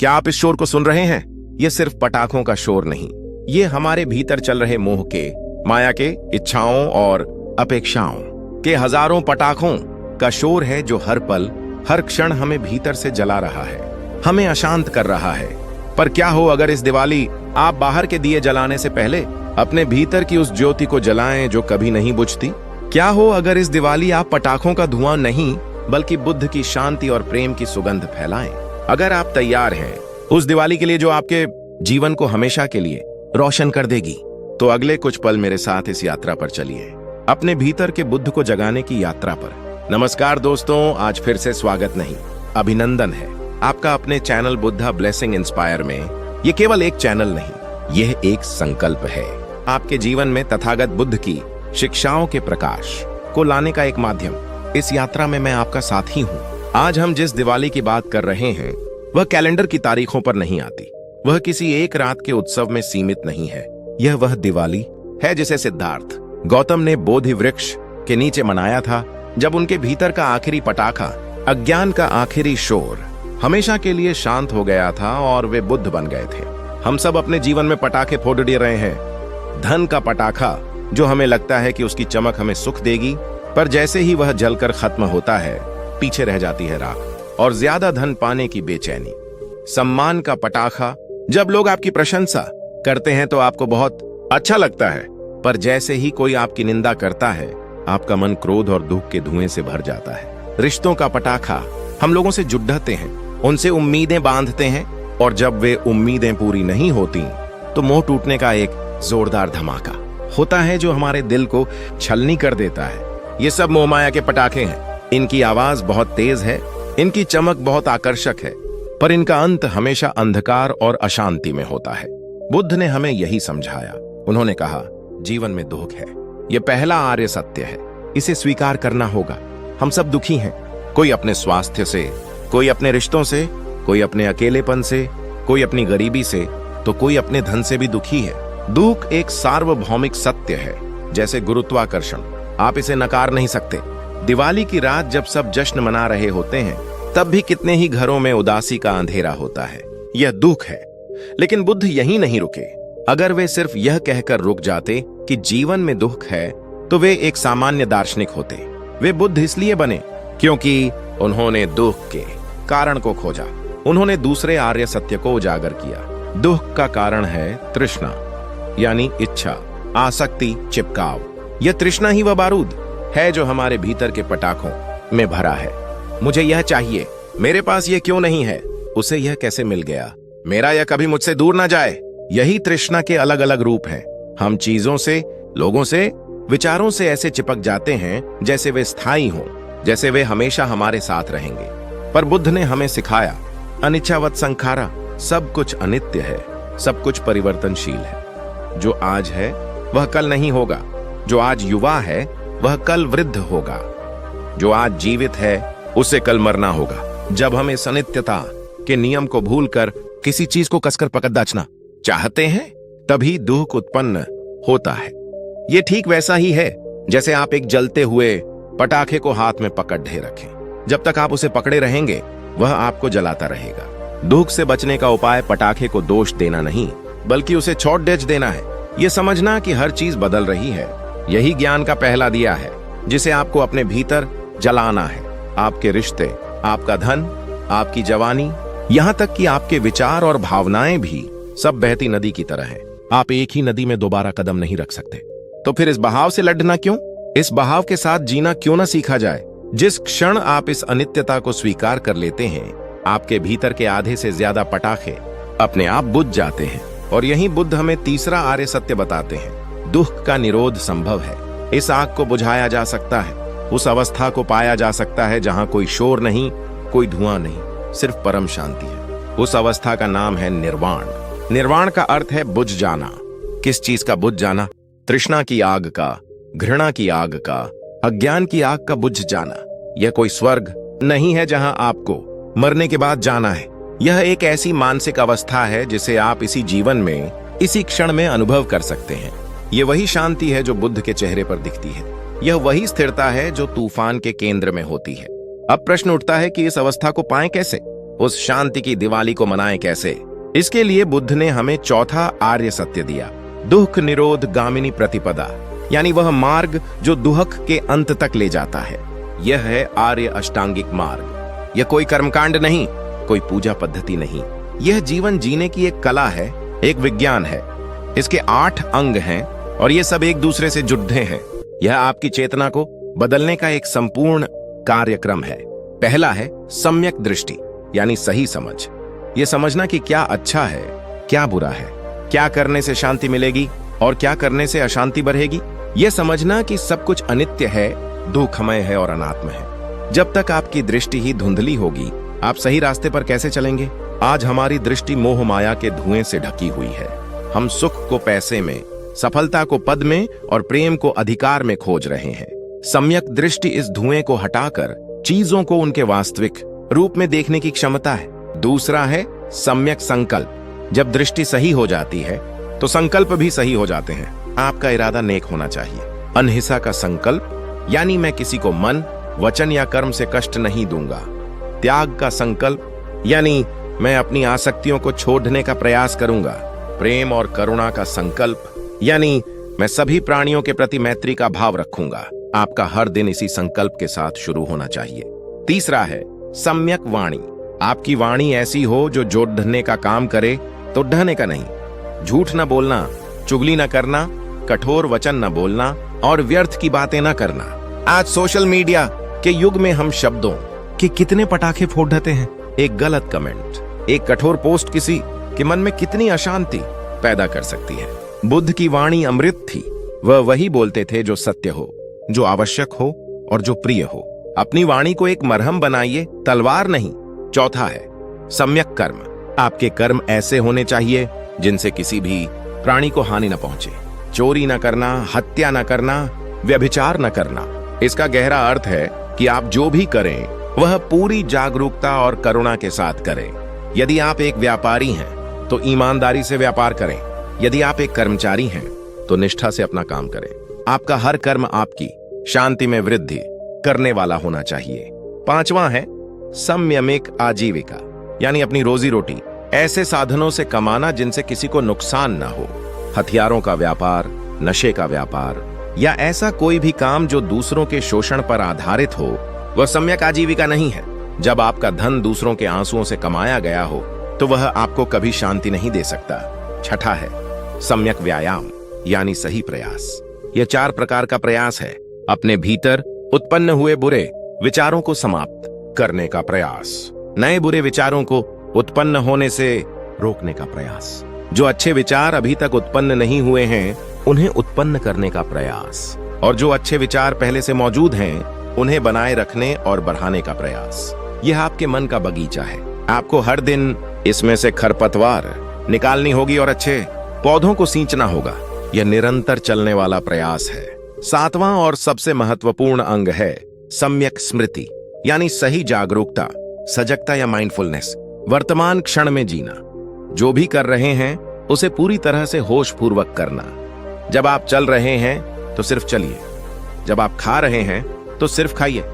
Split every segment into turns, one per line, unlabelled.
क्या आप इस शोर को सुन रहे हैं? ये सिर्फ पटाखों का शोर नहीं, ये हमारे भीतर चल रहे मोह के, माया के, इच्छाओं और अपेक्षाओं के हजारों पटाखों का शोर है, जो हर पल, हर क्षण हमें भीतर से जला रहा है, हमें अशांत कर रहा है। पर क्या हो अगर इस दिवाली आप बाहर के दिए जलाने से पहले अपने भीतर की उस ज्योति को जलाएं जो कभी नहीं बुझती? क्या हो अगर इस दिवाली आप पटाखों का धुआं नहीं बल्कि बुद्ध की शांति और प्रेम की सुगंध फैलाएं? अगर आप तैयार हैं उस दिवाली के लिए जो आपके जीवन को हमेशा के लिए रोशन कर देगी, तो अगले कुछ पल मेरे साथ इस यात्रा पर चलिए, अपने भीतर के बुद्ध को जगाने की यात्रा पर। नमस्कार दोस्तों, आज फिर से स्वागत नहीं, अभिनंदन है आपका अपने चैनल बुद्धा ब्लेसिंग इंस्पायर में। ये केवल एक चैनल नहीं, यह एक संकल्प है, आपके जीवन में तथागत बुद्ध की शिक्षाओं के प्रकाश को लाने का एक माध्यम। इस यात्रा में मैं आपका साथी हूँ। आज हम जिस दिवाली की बात कर रहे हैं वह कैलेंडर की तारीखों पर नहीं आती, वह किसी एक रात के उत्सव में सीमित नहीं है। यह वह दिवाली है जिसे सिद्धार्थ गौतम ने बोधि वृक्ष के नीचे मनाया था, जब उनके भीतर का आखिरी पटाखा, अज्ञान का आखिरी शोर हमेशा के लिए शांत हो गया था और वे बुद्ध बन गए थे। हम सब अपने जीवन में पटाखे फोड़ रहे हैं। धन का पटाखा जो हमें लगता है कि उसकी चमक हमें सुख देगी, पर जैसे ही वह जलकर खत्म होता है पीछे रह जाती है राख और ज्यादा धन पाने की बेचैनी। सम्मान का पटाखा, जब लोग आपकी प्रशंसा करते हैं तो आपको बहुत अच्छा लगता है, पर जैसे ही कोई आपकी निंदा करता है आपका मन क्रोध और दुख के धुएं से भर जाता है। रिश्तों का पटाखा, हम लोगों से जुड़ते हैं, उनसे उम्मीदें बांधते हैं, और जब वे उम्मीदें पूरी नहीं होती तो मोह टूटने का एक जोरदार धमाका होता है जो हमारे दिल को छलनी कर देता है। ये सब मोहमाया के पटाखे हैं। इनकी आवाज बहुत तेज है, इनकी चमक बहुत आकर्षक है, पर इनका अंत हमेशा अंधकार और अशांति में होता है। बुद्ध ने हमें यही समझाया। उन्होंने कहा, जीवन में दुख है, यह पहला आर्य सत्य है, इसे स्वीकार करना होगा। हम सब दुखी हैं, कोई अपने स्वास्थ्य से, कोई अपने रिश्तों से, कोई अपने अकेलेपन से, कोई अपनी गरीबी से, तो कोई अपने धन से भी दुखी है। दुख एक सार्वभौमिक सत्य है, जैसे गुरुत्वाकर्षण, आप इसे नकार नहीं सकते। दिवाली की रात जब सब जश्न मना रहे होते हैं, तब भी कितने ही घरों में उदासी का अंधेरा होता है। यह दुख है, लेकिन बुद्ध यहीं नहीं रुके। अगर वे सिर्फ यह कहकर रुक जाते कि जीवन में दुख है, तो वे एक सामान्य दार्शनिक होते। वे बुद्ध इसलिए बने क्योंकि उन्होंने दुख के कारण को खोजा, उन्होंने दूसरे आर्य सत्य को उजागर किया। दुख का कारण है तृष्णा, यानी इच्छा, आसक्ति, चिपकाव। यह तृष्णा ही वह बारूद है जो हमारे भीतर के पटाखों में भरा है। मुझे यह चाहिए, मेरे पास यह क्यों नहीं है, उसे यह कैसे मिल गया, मेरा यह कभी मुझसे दूर ना जाए। यही तृष्णा के अलग अलग रूप हैं। हम चीजों से, लोगों से, विचारों से ऐसे चिपक जाते हैं जैसे वे स्थायी हों, जैसे वे हमेशा हमारे साथ रहेंगे। पर बुद्ध ने हमें सिखाया, अनिच्छावत संखारा, सब कुछ अनित्य है, सब कुछ परिवर्तनशील है। जो आज है वह कल नहीं होगा, जो आज युवा है वह कल वृद्ध होगा, जो आज जीवित है उसे कल मरना होगा। जब हम इस अनित्यता के नियम को भूलकर किसी चीज को कसकर पकड़ना चाहते हैं, तभी दुख उत्पन्न होता है। ये ठीक वैसा ही है जैसे आप एक जलते हुए पटाखे को हाथ में पकड़े रखें। जब तक आप उसे पकड़े रहेंगे वह आपको जलाता रहेगा। दुख से बचने का उपाय पटाखे को दोष देना नहीं, बल्कि उसे छोड़ देना है। यह समझना कि हर चीज बदल रही है, यही ज्ञान का पहला दिया है जिसे आपको अपने भीतर जलाना है। आपके रिश्ते, आपका धन, आपकी जवानी, यहाँ तक कि आपके विचार और भावनाएं भी सब बहती नदी की तरह हैं। आप एक ही नदी में दोबारा कदम नहीं रख सकते, तो फिर इस बहाव से लड़ना क्यों? इस बहाव के साथ जीना क्यों ना सीखा जाए? जिस क्षण आप इस अनित्यता को स्वीकार कर लेते हैं, आपके भीतर के आधे से ज्यादा पटाखे अपने आप बुझ जाते हैं। और यही बुद्ध हमें तीसरा आर्य सत्य बताते हैं, दुख का निरोध संभव है। इस आग को बुझाया जा सकता है, उस अवस्था को पाया जा सकता है जहां कोई शोर नहीं, कोई धुआं नहीं, सिर्फ परम शांति है। उस अवस्था का नाम है निर्वाण। निर्वाण का अर्थ है बुझ जाना। किस चीज का बुझ जाना? तृष्णा की आग का, घृणा की आग का, अज्ञान की आग का बुझ जाना। यह कोई स्वर्ग नहीं है जहां आपको मरने के बाद जाना है। यह एक ऐसी मानसिक अवस्था है जिसे आप इसी जीवन में, इसी क्षण में अनुभव कर सकते हैं। यह वही शांति है जो बुद्ध के चेहरे पर दिखती है। यह वही स्थिरता है जो तूफान के केंद्र में होती है। अब प्रश्न उठता है कि इस अवस्था को पाएं कैसे? उस शांति की दिवाली को मनाएं कैसे? इसके लिए बुद्ध ने हमें चौथा आर्य सत्य दिया, दुख निरोध गामिनी प्रतिपदा, यानी वह मार्ग जो दुहक के अंत तक ले जाता है। यह है आर्य अष्टांगिक मार्ग। यह कोई कर्मकांड नहीं, कोई पूजा पद्धति नहीं। यह जीवन जीने की एक कला है, एक विज्ञान है। इसके 8 अंग हैं और ये सब एक दूसरे से जुड़े हैं। यह आपकी चेतना को बदलने का एक संपूर्ण कार्यक्रम है। पहला है सम्यक दृष्टि, यानी सही समझ। यह समझना कि क्या अच्छा है, क्या बुरा है, क्या करने से शांति मिलेगी और क्या करने से अशांति बढ़ेगी। यह समझना कि सब कुछ अनित्य है, दुखमय है और अनात्म है। जब तक आपकी दृष्टि ही धुंधली होगी, आप सही रास्ते पर कैसे चलेंगे? आज हमारी दृष्टि मोह माया के धुएं से ढकी हुई है। हम सुख को पैसे में, सफलता को पद में और प्रेम को अधिकार में खोज रहे हैं। सम्यक दृष्टि इस धुएं को हटाकर चीजों को उनके वास्तविक रूप में देखने की क्षमता है। दूसरा है सम्यक संकल्प। जब दृष्टि सही हो जाती है तो संकल्प भी सही हो जाते हैं। आपका इरादा नेक होना चाहिए। अनहिंसा का संकल्प, यानी मैं किसी को मन, वचन या कर्म से कष्ट नहीं दूंगा। त्याग का संकल्प, यानी मैं अपनी आसक्तियों को छोड़ने का प्रयास करूंगा। प्रेम और करुणा का संकल्प, यानी मैं सभी प्राणियों के प्रति मैत्री का भाव रखूंगा। आपका हर दिन इसी संकल्प के साथ शुरू होना चाहिए। तीसरा है सम्यक वाणी। आपकी वाणी ऐसी हो जो जोड़ने का काम करे, तो ढहने का नहीं। झूठ न बोलना, चुगली न करना, कठोर वचन न बोलना और व्यर्थ की बातें न करना। आज सोशल मीडिया के युग में हम शब्दों के कितने पटाखे फोड़ देते हैं। एक गलत कमेंट, एक कठोर पोस्ट किसी के मन में कितनी अशांति पैदा कर सकती है। बुद्ध की वाणी अमृत थी। वह वही बोलते थे जो सत्य हो, जो आवश्यक हो और जो प्रिय हो। अपनी वाणी को एक मरहम बनाइए, तलवार नहीं। चौथा है सम्यक कर्म। आपके कर्म ऐसे होने चाहिए जिनसे किसी भी प्राणी को हानि न पहुंचे। चोरी न करना, हत्या न करना, व्यभिचार न करना। इसका गहरा अर्थ है कि आप जो भी करें वह पूरी जागरूकता और करुणा के साथ करें। यदि आप एक व्यापारी हैं तो ईमानदारी से व्यापार करें। यदि आप एक कर्मचारी हैं तो निष्ठा से अपना काम करें। आपका हर कर्म आपकी शांति में वृद्धि करने वाला होना चाहिए। पांचवा है संयमिक आजीविका, यानी अपनी रोजी रोटी ऐसे साधनों से कमाना जिनसे किसी को नुकसान ना हो। हथियारों का व्यापार, नशे का व्यापार या ऐसा कोई भी काम जो दूसरों के शोषण पर आधारित हो, वह सम्यक आजीविका नहीं है। जब आपका धन दूसरों के आंसुओं से कमाया गया हो तो वह आपको कभी शांति नहीं दे सकता। छठा है सम्यक व्यायाम, यानी सही प्रयास। यह 4 प्रकार का प्रयास है। अपने भीतर उत्पन्न हुए बुरे विचारों को समाप्त करने का प्रयास, नए बुरे विचारों को उत्पन्न होने से रोकने का प्रयास, जो अच्छे विचार अभी तक उत्पन्न नहीं हुए हैं उन्हें उत्पन्न करने का प्रयास, और जो अच्छे विचार पहले से मौजूद हैं उन्हें बनाए रखने और बढ़ाने का प्रयास। यह आपके मन का बगीचा है। आपको हर दिन इसमें से खरपतवार निकालनी होगी और अच्छे पौधों को सींचना होगा। यह निरंतर चलने वाला प्रयास है। 7वां और सबसे महत्वपूर्ण अंग है सम्यक स्मृति, यानी सही जागरूकता, सजगता या माइंडफुलनेस। वर्तमान क्षण में जीना। जो भी कर रहे हैं उसे पूरी तरह से होश पूर्वक करना। जब आप चल रहे हैं तो सिर्फ चलिए। जब आप खा रहे हैं तो सिर्फ खाइए।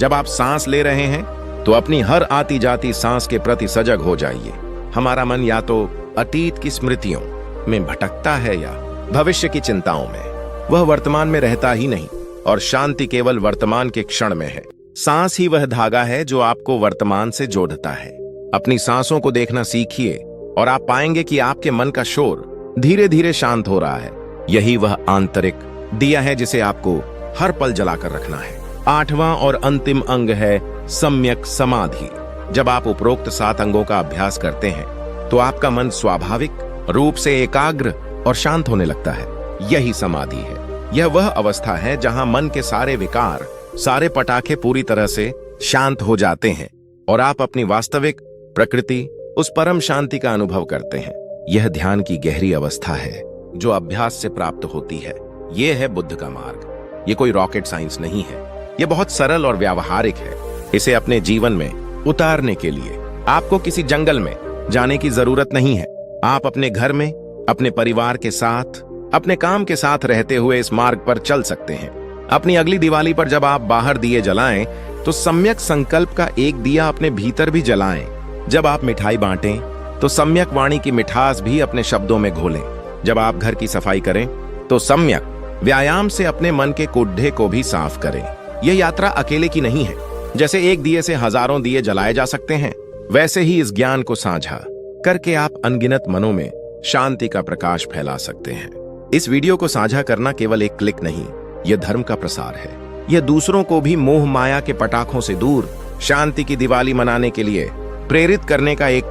जब आप सांस ले रहे हैं तो अपनी हर आती जाती सांस के प्रति सजग हो जाइए। हमारा मन या तो अतीत की स्मृतियों में भटकता है या भविष्य की चिंताओं में। वह वर्तमान में रहता ही नहीं और शांति केवल वर्तमान के क्षण में है। सांस ही वह धागा है जो आपको वर्तमान से जोड़ता है। अपनी सांसों को देखना सीखिए और आप पाएंगे कि आपके मन का शोर धीरे धीरे शांत हो रहा है। यही वह आंतरिक दिया है जिसे आपको हर पल जलाकर रखना है। 8वां और अंतिम अंग है सम्यक समाधि। जब आप उपरोक्त 7 अंगों का अभ्यास करते हैं तो आपका मन स्वाभाविक रूप से एकाग्र और शांत होने लगता है। यही समाधि है। यह वह अवस्था है जहां मन के सारे विकार, सारे पटाखे पूरी तरह से शांत हो जाते हैं और आप अपनी वास्तविक प्रकृति, उस परम शांति का अनुभव करते हैं। यह ध्यान की गहरी अवस्था है जो अभ्यास से प्राप्त होती है। यह है बुद्ध का मार्ग। यह कोई रॉकेट साइंस नहीं है। यह बहुत सरल और व्यावहारिक है। इसे अपने जीवन में उतारने के लिए आपको किसी जंगल में जाने की जरूरत नहीं है। आप अपने घर में, अपने परिवार के साथ, अपने काम के साथ रहते हुए इस मार्ग पर चल सकते हैं। अपनी अगली दिवाली पर जब आप बाहर दिए जलाएं तो सम्यक संकल्प का एक दिया अपने भीतर भी जलाएं। जब आप मिठाई बांटें तो सम्यक वाणी की मिठास भी अपने शब्दों में घोलें। जब आप घर की सफाई करें तो सम्यक व्यायाम से अपने मन के कुड्ढे को भी साफ करें। यह यात्रा अकेले की नहीं है। जैसे एक दिए से हजारों दिए जलाए जा सकते हैं, वैसे ही इस ज्ञान को साझा करके आप अनगिनत मनों में शांति का प्रकाश फैला सकते हैं। इस वीडियो को साझा करना केवल एक क्लिक नहीं, यह धर्म का प्रसार है। यह दूसरों को भी मोह माया के पटाखों से दूर शांति की दिवाली मनाने के लिए प्रेरित करने का एक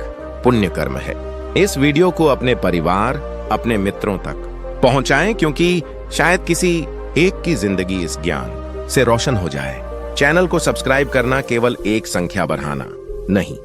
पुण्य कर्म है। इस वीडियो को अपने परिवार, अपने मित्रों तक पहुंचाएं, क्योंकि शायद किसी एक की जिंदगी इस ज्ञान से रोशन हो जाए। चैनल को सब्सक्राइब करना केवल एक संख्या बढ़ाना नहीं,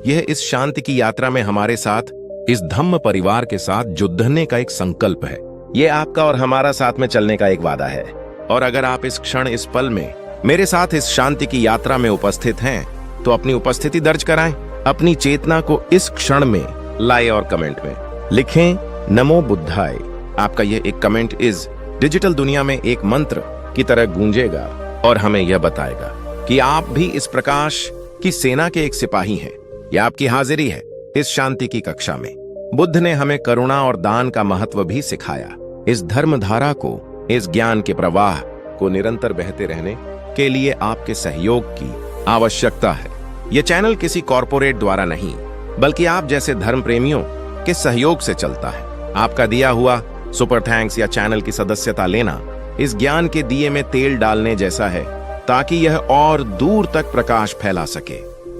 यह इस शांति की यात्रा में हमारे साथ, इस धम्म परिवार के साथ जुड़ने का एक संकल्प है। यह आपका और हमारा साथ में चलने का एक वादा है। और अगर आप इस क्षण, इस पल में मेरे साथ इस शांति की यात्रा में उपस्थित हैं, तो अपनी उपस्थिति दर्ज कराएं। अपनी चेतना को इस क्षण में लाएं और कमेंट में लिखें नमो बुद्धाय। आपका यह एक कमेंट इस डिजिटल दुनिया में एक मंत्र की तरह गूंजेगा और हमें यह बताएगा कि आप भी इस प्रकाश की सेना के एक सिपाही हैं। यह आपकी हाजिरी है इस शांति की कक्षा में। बुद्ध ने हमें करुणा और दान का महत्व भी सिखाया। इस धर्म धारा को, इस ज्ञान के प्रवाह को निरंतर बहते रहने के लिए आपके सहयोग की आवश्यकता है। यह चैनल किसी कॉरपोरेट द्वारा नहीं, बल्कि आप जैसे धर्म प्रेमियों के सहयोग से चलता है। आपका दिया हुआ सुपर थैंक्स या चैनल की सदस्यता लेना इस ज्ञान के दिए में तेल डालने जैसा है, ताकि यह और दूर तक प्रकाश फैला सके।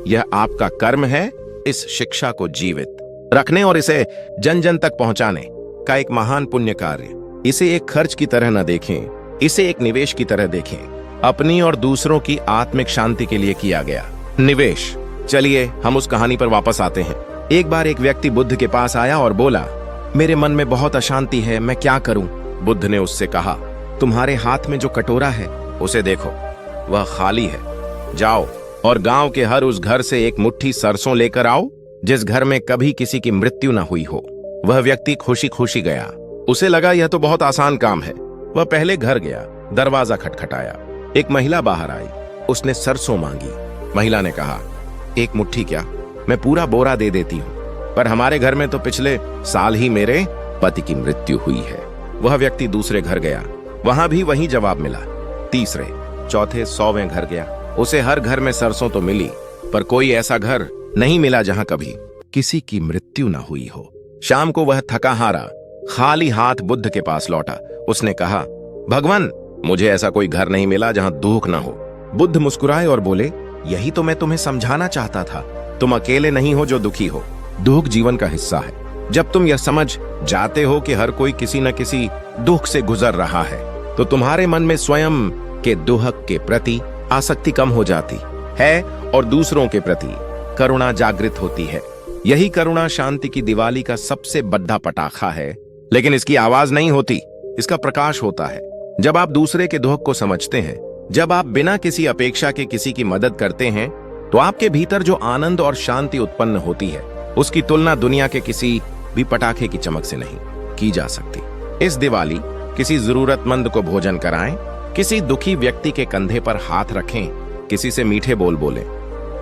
यह आपका कर्म है इस शिक्षा को जीवित रखने और इसे जन जन तक पहुंचाने का एक महान पुण्य कार्य। इसे एक खर्च की तरह न देखें, इसे एक निवेश की तरह देखें। अपनी और दूसरों की आत्मिक शांति के लिए किया गया निवेश। चलिए हम उस कहानी पर वापस आते हैं। एक बार एक व्यक्ति बुद्ध के पास आया और बोला, मेरे मन में बहुत अशांति है, मैं क्या करूं? बुद्ध ने उससे कहा, तुम्हारे हाथ में जो कटोरा है उसे देखो, वह खाली है। जाओ और गांव के हर उस घर से एक मुट्ठी सरसों लेकर आओ जिस घर में कभी किसी की मृत्यु न हुई हो। वह व्यक्ति खुशी खुशी गया। उसे लगा यह तो बहुत आसान काम है। वह पहले घर गया, दरवाजा खटखटाया। एक महिला बाहर आई। उसने सरसों मांगी। महिला ने कहा, एक मुट्ठी क्या, मैं पूरा बोरा दे देती हूँ, पर हमारे घर में तो पिछले साल ही मेरे पति की मृत्यु हुई है। वह व्यक्ति दूसरे घर गया, वहां भी वही जवाब मिला। तीसरे, चौथे, 100वें घर गया। उसे हर घर में सरसों तो मिली, पर कोई ऐसा घर नहीं मिला जहां कभी किसी की मृत्यु न हुई हो। शाम को वह थका हारा खाली हाथ बुद्ध के पास लौटा। उसने कहा, भगवान, मुझे ऐसा कोई घर नहीं मिला जहां दुख न हो। बुद्ध मुस्कुराए और बोले, यही तो मैं तुम्हें समझाना चाहता था। तुम अकेले नहीं हो जो दुखी हो। दुख जीवन का हिस्सा है। जब तुम यह समझ जाते हो कि हर कोई किसी न किसी दुख से गुजर रहा है, तो तुम्हारे मन में स्वयं के दुख के प्रति आसक्ति कम हो जाती है और दूसरों के प्रति करुणा जागृत होती है। यही करुणा शांति की दिवाली का सबसे बड़ा पटाखा है। लेकिन इसकी आवाज नहीं होती, इसका प्रकाश होता है। जब आप दूसरे के दुख को समझते हैं, जब आप बिना किसी अपेक्षा के किसी की मदद करते हैं, तो आपके भीतर जो आनंद और शांति उत्पन्न होती है, उसकी तुलना दुनिया के किसी भी पटाखे की चमक से नहीं की जा सकती। इस दिवाली किसी जरूरतमंद को भोजन कराएं, किसी दुखी व्यक्ति के कंधे पर हाथ रखें, किसी से मीठे बोल बोलें।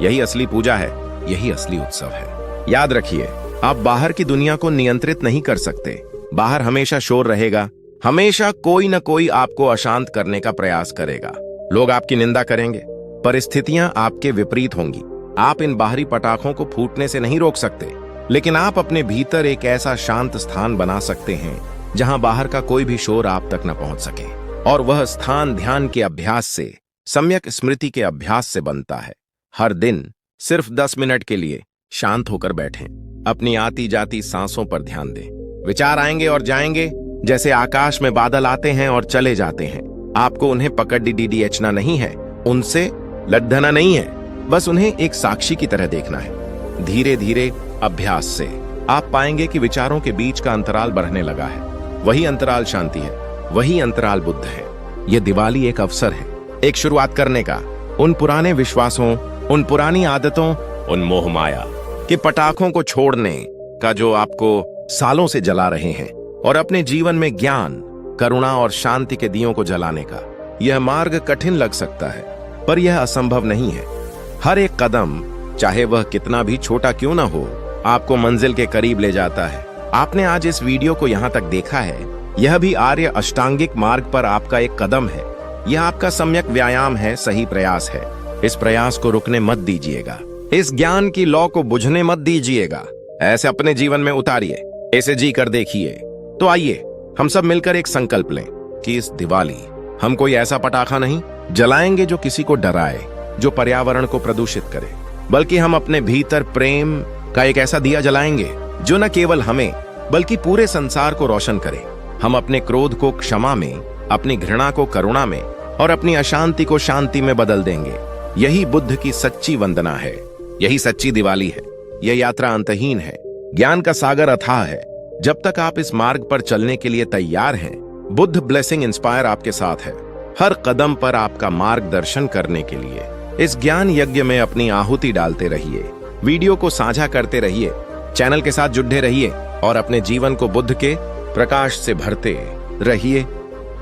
यही असली पूजा है, यही असली उत्सव है। याद रखिए, आप बाहर की दुनिया को नियंत्रित नहीं कर सकते। बाहर हमेशा शोर रहेगा, हमेशा कोई न कोई आपको अशांत करने का प्रयास करेगा। लोग आपकी निंदा करेंगे, परिस्थितियां आपके विपरीत होंगी। आप इन बाहरी पटाखों को फूटने से नहीं रोक सकते, लेकिन आप अपने भीतर एक ऐसा शांत स्थान बना सकते हैं जहां बाहर का कोई भी शोर आप तक न पहुंच सके। और वह स्थान ध्यान के अभ्यास से, सम्यक स्मृति के अभ्यास से बनता है। हर दिन सिर्फ 10 मिनट के लिए शांत होकर बैठें। अपनी आती जाती सांसों पर ध्यान दें। विचार आएंगे और जाएंगे, जैसे आकाश में बादल आते हैं और चले जाते हैं। आपको उन्हें पकड़ डीडीएचना नहीं है, उनसे लड़ना नहीं है, बस उन्हें एक साक्षी की तरह देखना है। धीरे धीरे अभ्यास से आप पाएंगे कि विचारों के बीच का अंतराल बढ़ने लगा है। वही अंतराल शांति है, वही अंतराल बुद्ध है। यह दिवाली एक अवसर है, एक शुरुआत करने का। उन पुराने विश्वासों, उन पुरानी आदतों, उन मोह माया के पटाखों को छोड़ने का जो आपको सालों से जला रहे हैं, और अपने जीवन में ज्ञान, करुणा और शांति के दियों को जलाने का। यह मार्ग कठिन लग सकता है, पर यह असंभव नहीं है। हर एक कदम चाहे वह कितना भी छोटा क्यों ना हो, आपको मंजिल के करीब ले जाता है। आपने आज इस वीडियो को यहाँ तक देखा है, यह भी आर्य अष्टांगिक मार्ग पर आपका एक कदम है। यह आपका सम्यक व्यायाम है, सही प्रयास है। इस प्रयास को रुकने मत दीजिएगा, इस ज्ञान की लौ को बुझने मत दीजिएगा। ऐसे अपने जीवन में उतारिए, इसे जी कर देखिए। तो आइए हम सब मिलकर एक संकल्प लें कि इस दिवाली हम कोई ऐसा पटाखा नहीं जलाएंगे जो किसी को डराए, जो पर्यावरण को प्रदूषित करे, बल्कि हम अपने भीतर प्रेम का एक ऐसा दिया जलाएंगे जो न केवल हमें बल्कि पूरे संसार को रोशन करे। हम अपने क्रोध को क्षमा में, अपनी घृणा को करुणा में और अपनी अशांति को शांति में बदल देंगे। यही बुद्ध की सच्ची वंदना है, यही सच्ची दिवाली है। यह यात्रा अंतहीन है, ज्ञान का सागर अथाह है। जब तक आप इस मार्ग पर चलने के लिए तैयार हैं, बुद्ध ब्लेसिंग इंस्पायर आपके साथ है। हर कदम पर आपका मार्गदर्शन करने के लिए इस ज्ञान यज्ञ में अपनी आहुति डालते रहिए। वीडियो को साझा करते रहिए, चैनल के साथ जुड़े रहिए और अपने जीवन को बुद्ध के प्रकाश से भरते रहिए।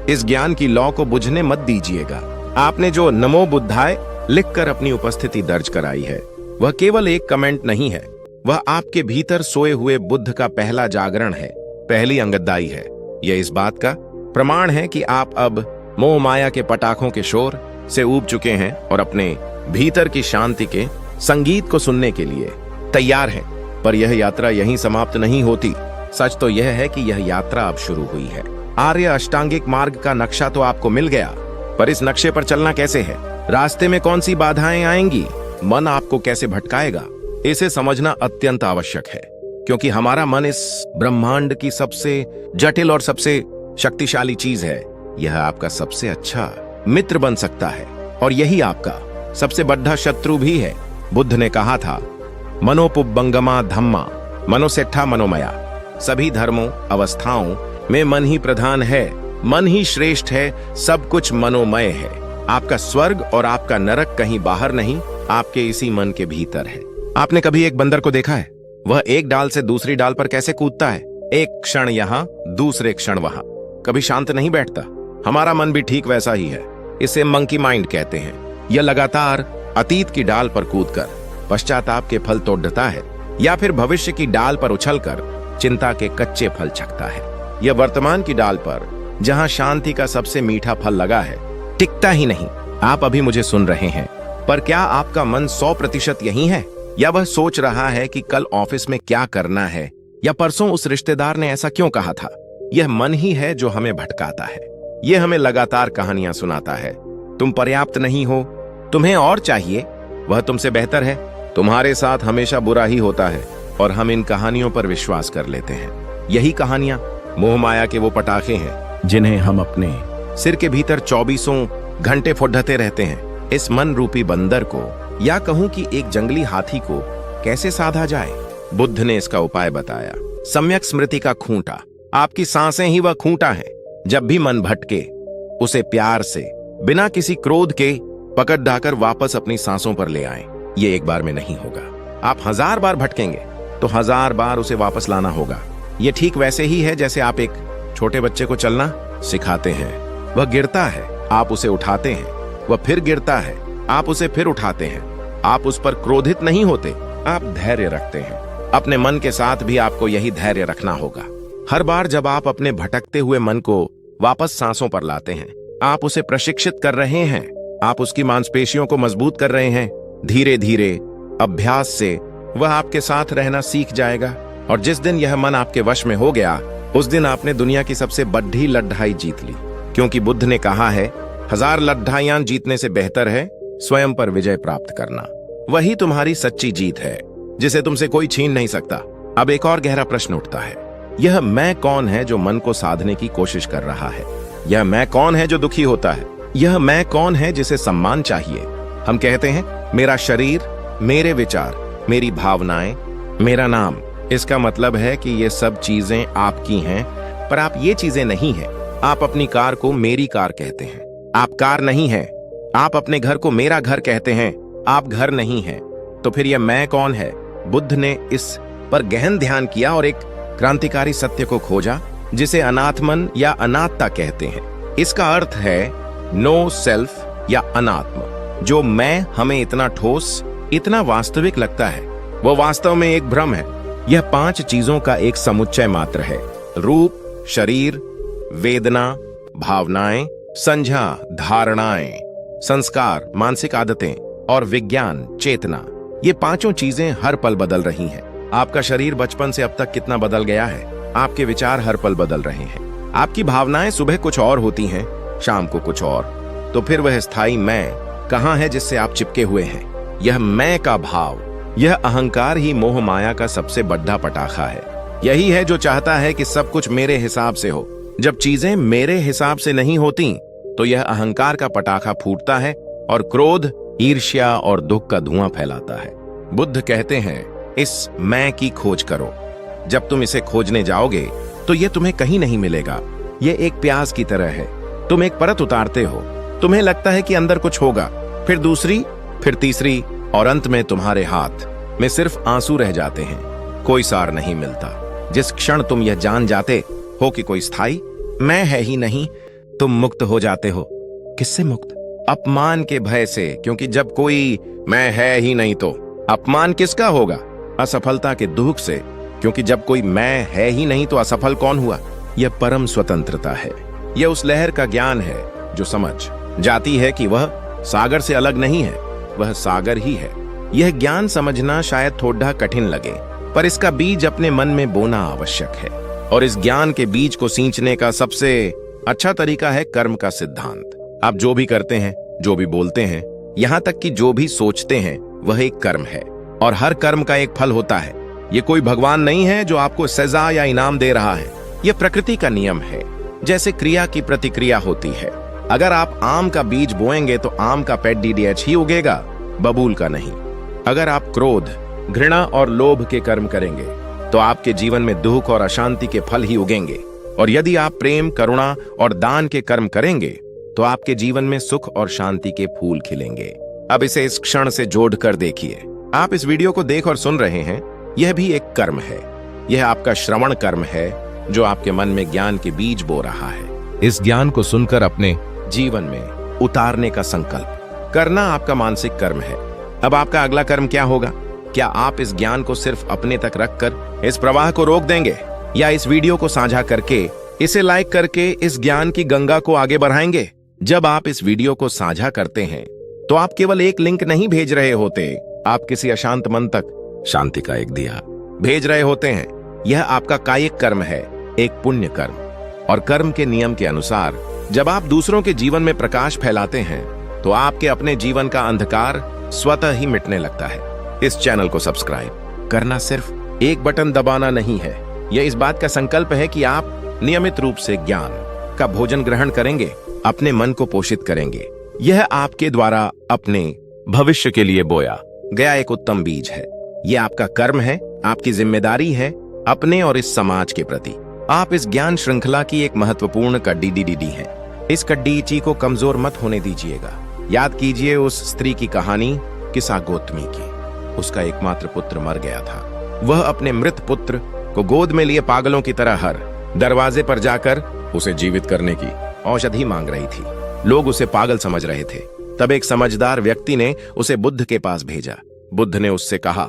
इस ज्ञान की लौ को बुझने मत दीजिएगा। आपने जो नमो बुद्धाय लिखकर अपनी उपस्थिति दर्ज कराई है, वह केवल एक कमेंट नहीं है, वह आपके भीतर सोए हुए बुद्ध का पहला जागरण है, पहली अंगदाई है। यह इस बात का प्रमाण है कि आप अब मोह माया के पटाखों के शोर से ऊब चुके हैं और अपने भीतर की शांति के संगीत को सुनने के लिए तैयार हैं। पर यह यात्रा यहीं समाप्त नहीं होती। सच तो यह है कि यह यात्रा अब शुरू हुई है। आर्य अष्टांगिक मार्ग का नक्शा तो आपको मिल गया, पर इस नक्शे पर चलना कैसे है? रास्ते में कौन सी बाधाएं आएंगी? मन आपको कैसे भटकाएगा? इसे समझना अत्यंत आवश्यक है, क्योंकि हमारा मन इस ब्रह्मांड की सबसे जटिल और सबसे शक्तिशाली चीज है। यह आपका सबसे अच्छा मित्र बन सकता है और यही आपका सबसे बड़ा शत्रु भी है। बुद्ध ने कहा था, मनोपुब्बंगमा धम्मा मनोसेट्ठा मनोमया। सभी धर्मों अवस्थाओं में मन ही प्रधान है, मन ही श्रेष्ठ है, सब कुछ मनोमय है। आपका स्वर्ग और आपका नरक कहीं बाहर नहीं, आपके इसी मन के भीतर है। आपने कभी एक बंदर को देखा है? वह एक डाल से दूसरी डाल पर कैसे कूदता है, एक क्षण यहां दूसरे क्षण वहां, कभी शांत नहीं बैठता। हमारा मन भी ठीक वैसा ही है। इसे मंकी माइंड कहते हैं। यह लगातार अतीत की डाल पर कूदकर पश्चाताप के फल तोड़ता है, या फिर भविष्य की डाल पर उछलकर चिंता के कच्चे फल छकता है। यह वर्तमान की डाल पर, जहां शांति का सबसे मीठा फल लगा है, टिकता ही नहीं। आप अभी मुझे सुन रहे हैं, पर क्या आपका मन 100% यही है, या वह सोच रहा है कि कल ऑफिस में क्या करना है, या परसों उस रिश्तेदार ने ऐसा क्यों कहा था? यह मन ही है जो हमें भटकाता है। यह हमें लगातार कहानियां सुनाता है। तुम पर्याप्त नहीं हो, तुम्हें और चाहिए, वह तुमसे बेहतर है। तुम्हारे साथ हमेशा बुरा ही होता है, और हम इन कहानियों पर विश्वास कर लेते हैं। यही कहानियां मोह माया के वो पटाखे हैं जिन्हें हम अपने सिर के भीतर 24 घंटे फुड्ढते रहते हैं। इस मन रूपी बंदर को, या कहूं कि एक जंगली हाथी को, कैसे साधा जाए? बुद्ध ने इसका उपाय बताया। सम्यक स्मृति का खूंटा। आपकी सांसें ही वह खूंटा है। जब भी मन भटके, उसे प्यार से, बिना किसी क्रोध के पकड़ ढाकर वापस अपनी सांसों पर ले आएं। ये एक बार में नहीं होगा। आप 1000 बार भटकेंगे तो 1000 बार उसे वापस लाना होगा। ये ठीक वैसे ही है जैसे आप एक छोटे बच्चे को चलना सिखाते हैं। वह गिरता है, आप उसे उठाते हैं, वह फिर गिरता है, आप उसे फिर उठाते हैं। आप उस पर क्रोधित नहीं होते, आप धैर्य रखते हैं। अपने मन के साथ भी आपको यही धैर्य रखना होगा। हर बार जब आप अपने भटकते हुए मन को वापस सांसों पर लाते हैं, आप उसे प्रशिक्षित कर रहे हैं, आप उसकी मांसपेशियों को मजबूत कर रहे हैं। धीरे धीरे अभ्यास से वह आपके साथ रहना सीख जाएगा, और जिस दिन यह मन आपके वश में हो गया, उस दिन आपने दुनिया की सबसे बड़ी लड़ाई जीत ली। क्योंकि बुद्ध ने कहा है, 1000 लड़ाइयां जीतने से बेहतर है स्वयं पर विजय प्राप्त करना। वही तुम्हारी सच्ची जीत है, जिसे तुमसे कोई छीन नहीं सकता। अब एक और गहरा प्रश्न उठता है, यह मैं कौन है जो मन को साधने की कोशिश कर रहा है? यह मैं कौन है जो दुखी होता है? यह मैं कौन है जिसे सम्मान चाहिए? हम कहते हैं, मेरा शरीर, मेरे विचार, मेरी भावनाएं, मेरा नाम। इसका मतलब है कि ये सब चीजें आपकी हैं, पर आप ये चीजें नहीं हैं। आप अपनी कार को मेरी कार कहते हैं, आप कार नहीं हैं। आप अपने घर को मेरा घर कहते हैं, आप घर नहीं हैं। तो फिर यह मैं कौन है? बुद्ध ने इस पर गहन ध्यान किया और एक क्रांतिकारी सत्य को खोजा, जिसे अनात्मन या अनात्ता कहते हैं। इसका अर्थ है नो सेल्फ या अनात्म। जो मैं हमें इतना ठोस, इतना वास्तविक लगता है, वो वास्तव में एक भ्रम है। यह 5 चीजों का एक समुच्चय मात्र है। रूप, शरीर, वेदना, भावनाएं, संज्ञा, धारणाएं, संस्कार, मानसिक आदतें और विज्ञान, चेतना। ये 5 चीजें हर पल बदल रही हैं। आपका शरीर बचपन से अब तक कितना बदल गया है। आपके विचार हर पल बदल रहे हैं। आपकी भावनाएं सुबह कुछ और होती हैं, शाम को कुछ और। तो फिर वह स्थायी मैं कहां है जिससे आप चिपके हुए हैं? यह मैं का भाव, यह अहंकार ही मोह माया का सबसे बड़ा पटाखा है। यही है जो चाहता है कि सब कुछ मेरे हिसाब से हो। जब चीजें मेरे हिसाब से नहीं होती तो यह अहंकार का पटाखा फूटता है और क्रोध, ईर्ष्या और दुख का धुआं फैलाता है। बुद्ध कहते हैं, इस मैं की खोज करो। जब तुम इसे खोजने जाओगे तो यह तुम्हें कहीं नहीं मिलेगा। यह एक प्यास की तरह है। तुम एक परत उतारते हो, तुम्हें लगता है कि अंदर कुछ होगा, फिर दूसरी, फिर तीसरी, और अंत में तुम्हारे हाथ में सिर्फ आंसू रह जाते हैं। कोई सार नहीं मिलता। जिस क्षण तुम यह जान जाते हो कि कोई स्थायी मैं है ही नहीं, तुम मुक्त हो जाते हो। किससे मुक्त? अपमान के भय से, क्योंकि जब कोई मैं है ही नहीं तो अपमान किसका होगा? असफलता के दुख से, क्योंकि जब कोई मैं है ही नहीं तो असफल कौन हुआ? यह परम स्वतंत्रता है। यह उस लहर का ज्ञान है जो समझ जाती है कि वह सागर से अलग नहीं है, वह सागर ही है। यह ज्ञान समझना शायद थोड़ा कठिन लगे, पर इसका बीज अपने मन में बोना आवश्यक है। और इस ज्ञान के बीज को सींचने का सबसे अच्छा तरीका है कर्म का सिद्धांत। आप जो भी करते हैं, जो भी बोलते हैं, यहां तक कि जो भी सोचते हैं, वह एक कर्म है। और हर कर्म का एक फल होता है। यह कोई भगवान नहीं है जो आपको सजा या इनाम दे रहा है। यह प्रकृति का नियम है। जैसे क्रिया की प्रतिक्रिया होती है। अगर आप आम का बीज बोएंगे तो आम का पेड़ DDH ही उगेगा, बबूल का नहीं। अगर आप क्रोध, घृणा और लोभ के कर्म करेंगे तो आपके जीवन में दुख और अशांति के फल ही उगेंगे। और यदि आप प्रेम, करुणा और दान के कर्म करेंगे तो आपके जीवन में सुख और शांति के फूल खिलेंगे। अब इसे इस क्षण से जोड़कर देखिए। आप इस वीडियो को देख और सुन रहे हैं, यह भी एक कर्म है। यह आपका श्रवण कर्म है जो आपके मन में ज्ञान के बीज बो रहा है। इस ज्ञान को सुनकर अपने जीवन में उतारने का संकल्प करना आपका मानसिक कर्म है। अब आपका अगला कर्म क्या होगा? क्या आप इस ज्ञान को सिर्फ अपने तक रखकर इस प्रवाह को रोक देंगे, या इस वीडियो को साझा करके, इसे लाइक करके इस ज्ञान की गंगा को आगे बढ़ाएंगे? जब आप इस वीडियो को साझा करते हैं तो आप केवल एक लिंक नहीं भेज रहे होते, आप किसी अशांत मन तक शांति का एक दिया भेज रहे होते हैं। यह आपका कायिक कर्म है, एक पुण्य कर्म। और कर्म के नियम के अनुसार जब आप दूसरों के जीवन में प्रकाश फैलाते हैं तो आपके अपने जीवन का अंधकार स्वतः ही मिटने लगता है। इस चैनल को सब्सक्राइब करना सिर्फ एक बटन दबाना नहीं है। यह इस बात का संकल्प है कि आप नियमित रूप से ज्ञान का भोजन ग्रहण करेंगे, अपने मन को पोषित करेंगे। यह आपके द्वारा अपने भविष्य के लिए बोया गया एक उत्तम बीज है। यह आपका कर्म है, आपकी जिम्मेदारी है अपने और इस समाज के प्रति। आप इस ज्ञान श्रृंखला की एक महत्वपूर्ण कड़ी DDD है। इस कड्डी को कमजोर मत होने दीजिएगा। याद कीजिए उस स्त्री की कहानी, किसा गौतमी की। उसका एकमात्र पुत्र मर गया था। वह अपने मृत पुत्र को गोद में लिए पागलों की तरह हर दरवाजे पर जाकर उसे जीवित करने की औषधि मांग रही थी। लोग उसे पागल समझ रहे थे। तब एक समझदार व्यक्ति ने उसे बुद्ध के पास भेजा। बुद्ध ने उससे कहा,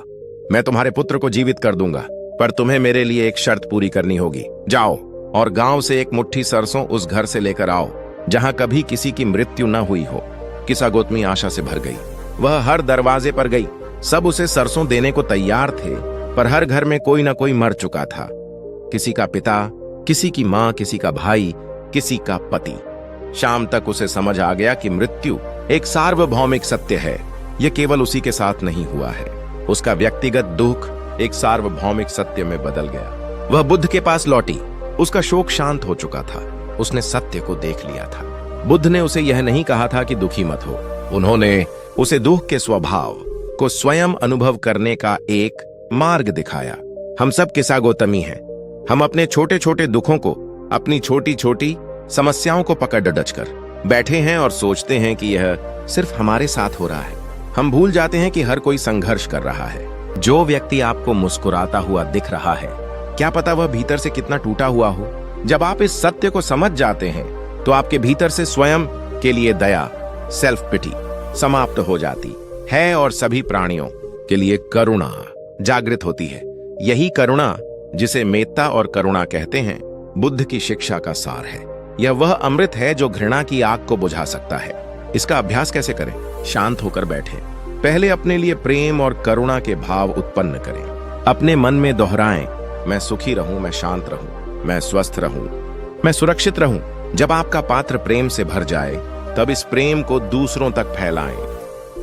मैं तुम्हारे पुत्र को जीवित कर दूंगा, पर तुम्हें मेरे लिए एक शर्त पूरी करनी होगी। जाओ और गांव से एक मुट्ठी सरसों उस घर से लेकर आओ जहां कभी किसी की मृत्यु न हुई हो। किसा गौतमी आशा से भर गई। वह हर दरवाजे पर गई। सब उसे सरसों देने को तैयार थे, पर हर घर में कोई ना कोई मर चुका था। किसी का पिता, किसी की माँ, किसी का भाई, किसी का पति। शाम तक उसे समझ आ गया कि मृत्यु एक सार्वभौमिक सत्य है। यह केवल उसी के साथ नहीं हुआ है। उसका व्यक्तिगत दुख एक सार्वभौमिक सत्य में बदल गया। वह बुद्ध के पास लौटी। उसका शोक शांत हो चुका था। उसने सत्य को देख लिया था। बुद्ध ने उसे यह नहीं कहा था कि दुखी मत हो। उन्होंने उसे दुख के स्वभाव को स्वयं अनुभव करने का एक मार्ग दिखाया। हम सब किसा गौतमी हैं। हम अपने छोटे छोटे दुखों को, अपनी छोटी छोटी समस्याओं को पकड़ डच कर बैठे हैं और सोचते हैं कि यह सिर्फ हमारे साथ हो रहा है। हम भूल जाते हैं कि हर कोई संघर्ष कर रहा है। जो व्यक्ति आपको मुस्कुराता हुआ दिख रहा है, क्या पता वह भीतर से कितना टूटा हुआ हो। जब आप इस सत्य को समझ जाते हैं तो आपके भीतर से स्वयं के लिए दया, सेल्फ पिटी समाप्त हो जाती है और सभी प्राणियों के लिए करुणा जागृत होती है। यही करुणा, जिसे मेत्ता और करुणा कहते हैं, बुद्ध की शिक्षा का सार है। यह वह अमृत है जो घृणा की आग को बुझा सकता है। इसका अभ्यास कैसे करें? शांत होकर बैठें। पहले अपने लिए प्रेम और करुणा के भाव उत्पन्न करें। अपने मन में दोहराएं, मैं सुखी रहूं, मैं शांत रहूं, मैं स्वस्थ रहूं, मैं सुरक्षित रहूं। जब आपका पात्र प्रेम से भर जाए, तब इस प्रेम को दूसरों तक फैलाएं।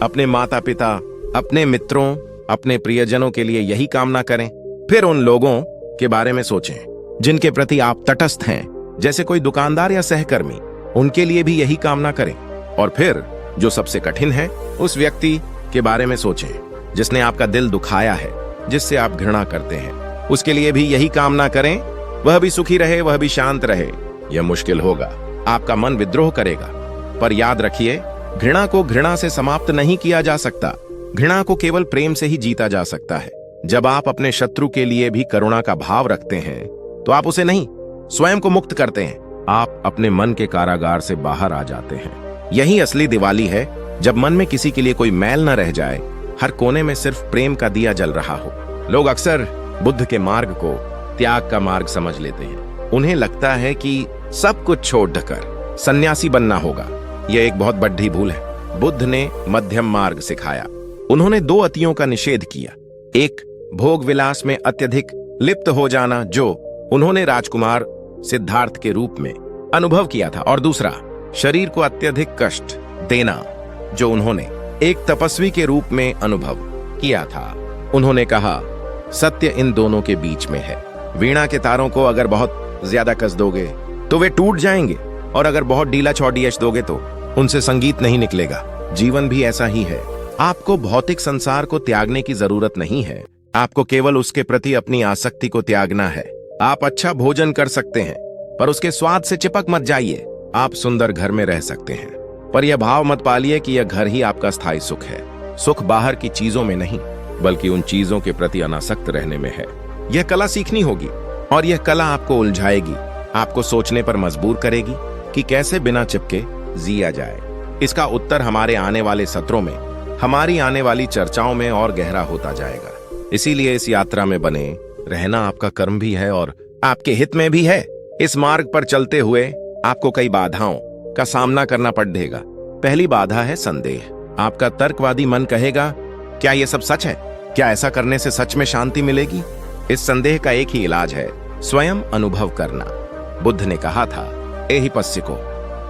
अपने माता पिता, अपने मित्रों, अपने प्रियजनों के लिए यही कामना करें। फिर उन लोगों के बारे में सोचें जिनके प्रति आप तटस्थ हैं, जैसे कोई दुकानदार या सहकर्मी, उनके लिए भी यही कामना करें। और फिर जो सबसे कठिन है, उस व्यक्ति के बारे में सोचें जिसने आपका दिल दुखाया है, जिससे आप घृणा करते हैं, उसके लिए भी यही कामना करें, वह भी सुखी रहे, वह भी शांत रहे। यह मुश्किल होगा, आपका मन विद्रोह करेगा, पर याद रखिए, घृणा को घृणा से समाप्त नहीं किया जा सकता। घृणा को केवल प्रेम से ही जीता जा सकता है। जब आप अपने शत्रु के लिए भी करुणा का भाव रखते हैं, तो आप उसे नहीं, स्वयं को मुक्त करते हैं। आप अपने मन के कारागार से बाहर आ जाते हैं। यही असली दिवाली है, जब मन में किसी के लिए कोई मैल न रह जाए, हर कोने में सिर्फ प्रेम का दिया जल रहा हो। लोग अक्सर बुद्ध के मार्ग को त्याग का मार्ग समझ लेते हैं। उन्हें लगता है कि सब कुछ छोड़ कर सन्यासी बनना होगा। यह एक बहुत बड़ी भूल है। बुद्ध ने मध्यम मार्ग सिखाया। उन्होंने दो अतियों का निषेध किया। एक, भोग विलास में अत्यधिक लिप्त हो जाना, जो उन्होंने राजकुमार सिद्धार्थ के रूप में अनुभव किया था, और दूसरा, शरीर को अत्यधिक कष्ट देना, जो उन्होंने एक तपस्वी के रूप में अनुभव किया था। उन्होंने कहा, सत्य इन दोनों के बीच में है। वीणा के तारों को अगर बहुत ज्यादा कस दोगे तो वे टूट जाएंगे, और अगर बहुत ढीला चौड़ियच दोगे तो उनसे संगीत नहीं निकलेगा। जीवन भी ऐसा ही है। आपको भौतिक संसार को त्यागने की जरूरत नहीं है। आपको केवल उसके प्रति अपनी आसक्ति को त्यागना है। आप अच्छा भोजन कर सकते हैं, पर उसके स्वाद से चिपक मत जाइए। आप सुंदर घर में रह सकते हैं, पर यह भाव मत पालिए कि यह घर ही आपका स्थायी सुख है। सुख बाहर की चीजों में नहीं, बल्कि उन चीजों के प्रति अनासक्त रहने में है। यह कला सीखनी होगी, और यह कला आपको उलझाएगी, आपको सोचने पर मजबूर करेगी कि कैसे बिना चिपके जिया जाए। इसका उत्तर हमारे आने वाले सत्रों में, हमारी आने वाली चर्चाओं में और गहरा होता जाएगा। इसीलिए इस यात्रा में बने रहना आपका कर्म भी है और आपके हित में भी है। इस मार्ग पर चलते हुए आपको कई बाधाओं का सामना करना पड़ेगा। पहली बाधा है संदेह। आपका तर्कवादी मन कहेगा, क्या यह सब सच है? क्या ऐसा करने से सच में शांति मिलेगी? इस संदेह का एक ही इलाज है, स्वयं अनुभव करना। बुद्ध ने कहा था, एहिपस्सिको,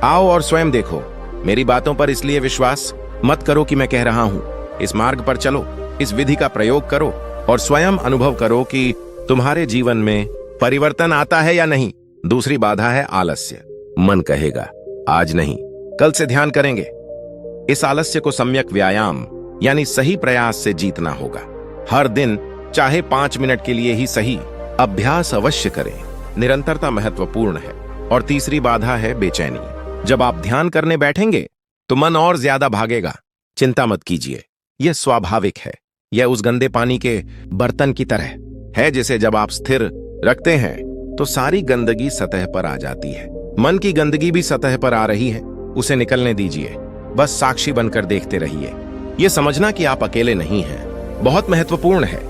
आओ और स्वयं देखो। मेरी बातों पर इसलिए विश्वास मत करो कि मैं कह रहा हूं। इस मार्ग पर चलो, इस विधि का प्रयोग करो और स्वयं अनुभव करो कि तुम्हारे जीवन में परिवर्तन आता है या नहीं। दूसरी बाधा है आलस्य। मन कहेगा, आज नहीं, कल से ध्यान करेंगे। इस आलस्य को सम्यक व्यायाम यानी सही प्रयास से जीतना होगा। हर दिन चाहे 5 मिनट के लिए ही सही, अभ्यास अवश्य करें। निरंतरता महत्वपूर्ण है। और तीसरी बाधा है बेचैनी। जब आप ध्यान करने बैठेंगे तो मन और ज्यादा भागेगा। चिंता मत कीजिए, यह स्वाभाविक है। यह उस गंदे पानी के बर्तन की तरह है जिसे जब आप स्थिर रखते हैं तो सारी गंदगी सतह पर आ जाती है। मन की गंदगी भी सतह पर आ रही है, उसे निकलने दीजिए। बस साक्षी बनकर देखते रहिए। यह समझना कि आप अकेले नहीं हैं बहुत महत्वपूर्ण है।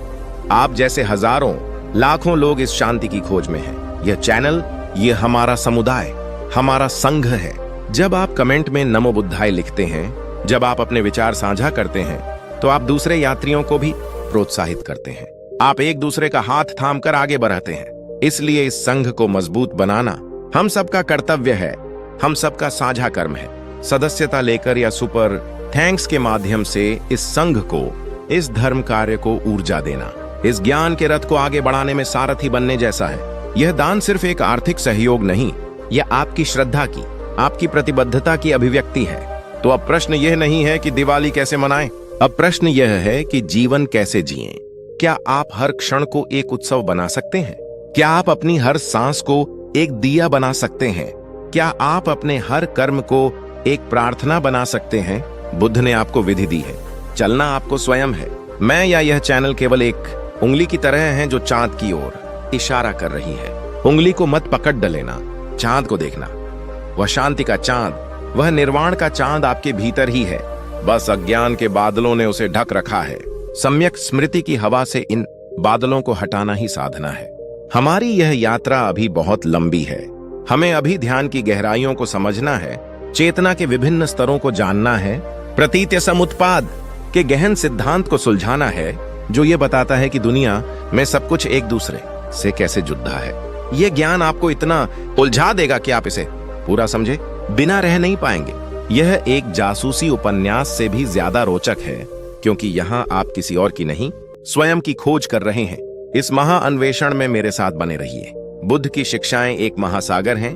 आप जैसे हजारों लाखों लोग इस शांति की खोज में हैं। यह चैनल, यह हमारा समुदाय, हमारा संघ है। जब आप कमेंट में नमो बुद्धाय लिखते हैं, जब आप अपने विचार साझा करते हैं, तो आप दूसरे यात्रियों को भी प्रोत्साहित करते हैं। आप एक दूसरे का हाथ थामकर आगे बढ़ाते हैं। इसलिए इस संघ को मजबूत बनाना हम सबका कर्तव्य है, हम सबका साझा कर्म है। सदस्यता लेकर या सुपर थैंक्स के माध्यम से इस संघ को, इस धर्म कार्य को ऊर्जा देना, इस ज्ञान के रथ को आगे बढ़ाने में सारथी बनने जैसा है। यह दान सिर्फ एक आर्थिक सहयोग नहीं, यह आपकी श्रद्धा की, आपकी प्रतिबद्धता की अभिव्यक्ति है। तो अब प्रश्न यह नहीं है कि दिवाली कैसे मनाएं, अब प्रश्न यह है कि जीवन कैसे जिएं। क्या आप हर क्षण को एक उत्सव बना सकते हैं? क्या आप अपनी हर सांस को एक दिया बना सकते हैं? क्या आप अपने हर कर्म को एक प्रार्थना बना सकते हैं? बुद्ध ने आपको विधि दी है, चलना आपको स्वयं है। मैं या यह चैनल केवल एक उंगली की तरह है जो चांद की ओर इशारा कर रही है। उंगली को मत पकड़ डलेना, चांद को देखना। वह शांति का चांद, वह निर्वाण का चांद आपके भीतर ही है। बस अज्ञान के बादलों ने उसे ढक रखा है। सम्यक स्मृति की हवा से इन बादलों को हटाना ही साधना है। हमारी यह यात्रा अभी बहुत लंबी है। हमें अभी ध्यान की गहराइयों को समझना है, चेतना के विभिन्न स्तरों को जानना है, प्रतीत्य समुत्पाद के गहन सिद्धांत को सुलझाना है, जो ये बताता है कि दुनिया में सब कुछ एक दूसरे से कैसे जुड़ा है। यह ज्ञान आपको इतना उलझा देगा कि आप इसे पूरा समझे बिना रह नहीं पाएंगे। यह एक जासूसी उपन्यास से भी ज्यादा रोचक है, क्योंकि यहाँ आप किसी और की नहीं, स्वयं की खोज कर रहे हैं। इस महाअन्वेषण में मेरे साथ बने रहिए। बुद्ध की शिक्षाएं एक महासागर हैं।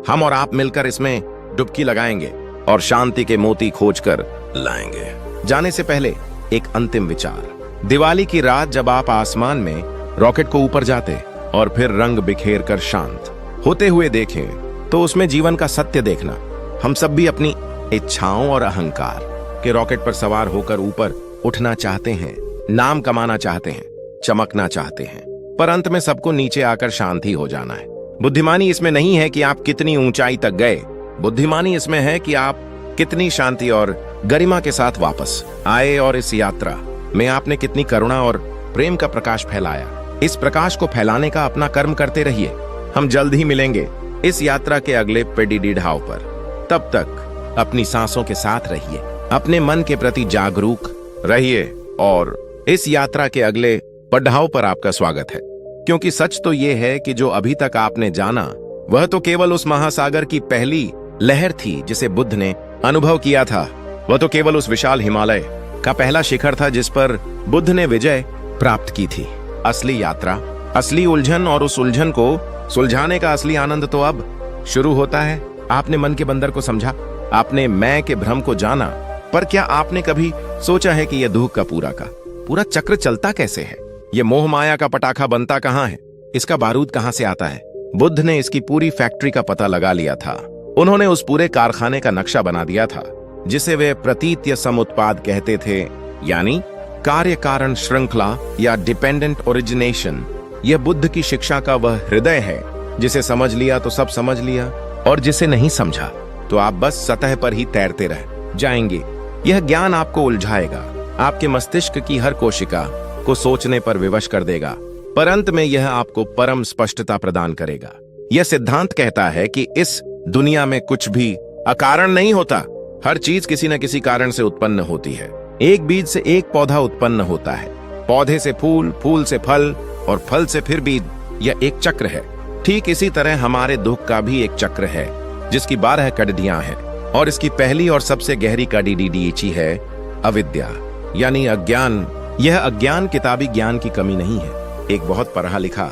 हम और आप मिलकर इसमें डुबकी लगाएंगे और शांति के मोती खोज कर लाएंगे। जाने से पहले एक अंतिम विचार। दिवाली की रात जब आप आसमान में रॉकेट को ऊपर जाते और फिर रंग बिखेर कर शांत होते हुए देखें, तो उसमें जीवन का सत्य देखना। हम सब भी अपनी इच्छाओं और अहंकार के रॉकेट पर सवार होकर ऊपर उठना चाहते हैं, नाम कमाना चाहते हैं, चमकना चाहते हैं, पर अंत में सबको नीचे आकर शांति हो जाना है। बुद्धिमानी इसमें नहीं है कि आप कितनी ऊंचाई तक गए, बुद्धिमानी इसमें है कि आप कितनी शांति और गरिमा के साथ वापस आए, और इस यात्रा में आपने कितनी करुणा और प्रेम का प्रकाश फैलाया। इस प्रकाश को फैलाने का अपना कर्म करते रहिए। हम जल्द ही मिलेंगे इस यात्रा के अगले पेडिडी ढाव पर। तब तक अपनी सांसों के साथ रहिए, अपने मन के प्रति जागरूक रहिए, और इस यात्रा के अगले पड़ाव पर आपका स्वागत है। क्योंकि सच तो यह है कि जो अभी तक आपने जाना वह तो केवल उस महासागर की पहली लहर थी जिसे बुद्ध ने अनुभव किया था। वह तो केवल उस विशाल हिमालय का पहला शिखर था जिस पर बुद्ध ने विजय प्राप्त की थी। असली यात्रा, असली उलझन और उस उलझन को सुलझाने का असली आनंद तो अब शुरू होता है। आपने मन के बंदर को समझा, आपने मैं के भ्रम को जाना, पर क्या आपने कभी सोचा है कि यह दुख का पूरा चक्र चलता कैसे है? यह मोह माया का पटाखा बनता कहां है? इसका बारूद कहां से आता है? बुद्ध ने इसकी पूरी फैक्ट्री का पता लगा लिया था। उन्होंने उस पूरे कारखाने का नक्शा बना दिया था जिसे वे प्रतीत्य समुत्पाद कहते थे, यानी कार्य कारण श्रृंखला या डिपेंडेंट ओरिजिनेशन। यह बुद्ध की शिक्षा का वह हृदय है जिसे समझ लिया तो सब समझ लिया, और जिसे नहीं समझा तो आप बस सतह पर ही तैरते रह जाएंगे। यह ज्ञान आपको उलझाएगा, आपके मस्तिष्क की हर कोशिका को सोचने पर विवश कर देगा, पर अंत में यह आपको परम स्पष्टता प्रदान करेगा। यह सिद्धांत कहता है कि इस दुनिया में कुछ भी अकारण नहीं होता, हर चीज किसी न किसी कारण से उत्पन्न होती है। एक बीज से एक पौधा उत्पन्न होता है, पौधे से फूल, फूल से फल और फल से फिर बीज। यह एक चक्र है। ठीक इसी तरह हमारे दुख का भी एक चक्र है जिसकी 12 कड़ियां हैं, और इसकी पहली और सबसे गहरी कड़ी डीडीची है अविद्या, यानी अज्ञान। यह अज्ञान किताबी ज्ञान की कमी नहीं है। एक बहुत पढ़ा लिखा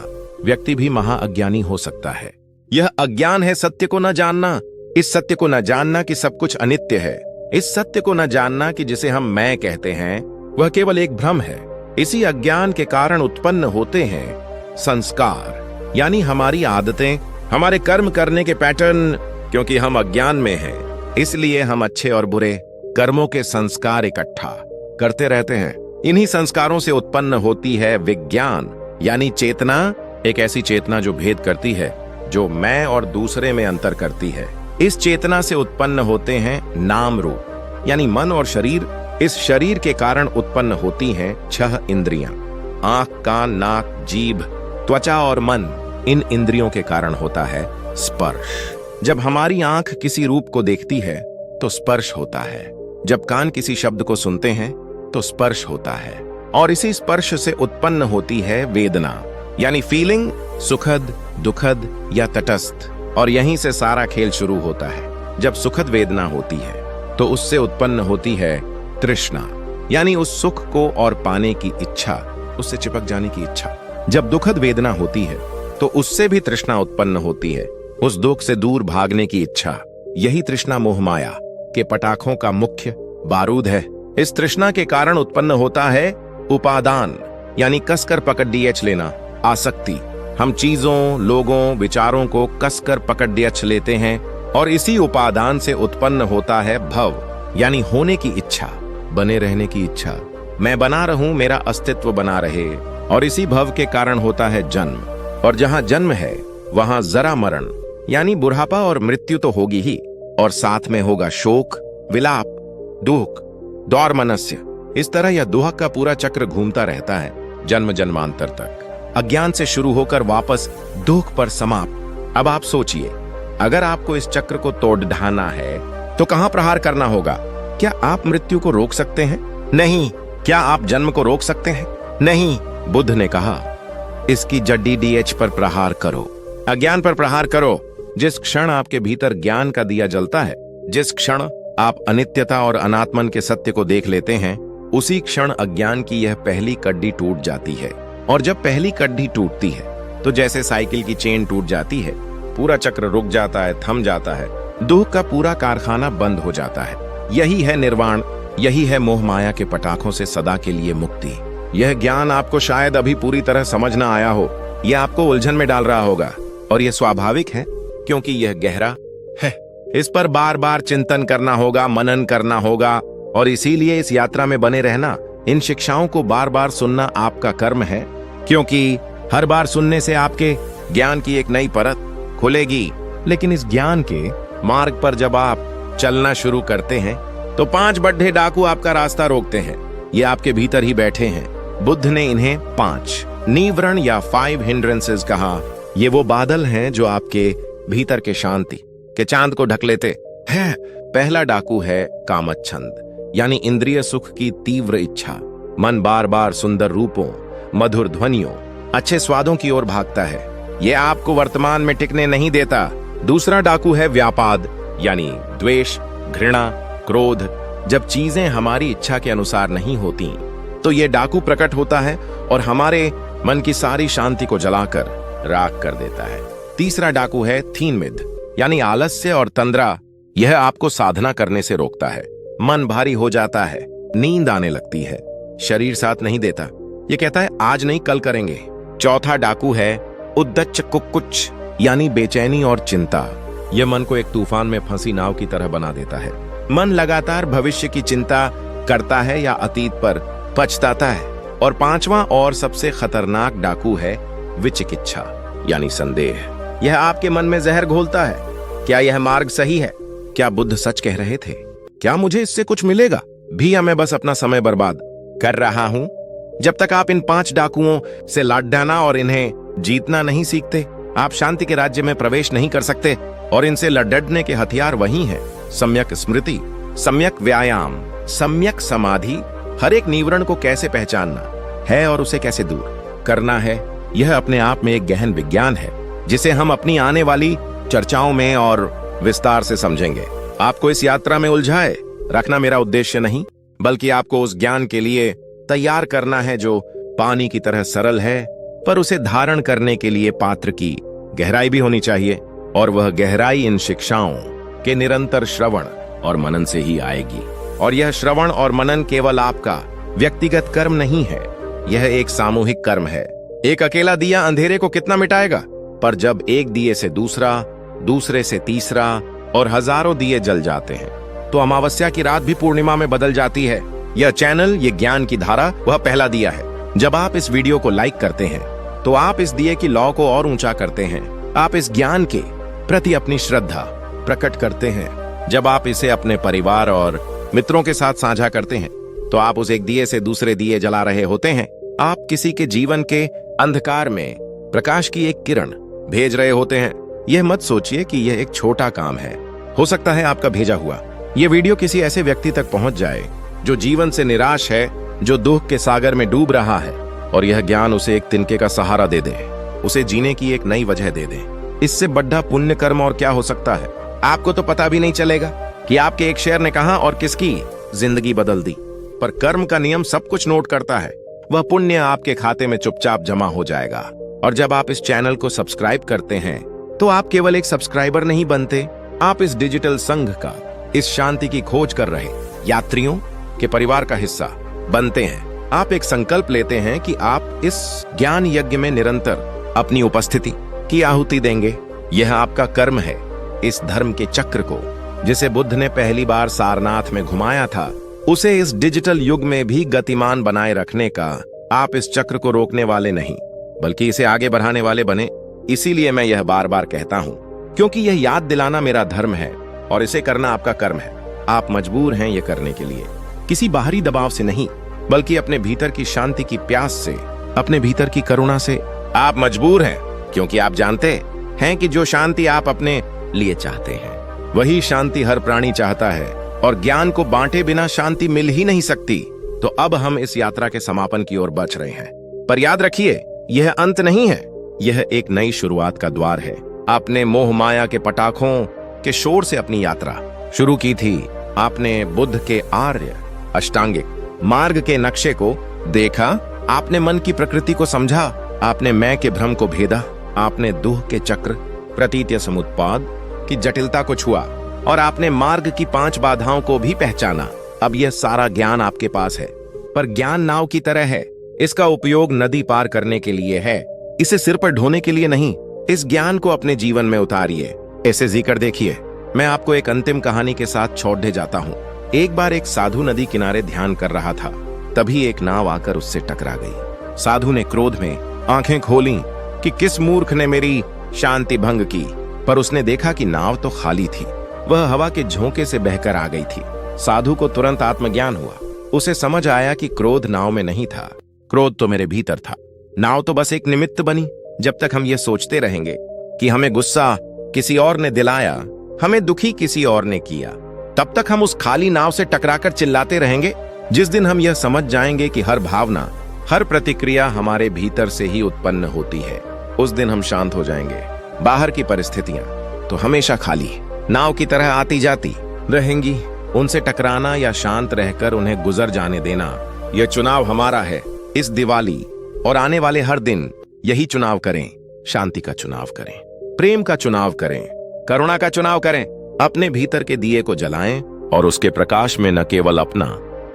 व्यक्ति भी महाअज्ञानी हो सकता है। यह अज्ञान है सत्य को न जानना, इस सत्य को न जानना कि सब कुछ अनित्य है, इस सत्य को न जानना कि जिसे हम मैं कहते हैं वह केवल एक भ्रम है। इसी अज्ञान के कारण उत्पन्न होते हैं संस्कार, यानी हमारी आदतें, हमारे कर्म करने के पैटर्न। क्योंकि हम अज्ञान में हैं, इसलिए हम अच्छे और बुरे कर्मों के संस्कार इकट्ठा करते रहते हैं। इन्हीं संस्कारों से उत्पन्न होती है विज्ञान, यानी चेतना, एक ऐसी चेतना जो भेद करती है, जो मैं और दूसरे में अंतर करती है। इस चेतना से उत्पन्न होते हैं नाम रूप, यानी मन और शरीर। इस शरीर के कारण उत्पन्न होती हैं 6 इंद्रियां, आंख, कान, नाक, जीभ, त्वचा और मन। इन इंद्रियों के कारण होता है स्पर्श। जब हमारी आंख किसी रूप को देखती है तो स्पर्श होता है, जब कान किसी शब्द को सुनते हैं तो स्पर्श होता है, और इसी स्पर्श से उत्पन्न होती है वेदना, यानी फीलिंग, सुखद, दुखद या तटस्थ। और यहीं से सारा खेल शुरू होता है। जब सुखद वेदना होती है तो उससे उत्पन्न होती है तृष्णा, यानी उस सुख को और पाने की इच्छा, उससे चिपक जाने की इच्छा। जब दुखद वेदना होती है तो उससे भी तृष्णा उत्पन्न होती है, उस दुख से दूर भागने की इच्छा। यही तृष्णा मोह माया के पटाखों का मुख्य बारूद है। इस तृष्णा के कारण उत्पन्न होता है उपादान, यानी कसकर पकड़ लेना, आसक्ति। हम चीजों, लोगों, विचारों को कसकर पकड़ लेते हैं, और इसी उपादान से उत्पन्न होता है भव, यानी होने की इच्छा, बने रहने की इच्छा। मैं बना रहूं, मेरा अस्तित्व बना रहे, और इसी भव के कारण होता है जन्म। और जहां जन्म है वहां जरा मरण, यानी बुढ़ापा और मृत्यु तो होगी ही, और साथ में होगा शोक, विलाप, दुख, दौर मनस्य। इस तरह यह दुहक का पूरा चक्र घूमता रहता है, जन्म जन्मांतर तक, अज्ञान से शुरू होकर वापस दुख पर समाप्त। अब आप सोचिए, अगर आपको इस चक्र को तोड़ ढाना है तो कहां प्रहार करना होगा? क्या आप मृत्यु को रोक सकते हैं? नहीं। क्या आप जन्म को रोक सकते हैं? नहीं। बुद्ध ने कहा, इसकी जड्डी डीएच पर प्रहार करो, अज्ञान पर प्रहार करो। जिस क्षण आपके भीतर ज्ञान का दिया जलता है, जिस क्षण आप अनित्यता और अनात्मन के सत्य को देख लेते हैं, उसी क्षण अज्ञान की यह पहली कड्डी टूट जाती है। और जब पहली कड्डी टूटती है तो जैसे साइकिल की चेन टूट जाती है, पूरा चक्र रुक जाता है, थम जाता है, दुख का पूरा कारखाना बंद हो जाता है। यही है निर्वाण, यही है मोह माया के पटाखों से सदा के लिए मुक्ति। यह ज्ञान आपको शायद अभी पूरी तरह समझ ना आया हो, यह आपको उलझन में डाल रहा होगा, और यह स्वाभाविक है क्योंकि यह गहरा है। इस पर बार बार चिंतन करना होगा, मनन करना होगा, और इसीलिए इस यात्रा में बने रहना, इन शिक्षाओं को बार बार सुनना आपका कर्म है, क्योंकि हर बार सुनने से आपके ज्ञान की एक नई परत खुलेगी। लेकिन इस ज्ञान के मार्ग पर जब आप चलना शुरू करते हैं तो 5 बड्ढे डाकू आपका रास्ता रोकते हैं। ये आपके भीतर ही बैठे हैं। बुद्ध ने इन्हें 5 निवरण या 5 हिंड्रेंसेस कहा। ये वो बादल हैं जो आपके भीतर के शांति के चांद को ढक लेते हैं। पहला डाकू है कामच्छंद, यानी इंद्रिय सुख की तीव्र इच्छा। मन बार बार सुंदर रूपों, मधुर ध्वनियों, अच्छे स्वादों की ओर भागता है। यह आपको वर्तमान में टिकने नहीं देता। दूसरा डाकू है व्यापाद, यानी द्वेष, घृणा, क्रोध। जब चीजें हमारी इच्छा के अनुसार नहीं होती तो यह डाकू प्रकट होता है और हमारे मन की सारी शांति को जलाकर राख कर देता है। तीसरा डाकू है थीनमिद, यानी आलस्य और तंद्रा। यह आपको साधना करने से रोकता है। मन भारी हो जाता है, नींद आने लगती है, शरीर साथ नहीं देता। यह कहता है आज नहीं कल करेंगे। चौथा डाकू है उद्दच्च कुक्कुच, यानी बेचैनी और चिंता। यह मन को एक तूफान में फंसी नाव की तरह बना देता है। मन लगातार भविष्य की चिंता करता है या अतीत पर पछताता है। और पांचवा और सबसे खतरनाक डाकू है विचिकित्सा, यानी संदेह। यह आपके मन में जहर घोलता है। क्या यह मार्ग सही है? क्या बुद्ध सच कह रहे थे? क्या मुझे इससे कुछ मिलेगा भी, या मैं बस अपना समय बर्बाद कर रहा हूं? जब तक आप इन 5 डाकुओं से लड़ना और इन्हें जीतना नहीं सीखते, आप शांति के राज्य में प्रवेश नहीं कर सकते। और इनसे लड़ने के हथियार वही हैं: सम्यक स्मृति, सम्यक व्यायाम, सम्यक समाधि। हर एक निवरण को कैसे पहचानना है और उसे कैसे दूर करना है, यह अपने आप में एक गहन विज्ञान है, जिसे हम अपनी आने वाली चर्चाओं में और विस्तार से समझेंगे। आपको इस यात्रा में उलझाए रखना मेरा उद्देश्य नहीं, बल्कि आपको उस ज्ञान के लिए तैयार करना है जो पानी की तरह सरल है, पर उसे धारण करने के लिए पात्र की गहराई भी होनी चाहिए। और वह गहराई इन शिक्षाओं के निरंतर श्रवण और मनन से ही आएगी। और यह श्रवण और मनन केवल आपका व्यक्तिगत कर्म नहीं है, यह एक सामूहिक कर्म है। एक अकेला दिया अंधेरे को कितना मिटाएगा, पर जब एक दिए से दूसरा, दूसरे से तीसरा और हजारों दिए जल जाते हैं तो अमावस्या की रात भी पूर्णिमा में बदल जाती है। यह चैनल, ये ज्ञान की धारा, वह पहला दिया है। जब आप इस वीडियो को लाइक करते हैं तो आप इस दिए की लौ को और ऊंचा करते हैं। आप इस ज्ञान के प्रति अपनी श्रद्धा प्रकट करते हैं। जब आप इसे अपने परिवार और मित्रों के साथ साझा करते हैं तो आप उस एक दिए से दूसरे दिए जला रहे होते हैं। आप किसी के जीवन के अंधकार में प्रकाश की एक किरण भेज रहे होते हैं। यह मत सोचिए कि यह एक छोटा काम है। हो सकता है आपका भेजा हुआ यह वीडियो किसी ऐसे व्यक्ति तक पहुंच जाए जो जीवन से निराश है, जो दुख के सागर में डूब रहा है, और यह ज्ञान उसे एक तिनके का सहारा दे दे, उसे जीने की एक नई वजह दे दे। इससे बड़ा पुण्य कर्म और क्या हो सकता है? आपको तो पता भी नहीं चलेगा कि आपके एक शेयर ने कहां और किसकी जिंदगी बदल दी। पर कर्म का नियम सब कुछ नोट करता है। वह पुण्य आपके खाते में चुपचाप जमा हो जाएगा। और जब आप इस चैनल को सब्सक्राइब करते हैं तो आप केवल एक सब्सक्राइबर नहीं बनते, आप इस डिजिटल संघ का, इस शांति की खोज कर रहे यात्रियों के परिवार का हिस्सा बनते हैं। आप एक संकल्प लेते हैं कि आप इस ज्ञान यज्ञ में निरंतर अपनी उपस्थिति की आहुति देंगे। यह आपका कर्म है। इस धर्म के चक्र को, जिसे बुद्ध ने पहली बार सारनाथ में घुमाया था, उसे इस डिजिटल युग में भी गतिमान बनाए रखने का आप इस चक्र को रोकने वाले नहीं, बल्कि इसे आगे बढ़ाने वाले बने। इसीलिए मैं यह बार बार कहता हूं, क्योंकि यह याद दिलाना मेरा धर्म है और इसे करना आपका कर्म है। आप मजबूर हैं यह करने के लिए। किसी बाहरी दबाव से नहीं, बल्कि अपने भीतर की शांति की प्यास से, अपने भीतर की करुणा से। आप मजबूर हैं क्योंकि आप जानते हैं कि जो शांति आप अपने लिए चाहते हैं वही शांति हर प्राणी चाहता है, और ज्ञान को बांटे बिना शांति मिल ही नहीं सकती। तो अब हम इस यात्रा के समापन की ओर बढ़ रहे हैं, पर याद रखिए यह अंत नहीं है, यह एक नई शुरुआत का द्वार है। आपने मोह माया के पटाखों के शोर से अपनी यात्रा शुरू की थी। आपने बुद्ध के आर्य अष्टांगिक मार्ग के नक्शे को देखा, आपने मन की प्रकृति को समझा, आपने मैं के भ्रम को भेदा, आपने दुह के चक्र प्रतीत्य समुत्पाद की जटिलता को छुआ, और आपने मार्ग की 5 बाधाओं को भी पहचाना। अब यह सारा ज्ञान आपके पास है, पर ज्ञान नाव की तरह है। इसका उपयोग नदी पार करने के लिए है, इसे सिर पर ढोने के लिए नहीं। इस ज्ञान को अपने जीवन में उतारिए। ऐसे जीकर देखिए। मैं आपको एक अंतिम कहानी के साथ छोड़ने जाता हूँ। एक बार एक साधु नदी किनारे ध्यान कर रहा था, तभी एक नाव आकर उससे टकरा गई। साधु ने क्रोध में आंखें खोलीं कि किस मूर्ख ने मेरी शांति भंग की, पर उसने देखा कि नाव तो खाली थी, वह हवा के झोंके से बहकर आ गई थी। साधु को तुरंत आत्मज्ञान हुआ। उसे समझ आया कि क्रोध नाव में नहीं था, क्रोध तो मेरे भीतर था। नाव तो बस एक निमित्त बनी। जब तक हम ये सोचते रहेंगे कि हमें गुस्सा किसी और ने दिलाया, हमें दुखी किसी और ने किया, तब तक हम उस खाली नाव से टकराकर चिल्लाते रहेंगे। जिस दिन हम यह समझ जाएंगे कि हर भावना, हर प्रतिक्रिया हमारे भीतर से ही उत्पन्न होती है, उस दिन हम शांत हो जाएंगे। बाहर की परिस्थितियां तो हमेशा खाली नाव की तरह आती जाती रहेंगी। उनसे टकराना या शांत रहकर उन्हें गुजर जाने देना, यह चुनाव हमारा है। इस दिवाली और आने वाले हर दिन यही चुनाव करें। शांति का चुनाव करें, प्रेम का चुनाव करें, करुणा का चुनाव करें। अपने भीतर के दिए को जलाएं और उसके प्रकाश में न केवल अपना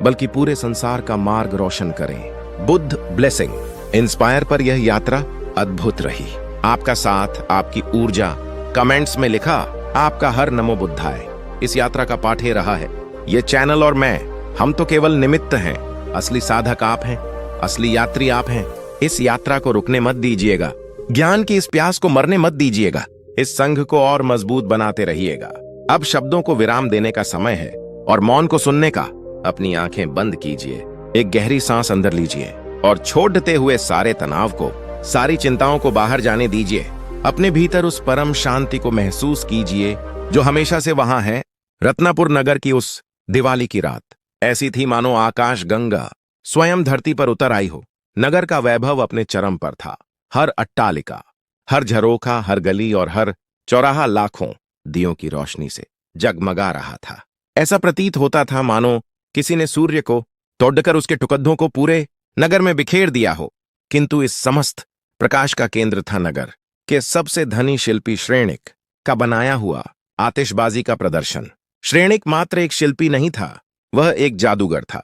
बल्कि पूरे संसार का मार्ग रोशन करें। बुद्ध ब्लेसिंग इंस्पायर पर यह यात्रा अद्भुत रही। आपका साथ, आपकी ऊर्जा, कमेंट्स में लिखा आपका हर नमो बुद्धाय इस यात्रा का पाठे रहा है। ये चैनल और मैं, हम तो केवल निमित्त हैं। असली साधक आप हैं, असली यात्री आप हैं। इस यात्रा को रुकने मत दीजिएगा, ज्ञान की इस प्यास को मरने मत दीजिएगा। इस संघ को और मजबूत बनाते रहिएगा। अब शब्दों को विराम देने का समय है और मौन को सुनने का। अपनी आंखें बंद कीजिए, एक गहरी सांस अंदर लीजिए और छोड़ते हुए सारे तनाव को, सारी चिंताओं को बाहर जाने दीजिए। अपने भीतर उस परम शांति को महसूस कीजिए जो हमेशा से वहां है। रत्नापुर नगर की उस दिवाली की रात ऐसी थी मानो आकाश गंगा स्वयं धरती पर उतर आई हो। नगर का वैभव अपने चरम पर था। हर अट्टालिका, हर झरोखा, हर गली और हर चौराहा लाखों दियों की रोशनी से जगमगा रहा था। ऐसा प्रतीत होता था मानो किसी ने सूर्य को तोड़कर उसके टुकड़ों को पूरे नगर में बिखेर दिया हो। किंतु इस समस्त प्रकाश का केंद्र था नगर के सबसे धनी शिल्पी श्रेणिक का बनाया हुआ आतिशबाजी का प्रदर्शन। श्रेणिक मात्र एक शिल्पी नहीं था, वह एक जादूगर था।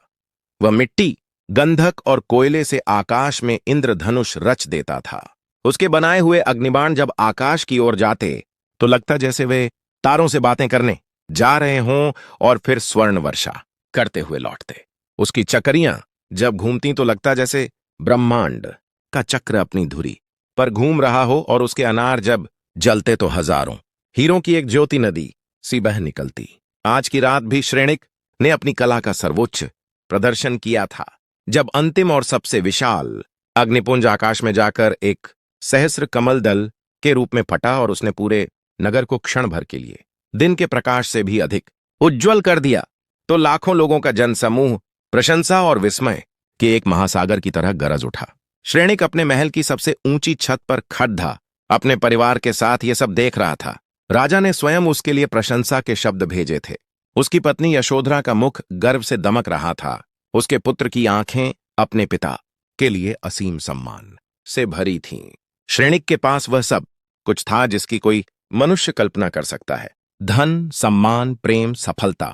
वह मिट्टी, गंधक और कोयले से आकाश में इंद्रधनुष रच देता था। उसके बनाए हुए अग्निबाण जब आकाश की ओर जाते तो लगता जैसे वे तारों से बातें करने जा रहे हों और फिर स्वर्ण वर्षा करते हुए लौटते। उसकी चक्रियां जब घूमती तो लगता जैसे ब्रह्मांड का चक्र अपनी धुरी पर घूम रहा हो, और उसके अनार जब जलते तो हजारों हीरों की एक ज्योति नदी सी बह निकलती। आज की रात भी श्रेणिक ने अपनी कला का सर्वोच्च प्रदर्शन किया था, जब अंतिम और सबसे विशाल अग्निपुंज आकाश में जाकर एक सहस्र कमल दल के रूप में फटा और उसने पूरे नगर को क्षण भर के लिए दिन के प्रकाश से भी अधिक उज्जवल कर दिया। तो लाखों लोगों का जनसमूह प्रशंसा और विस्मय के एक महासागर की तरह गरज उठा। श्रेणिक अपने महल की सबसे ऊंची छत पर खड़ा अपने परिवार के साथ ये सब देख रहा था। राजा ने स्वयं उसके लिए प्रशंसा के शब्द भेजे थे। उसकी पत्नी यशोधरा का मुख गर्व से दमक रहा था। उसके पुत्र की आंखें अपने पिता के लिए असीम सम्मान से भरी थीं। श्रेणिक के पास वह सब कुछ था जिसकी कोई मनुष्य कल्पना कर सकता है, धन, सम्मान, प्रेम, सफलता।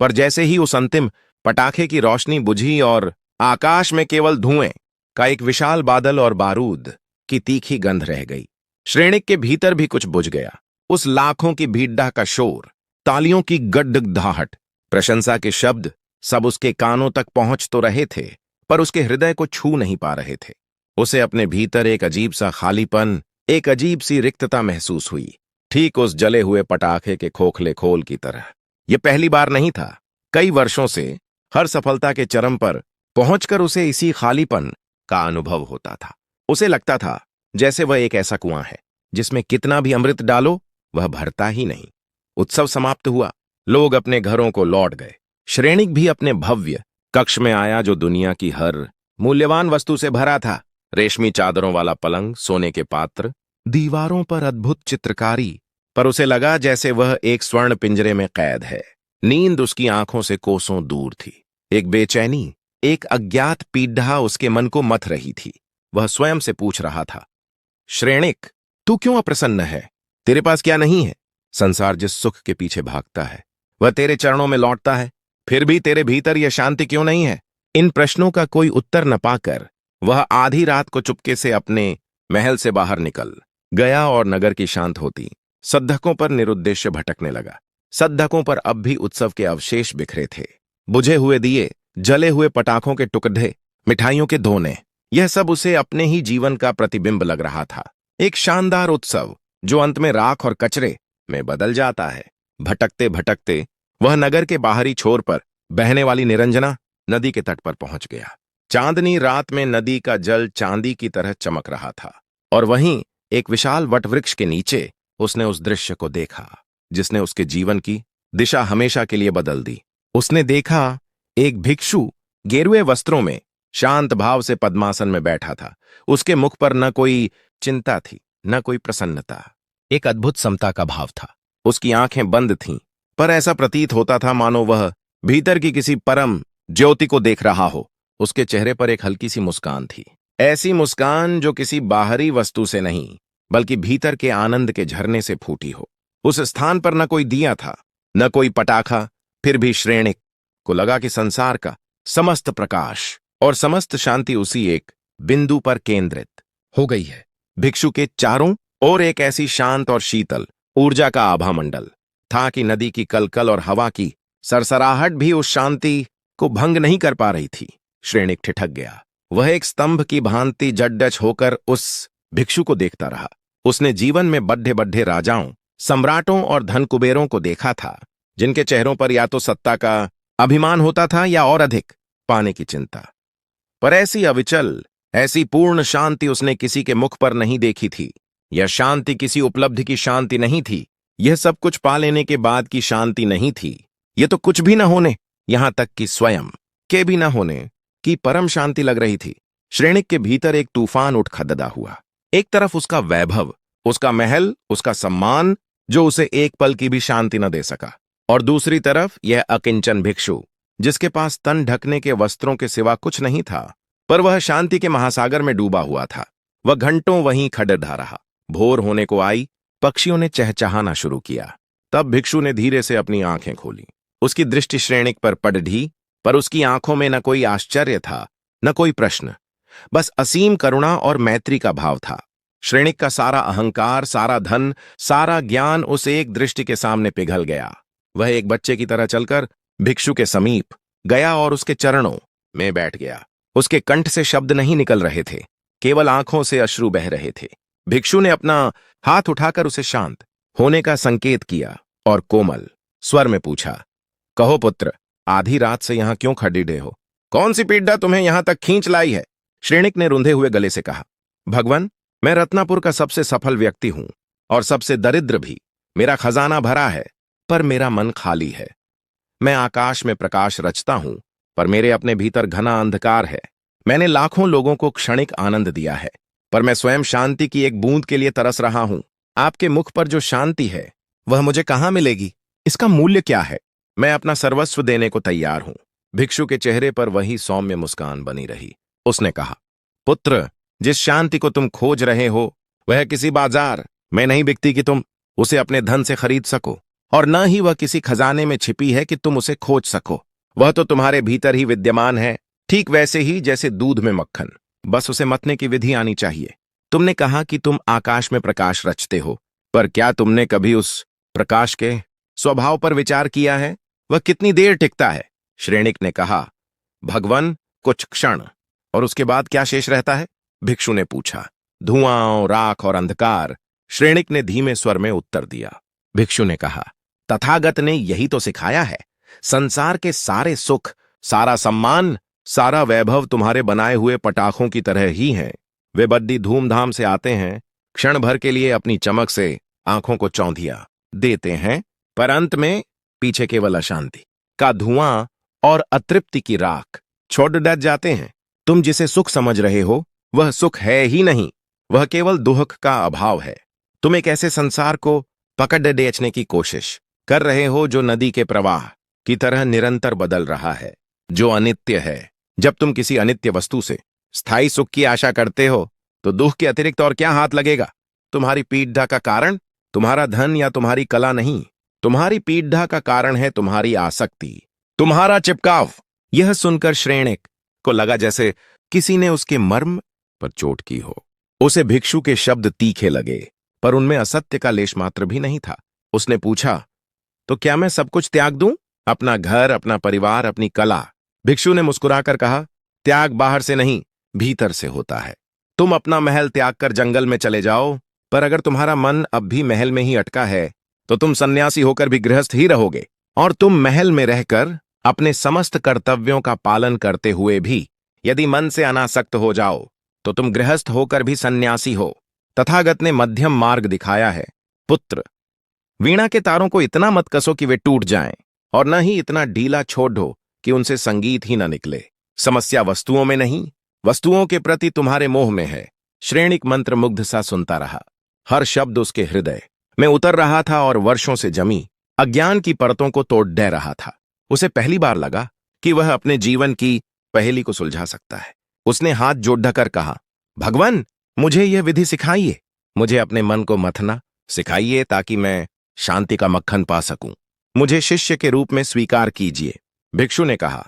पर जैसे ही उस अंतिम पटाखे की रोशनी बुझी और आकाश में केवल धुएं का एक विशाल बादल और बारूद की तीखी गंध रह गई, श्रेणिक के भीतर भी कुछ बुझ गया। उस लाखों की भीड़ का शोर, तालियों की गड़गड़ाहट, प्रशंसा के शब्द सब उसके कानों तक पहुंच तो रहे थे, पर उसके हृदय को छू नहीं पा रहे थे। उसे अपने भीतर एक अजीब सा खालीपन, एक अजीब सी रिक्तता महसूस हुई, ठीक उस जले हुए पटाखे के खोखले खोल की तरह। यह पहली बार नहीं था। कई वर्षों से हर सफलता के चरम पर पहुंचकर उसे इसी खालीपन का अनुभव होता था। उसे लगता था जैसे वह एक ऐसा कुआं है जिसमें कितना भी अमृत डालो वह भरता ही नहीं। उत्सव समाप्त हुआ, लोग अपने घरों को लौट गए। श्रेणिक भी अपने भव्य कक्ष में आया जो दुनिया की हर मूल्यवान वस्तु से भरा था। रेशमी चादरों वाला पलंग, सोने के पात्र, दीवारों पर अद्भुत चित्रकारी, पर उसे लगा जैसे वह एक स्वर्ण पिंजरे में कैद है। नींद उसकी आंखों से कोसों दूर थी। एक बेचैनी, एक अज्ञात पीड़ा उसके मन को मथ रही थी। वह स्वयं से पूछ रहा था, श्रेणिक, तू क्यों अप्रसन्न है? तेरे पास क्या नहीं है? संसार जिस सुख के पीछे भागता है वह तेरे चरणों में लौटता है, फिर भी तेरे भीतर यह शांति क्यों नहीं है? इन प्रश्नों का कोई उत्तर न पाकर वह आधी रात को चुपके से अपने महल से बाहर निकल गया और नगर की शांत होती सद्धकों पर निरुद्देश्य भटकने लगा। सद्धकों पर अब भी उत्सव के अवशेष बिखरे थे। बुझे हुए दिए, जले हुए पटाखों के टुकड़े, मिठाइयों के दोने, यह सब उसे अपने ही जीवन का प्रतिबिंब लग रहा था। एक शानदार उत्सव जो अंत में राख और कचरे में बदल जाता है। भटकते भटकते वह नगर के बाहरी छोर पर बहने वाली निरंजना नदी के तट पर पहुंच गया। चांदनी रात में नदी का जल चांदी की तरह चमक रहा था और वहीं एक विशाल वटवृक्ष के नीचे उसने उस दृश्य को देखा जिसने उसके जीवन की दिशा हमेशा के लिए बदल दी। उसने देखा एक भिक्षु गेरुए वस्त्रों में शांत भाव से पद्मासन में बैठा था। उसके मुख पर न कोई चिंता थी, न कोई प्रसन्नता, एक अद्भुत समता का भाव था। उसकी आंखें बंद थीं, पर ऐसा प्रतीत होता था मानो वह भीतर की किसी परम ज्योति को देख रहा हो। उसके चेहरे पर एक हल्की सी मुस्कान थी, ऐसी मुस्कान जो किसी बाहरी वस्तु से नहीं बल्कि भीतर के आनंद के झरने से फूटी हो। उस स्थान पर न कोई दिया था, न कोई पटाखा, फिर भी श्रेणिक को लगा कि संसार का समस्त प्रकाश और समस्त शांति उसी एक बिंदु पर केंद्रित हो गई है। भिक्षु के चारों ओर एक ऐसी शांत और शीतल ऊर्जा का आभा मंडल था कि नदी की कलकल और हवा की सरसराहट भी उस शांति को भंग नहीं कर पा रही थी। श्रेणिक ठिठक गया। वह एक स्तंभ की भांति जड्डच होकर उस भिक्षु को देखता रहा। उसने जीवन में बड्ढे बड्ढे राजाओं, सम्राटों और धन कुबेरों को देखा था जिनके चेहरों पर या तो सत्ता का अभिमान होता था या और अधिक पाने की चिंता, पर ऐसी अविचल, ऐसी पूर्ण शांति उसने किसी के मुख पर नहीं देखी थी। यह शांति किसी उपलब्धि की शांति नहीं थी, यह सब कुछ पा लेने के बाद की शांति नहीं थी। यह तो कुछ भी न होने, यहां तक कि स्वयं के भी न होने की परम शांति लग रही थी। श्रेणिक के भीतर एक तूफान उठ खददा हुआ। एक तरफ उसका वैभव, उसका महल, उसका सम्मान जो उसे एक पल की भी शांति न दे सका, और दूसरी तरफ यह अकिंचन भिक्षु जिसके पास तन ढकने के वस्त्रों के सिवा कुछ नहीं था, पर वह शांति के महासागर में डूबा हुआ था। वह घंटों वहीं खड़े रहा। भोर होने को आई, पक्षियों ने चहचहाना शुरू किया। तब भिक्षु ने धीरे से अपनी आंखें खोली। उसकी दृष्टि श्रेणिक पर पड़ ढी, पर उसकी आंखों में न कोई आश्चर्य था, न कोई प्रश्न, बस असीम करुणा और मैत्री का भाव था। श्रेणिक का सारा अहंकार, सारा धन, सारा ज्ञान उस एक दृष्टि के सामने पिघल गया। वह एक बच्चे की तरह चलकर भिक्षु के समीप गया और उसके चरणों में बैठ गया। उसके कंठ से शब्द नहीं निकल रहे थे, केवल आंखों से अश्रु बह रहे थे। भिक्षु ने अपना हाथ उठाकर उसे शांत होने का संकेत किया और कोमल स्वर में पूछा, कहो पुत्र, आधी रात से यहां क्यों खड़े हो? कौन सी पीड़ा तुम्हें यहां तक खींच लाई है? श्रेणिक ने रुंधे हुए गले से कहा, भगवान, मैं रत्नापुर का सबसे सफल व्यक्ति हूं और सबसे दरिद्र भी। मेरा खजाना भरा है पर मेरा मन खाली है। मैं आकाश में प्रकाश रचता हूं पर मेरे अपने भीतर घना अंधकार है। मैंने लाखों लोगों को क्षणिक आनंद दिया है पर मैं स्वयं शांति की एक बूंद के लिए तरस रहा हूं। आपके मुख पर जो शांति है वह मुझे कहां मिलेगी? इसका मूल्य क्या है? मैं अपना सर्वस्व देने को तैयार हूं। भिक्षु के चेहरे पर वही सौम्य मुस्कान बनी रही। उसने कहा, पुत्र, जिस शांति को तुम खोज रहे हो वह किसी बाजार में नहीं बिकती कि तुम उसे अपने धन से खरीद सको, और न ही वह किसी खजाने में छिपी है कि तुम उसे खोज सको। वह तो तुम्हारे भीतर ही विद्यमान है, ठीक वैसे ही जैसे दूध में मक्खन। बस उसे मतने की विधि आनी चाहिए। तुमने कहा कि तुम आकाश में प्रकाश रचते हो, पर क्या तुमने कभी उस प्रकाश के स्वभाव पर विचार किया है? वह कितनी देर टिकता है? श्रेणिक ने कहा, भगवान, कुछ क्षण, और उसके बाद क्या शेष रहता है? भिक्षु ने पूछा। धुआं, राख और अंधकार, श्रेणिक ने धीमे स्वर में उत्तर दिया। भिक्षु ने कहा, तथागत ने यही तो सिखाया है। संसार के सारे सुख सारा सम्मान, सारा वैभव तुम्हारे बनाए हुए पटाखों की तरह ही है। वे बड्डी धूमधाम से आते हैं, क्षण भर के लिए अपनी चमक से आंखों को चौंधिया देते हैं, पर अंत में पीछे केवल अशांति का धुआं और अतृप्ति की राख छोड़ डर जाते हैं। तुम जिसे सुख समझ रहे हो वह सुख है ही नहीं, वह केवल दुख का अभाव है। तुम एक ऐसे संसार को पकड़ बेचने की कोशिश कर रहे हो जो नदी के प्रवाह की तरह निरंतर बदल रहा है, जो अनित्य है। जब तुम किसी अनित्य वस्तु से स्थायी सुख की आशा करते हो तो दुख के अतिरिक्त और क्या हाथ लगेगा? तुम्हारी पीड़ा का कारण तुम्हारा धन या तुम्हारी कला नहीं, तुम्हारी पीड़ा का कारण है तुम्हारी आसक्ति, तुम्हारा चिपकाव। यह सुनकर श्रेणिक को लगा जैसे किसी ने उसके मर्म पर चोट की हो। उसे भिक्षु के शब्द तीखे लगे, पर उनमें असत्य का लेश मात्र भी नहीं था। उसने पूछा, तो क्या मैं सब कुछ त्याग दूं? अपना घर, अपना परिवार, अपनी कला? भिक्षु ने मुस्कुराकर कहा, त्याग बाहर से नहीं, भीतर से होता है। तुम अपना महल त्याग कर जंगल में चले जाओ, पर अगर तुम्हारा मन अब भी महल में ही अटका है तो तुम सन्यासी होकर भी गृहस्थ ही रहोगे। और तुम महल में रहकर अपने समस्त कर्तव्यों का पालन करते हुए भी यदि मन से अनासक्त हो जाओ तो तुम गृहस्थ होकर भी सन्यासी हो। तथागत ने मध्यम मार्ग दिखाया है। पुत्र, वीणा के तारों को इतना मत कसो कि वे टूट जाएं, और न ही इतना ढीला छोड़ दो कि उनसे संगीत ही न निकले। समस्या वस्तुओं में नहीं, वस्तुओं के प्रति तुम्हारे मोह में है। श्रेणिक मंत्र मुग्ध सा सुनता रहा। हर शब्द उसके हृदय में उतर रहा था और वर्षों से जमी अज्ञान की परतों को तोड़ दे रहा था। उसे पहली बार लगा कि वह अपने जीवन की पहेली को सुलझा सकता है। उसने हाथ जोड़कर कहा, भगवान, मुझे यह विधि सिखाइए, मुझे अपने मन को मथना सिखाइए ताकि मैं शांति का मक्खन पा सकूं। मुझे शिष्य के रूप में स्वीकार कीजिए। भिक्षु ने कहा,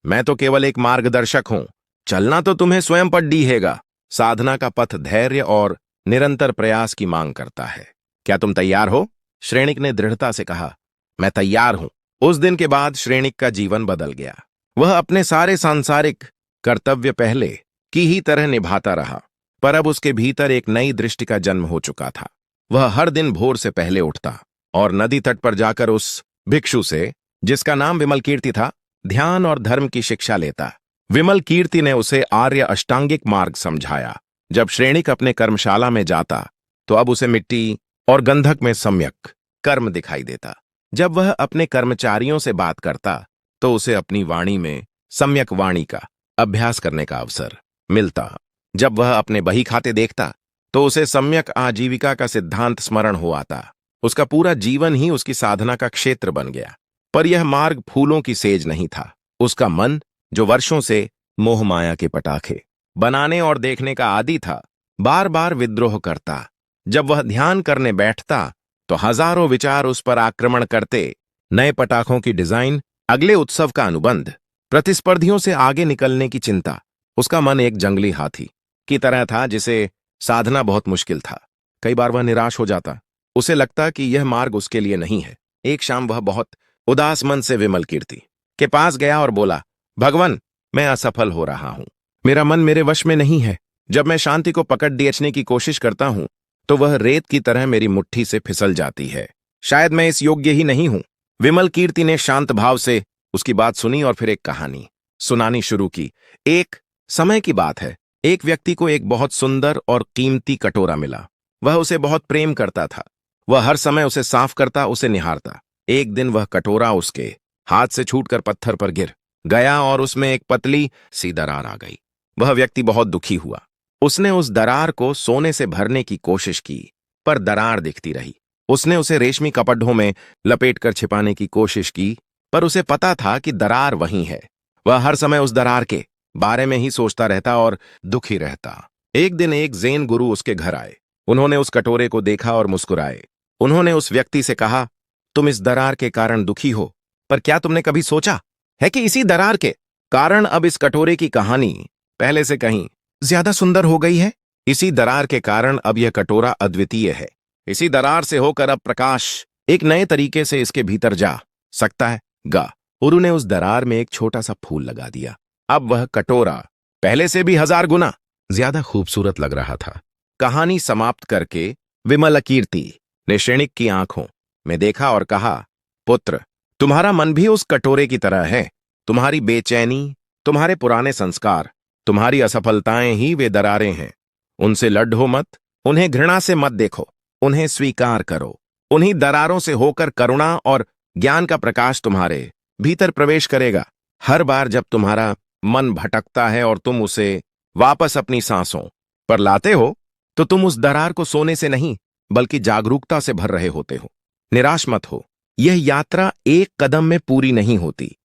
मैं तो केवल एक मार्गदर्शक हूं, चलना तो तुम्हें स्वयं पर डीहेगा। साधना का पथ धैर्य और निरंतर प्रयास की मांग करता है। क्या तुम तैयार हो? श्रेणिक ने दृढ़ता से कहा, मैं तैयार हूं। उस दिन के बाद श्रेणिक का जीवन बदल गया। वह अपने सारे सांसारिक कर्तव्य पहले की ही तरह निभाता रहा, पर अब उसके भीतर एक नई दृष्टि का जन्म हो चुका था। वह हर दिन भोर से पहले उठता और नदी तट पर जाकर उस भिक्षु से, जिसका नाम विमल कीर्ति था, ध्यान और धर्म की शिक्षा लेता। विमल कीर्ति ने उसे आर्य अष्टांगिक मार्ग समझाया। जब श्रेणिक अपने कर्मशाला में जाता तो अब उसे मिट्टी और गंधक में सम्यक कर्म दिखाई देता। जब वह अपने कर्मचारियों से बात करता तो उसे अपनी वाणी में सम्यक वाणी का अभ्यास करने का अवसर मिलता। जब वह अपने बही खाते देखता तो उसे सम्यक आजीविका का सिद्धांत स्मरण हो आता। उसका पूरा जीवन ही उसकी साधना का क्षेत्र बन गया। पर यह मार्ग फूलों की सेज नहीं था। उसका मन, जो वर्षों से मोह माया के पटाखे बनाने और देखने का आदी था, बार बार विद्रोह करता। जब वह ध्यान करने बैठता तो हजारों विचार उस पर आक्रमण करते। नए पटाखों की डिजाइन, अगले उत्सव का अनुबंध, प्रतिस्पर्धियों से आगे निकलने की चिंता। उसका मन एक जंगली हाथी की तरह था जिसे साधना बहुत मुश्किल था। कई बार वह निराश हो जाता। उसे लगता कि यह मार्ग उसके लिए नहीं है। एक शाम वह बहुत उदास मन से विमल कीर्ति के पास गया और बोला, भगवान, मैं असफल हो रहा हूं। मेरा मन मेरे वश में नहीं है। जब मैं शांति को पकड़ बेचने की कोशिश करता हूं तो वह रेत की तरह मेरी मुट्ठी से फिसल जाती है। शायद मैं इस योग्य ही नहीं हूं। विमल कीर्ति ने शांत भाव से उसकी बात सुनी और फिर एक कहानी सुनानी शुरू की। एक समय की बात है। एक व्यक्ति को एक बहुत सुंदर और कीमती कटोरा मिला। वह उसे बहुत प्रेम करता था। वह हर समय उसे साफ करता, उसे निहारता। एक दिन वह कटोरा उसके हाथ से छूटकर पत्थर पर गिर गया और उसमें एक पतली सी दरार आ गई। वह व्यक्ति बहुत दुखी हुआ। उसने उस दरार को सोने से भरने की कोशिश की, पर दरार दिखती रही। उसने उसे रेशमी कपड़ों में लपेटकर छिपाने की कोशिश की, पर उसे पता था कि दरार वहीं है। वह हर समय उस दरार के बारे में ही सोचता रहता और दुखी रहता। एक दिन एक जैन गुरु उसके घर आए। उन्होंने उस कटोरे को देखा और मुस्कुराए। उन्होंने उस व्यक्ति से कहा, तुम इस दरार के कारण दुखी हो, पर क्या तुमने कभी सोचा है कि इसी दरार के कारण अब इस कटोरे की कहानी पहले से कहीं ज्यादा सुंदर हो गई है? इसी दरार के कारण अब यह कटोरा अद्वितीय है। इसी दरार से होकर अब प्रकाश एक नए तरीके से इसके भीतर जा सकता है। गुरु ने उस दरार में एक छोटा सा फूल लगा दिया। अब वह कटोरा पहले से भी 1000 गुना ज्यादा खूबसूरत लग रहा था। कहानी समाप्त करके विमल कीर्ति ने श्रेणिक की आंखों में देखा और कहा, पुत्र, तुम्हारा मन भी उस कटोरे की तरह है। तुम्हारी बेचैनी, तुम्हारे पुराने संस्कार, तुम्हारी असफलताएं ही वे दरारें हैं। उनसे लड़ो मत, उन्हें घृणा से मत देखो, उन्हें स्वीकार करो। उन्हीं दरारों से होकर करुणा और ज्ञान का प्रकाश तुम्हारे भीतर प्रवेश करेगा। हर बार जब तुम्हारा मन भटकता है और तुम उसे वापस अपनी सांसों पर लाते हो, तो तुम उस दरार को सोने से नहीं बल्कि जागरूकता से भर रहे होते हो। निराश मत हो, यह यात्रा एक कदम में पूरी नहीं होती।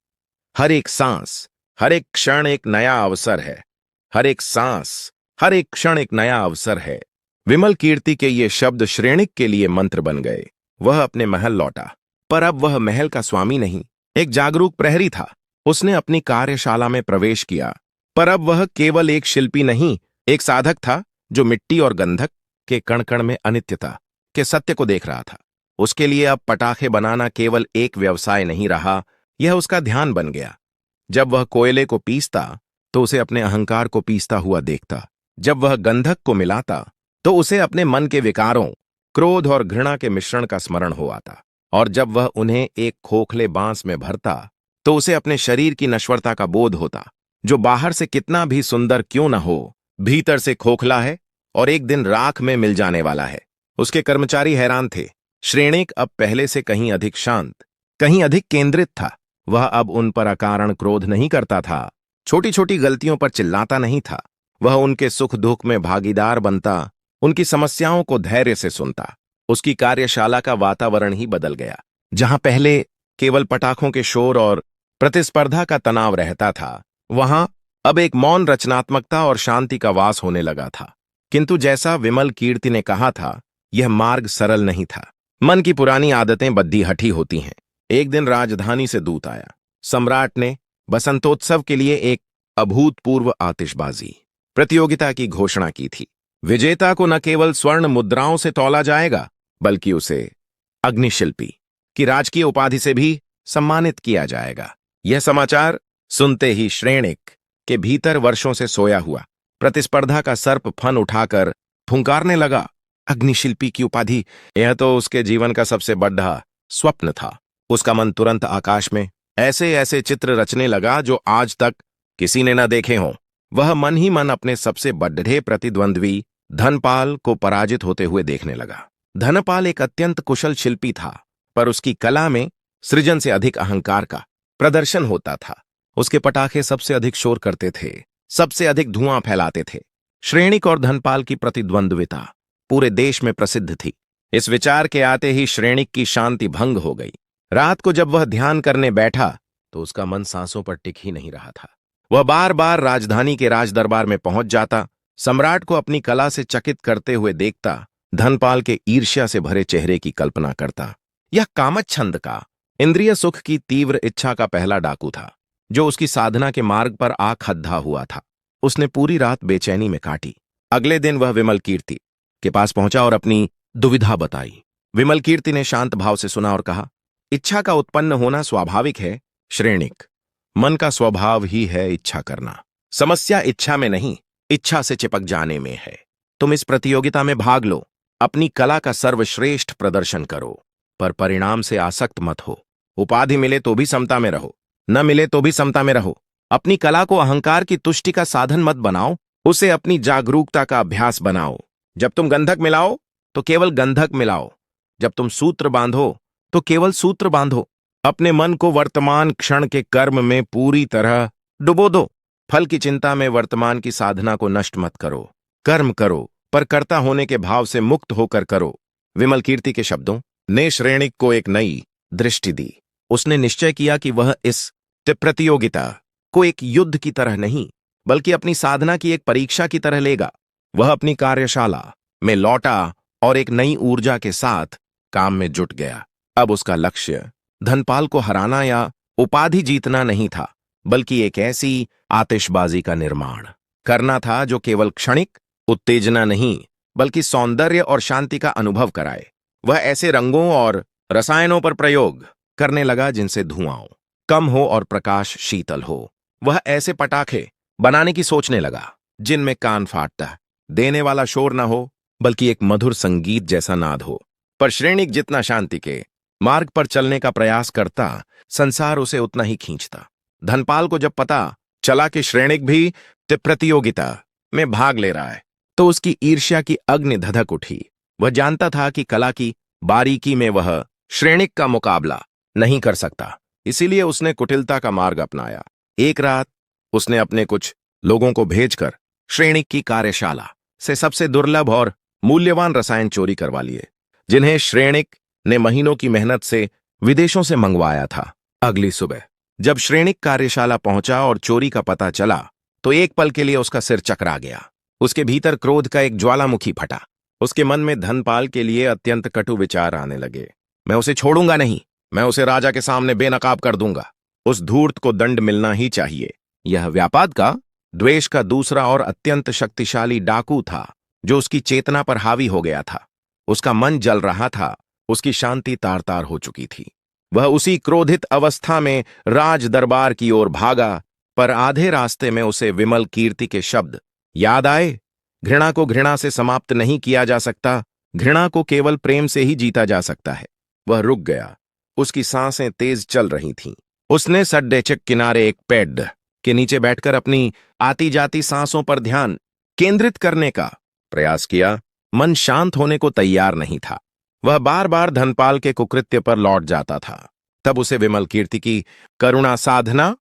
हर एक सांस, हर एक क्षण एक नया अवसर है। हर एक सांस, हर एक क्षण एक नया अवसर है। विमल कीर्ति के ये शब्द श्रेणिक के लिए मंत्र बन गए। वह अपने महल लौटा, पर अब वह महल का स्वामी नहीं, एक जागरूक प्रहरी था। उसने अपनी कार्यशाला में प्रवेश किया, पर अब वह केवल एक शिल्पी नहीं, एक साधक था जो मिट्टी और गंधक के कण कण में अनित्यता के सत्य को देख रहा था। उसके लिए अब पटाखे बनाना केवल एक व्यवसाय नहीं रहा, यह उसका ध्यान बन गया। जब वह कोयले को पीसता तो उसे अपने अहंकार को पीसता हुआ देखता। जब वह गंधक को मिलाता तो उसे अपने मन के विकारों, क्रोध और घृणा के मिश्रण का स्मरण हो आता। और जब वह उन्हें एक खोखले बांस में भरता तो उसे अपने शरीर की नश्वरता का बोध होता, जो बाहर से कितना भी सुंदर क्यों न हो, भीतर से खोखला है और एक दिन राख में मिल जाने वाला है। उसके कर्मचारी हैरान थे। श्रेणिक अब पहले से कहीं अधिक शांत, कहीं अधिक केंद्रित था। वह अब उन पर अकारण क्रोध नहीं करता था, छोटी छोटी गलतियों पर चिल्लाता नहीं था। वह उनके सुख दुख में भागीदार बनता, उनकी समस्याओं को धैर्य से सुनता। उसकी कार्यशाला का वातावरण ही बदल गया। जहां पहले केवल पटाखों के शोर और प्रतिस्पर्धा का तनाव रहता था, वहां अब एक मौन रचनात्मकता और शांति का वास होने लगा था। किंतु जैसा विमल कीर्ति ने कहा था, यह मार्ग सरल नहीं था। मन की पुरानी आदतें बद्दी हठी होती हैं। एक दिन राजधानी से दूत आया। सम्राट ने बसंतोत्सव के लिए एक अभूतपूर्व आतिशबाजी प्रतियोगिता की घोषणा की थी। विजेता को न केवल स्वर्ण मुद्राओं से तौला जाएगा, बल्कि उसे अग्निशिल्पी की राजकीय उपाधि से भी सम्मानित किया जाएगा। यह समाचार सुनते ही श्रेणिक के भीतर वर्षों से सोया हुआ प्रतिस्पर्धा का सर्प फन उठाकर फुंकारने लगा। अग्निशिल्पी की उपाधि, यह तो उसके जीवन का सबसे बड़ा स्वप्न था। उसका मन तुरंत आकाश में ऐसे ऐसे चित्र रचने लगा जो आज तक किसी ने न देखे हों। वह मन ही मन अपने सबसे बड़े प्रतिद्वंद्वी धनपाल को पराजित होते हुए देखने लगा। धनपाल एक अत्यंत कुशल शिल्पी था, पर उसकी कला में सृजन से अधिक अहंकार का प्रदर्शन होता था। उसके पटाखे सबसे अधिक शोर करते थे, सबसे अधिक धुआं फैलाते थे। श्रेणिक और धनपाल की प्रतिद्वंद्विता पूरे देश में प्रसिद्ध थी। इस विचार के आते ही श्रेणिक की शांति भंग हो गई। रात को जब वह ध्यान करने बैठा तो उसका मन सांसों पर टिक ही नहीं रहा था। वह बार बार राजधानी के राजदरबार में पहुंच जाता, सम्राट को अपनी कला से चकित करते हुए देखता, धनपाल के ईर्ष्या से भरे चेहरे की कल्पना करता। यह कामच्छंद का, इंद्रिय सुख की तीव्र इच्छा का पहला डाकू था, जो उसकी साधना के मार्ग पर आ खद्दा हुआ था। उसने पूरी रात बेचैनी में काटी। अगले दिन वह विमल कीर्ति के पास पहुंचा और अपनी दुविधा बताई। विमल कीर्ति ने शांत भाव से सुना और कहा, इच्छा का उत्पन्न होना स्वाभाविक है श्रेणिक। मन का स्वभाव ही है इच्छा करना। समस्या इच्छा में नहीं, इच्छा से चिपक जाने में है। तुम इस प्रतियोगिता में भाग लो, अपनी कला का सर्वश्रेष्ठ प्रदर्शन करो, पर परिणाम से आसक्त मत हो। उपाधि मिले तो भी समता में रहो, न मिले तो भी समता में रहो। अपनी कला को अहंकार की तुष्टि का साधन मत बनाओ, उसे अपनी जागरूकता का अभ्यास बनाओ। जब तुम गंधक मिलाओ तो केवल गंधक मिलाओ, जब तुम सूत्र बांधो तो केवल सूत्र बांधो। अपने मन को वर्तमान क्षण के कर्म में पूरी तरह डुबो दो। फल की चिंता में वर्तमान की साधना को नष्ट मत करो। कर्म करो, पर कर्ता होने के भाव से मुक्त होकर करो। विमल कीर्ति के शब्दों ने श्रेणिक को एक नई दृष्टि दी। उसने निश्चय किया कि वह इस प्रतियोगिता को एक युद्ध की तरह नहीं, बल्कि अपनी साधना की एक परीक्षा की तरह लेगा। वह अपनी कार्यशाला में लौटा और एक नई ऊर्जा के साथ काम में जुट गया। अब उसका लक्ष्य धनपाल को हराना या उपाधि जीतना नहीं था, बल्कि एक ऐसी आतिशबाजी का निर्माण करना था जो केवल क्षणिक उत्तेजना नहीं, बल्कि सौंदर्य और शांति का अनुभव कराए। वह ऐसे रंगों और रसायनों पर प्रयोग करने लगा जिनसे धुआं कम हो और प्रकाश शीतल हो। वह ऐसे पटाखे बनाने की सोचने लगा जिनमें कान फाटता देने वाला शोर न हो, बल्कि एक मधुर संगीत जैसा नाद हो। पर श्रेणिक जितना शांति के मार्ग पर चलने का प्रयास करता, संसार उसे उतना ही खींचता। धनपाल को जब पता चला कि श्रेणिक भी प्रतियोगिता में भाग ले रहा है तो उसकी ईर्ष्या की अग्नि धधक उठी। वह जानता था कि कला की बारीकी में वह श्रेणिक का मुकाबला नहीं कर सकता, इसीलिए उसने कुटिलता का मार्ग अपनाया। एक रात उसने अपने कुछ लोगों को भेजकर श्रेणिक की कार्यशाला से सबसे दुर्लभ और मूल्यवान रसायन चोरी करवा लिए, जिन्हें श्रेणिक ने महीनों की मेहनत से विदेशों से मंगवाया था। अगली सुबह जब श्रेणिक कार्यशाला पहुंचा और चोरी का पता चला तो एक पल के लिए उसका सिर चकरा गया। उसके भीतर क्रोध का एक ज्वालामुखी फटा। उसके मन में धनपाल के लिए अत्यंत कटु विचार आने लगे। मैं उसे छोड़ूंगा नहीं, मैं उसे राजा के सामने बेनकाब कर दूंगा। उस धूर्त को दंड मिलना ही चाहिए। यह व्यापाद का द्वेष का दूसरा और अत्यंत शक्तिशाली डाकू था जो उसकी चेतना पर हावी हो गया था। उसका मन जल रहा था, उसकी शांति तार तार हो चुकी थी। वह उसी क्रोधित अवस्था में राज दरबार की ओर भागा, पर आधे रास्ते में उसे विमल कीर्ति के शब्द याद आए। घृणा को घृणा से समाप्त नहीं किया जा सकता, घृणा को केवल प्रेम से ही जीता जा सकता है। वह रुक गया। उसकी सांसें तेज चल रही थीं। उसने सड्डेचक किनारे एक पेड़ के नीचे बैठकर अपनी आती जाती सांसों पर ध्यान केंद्रित करने का प्रयास किया। मन शांत होने को तैयार नहीं था। वह बार बार धनपाल के कुकृत्य पर लौट जाता था। तब उसे विमल कीर्ति की करुणा साधना,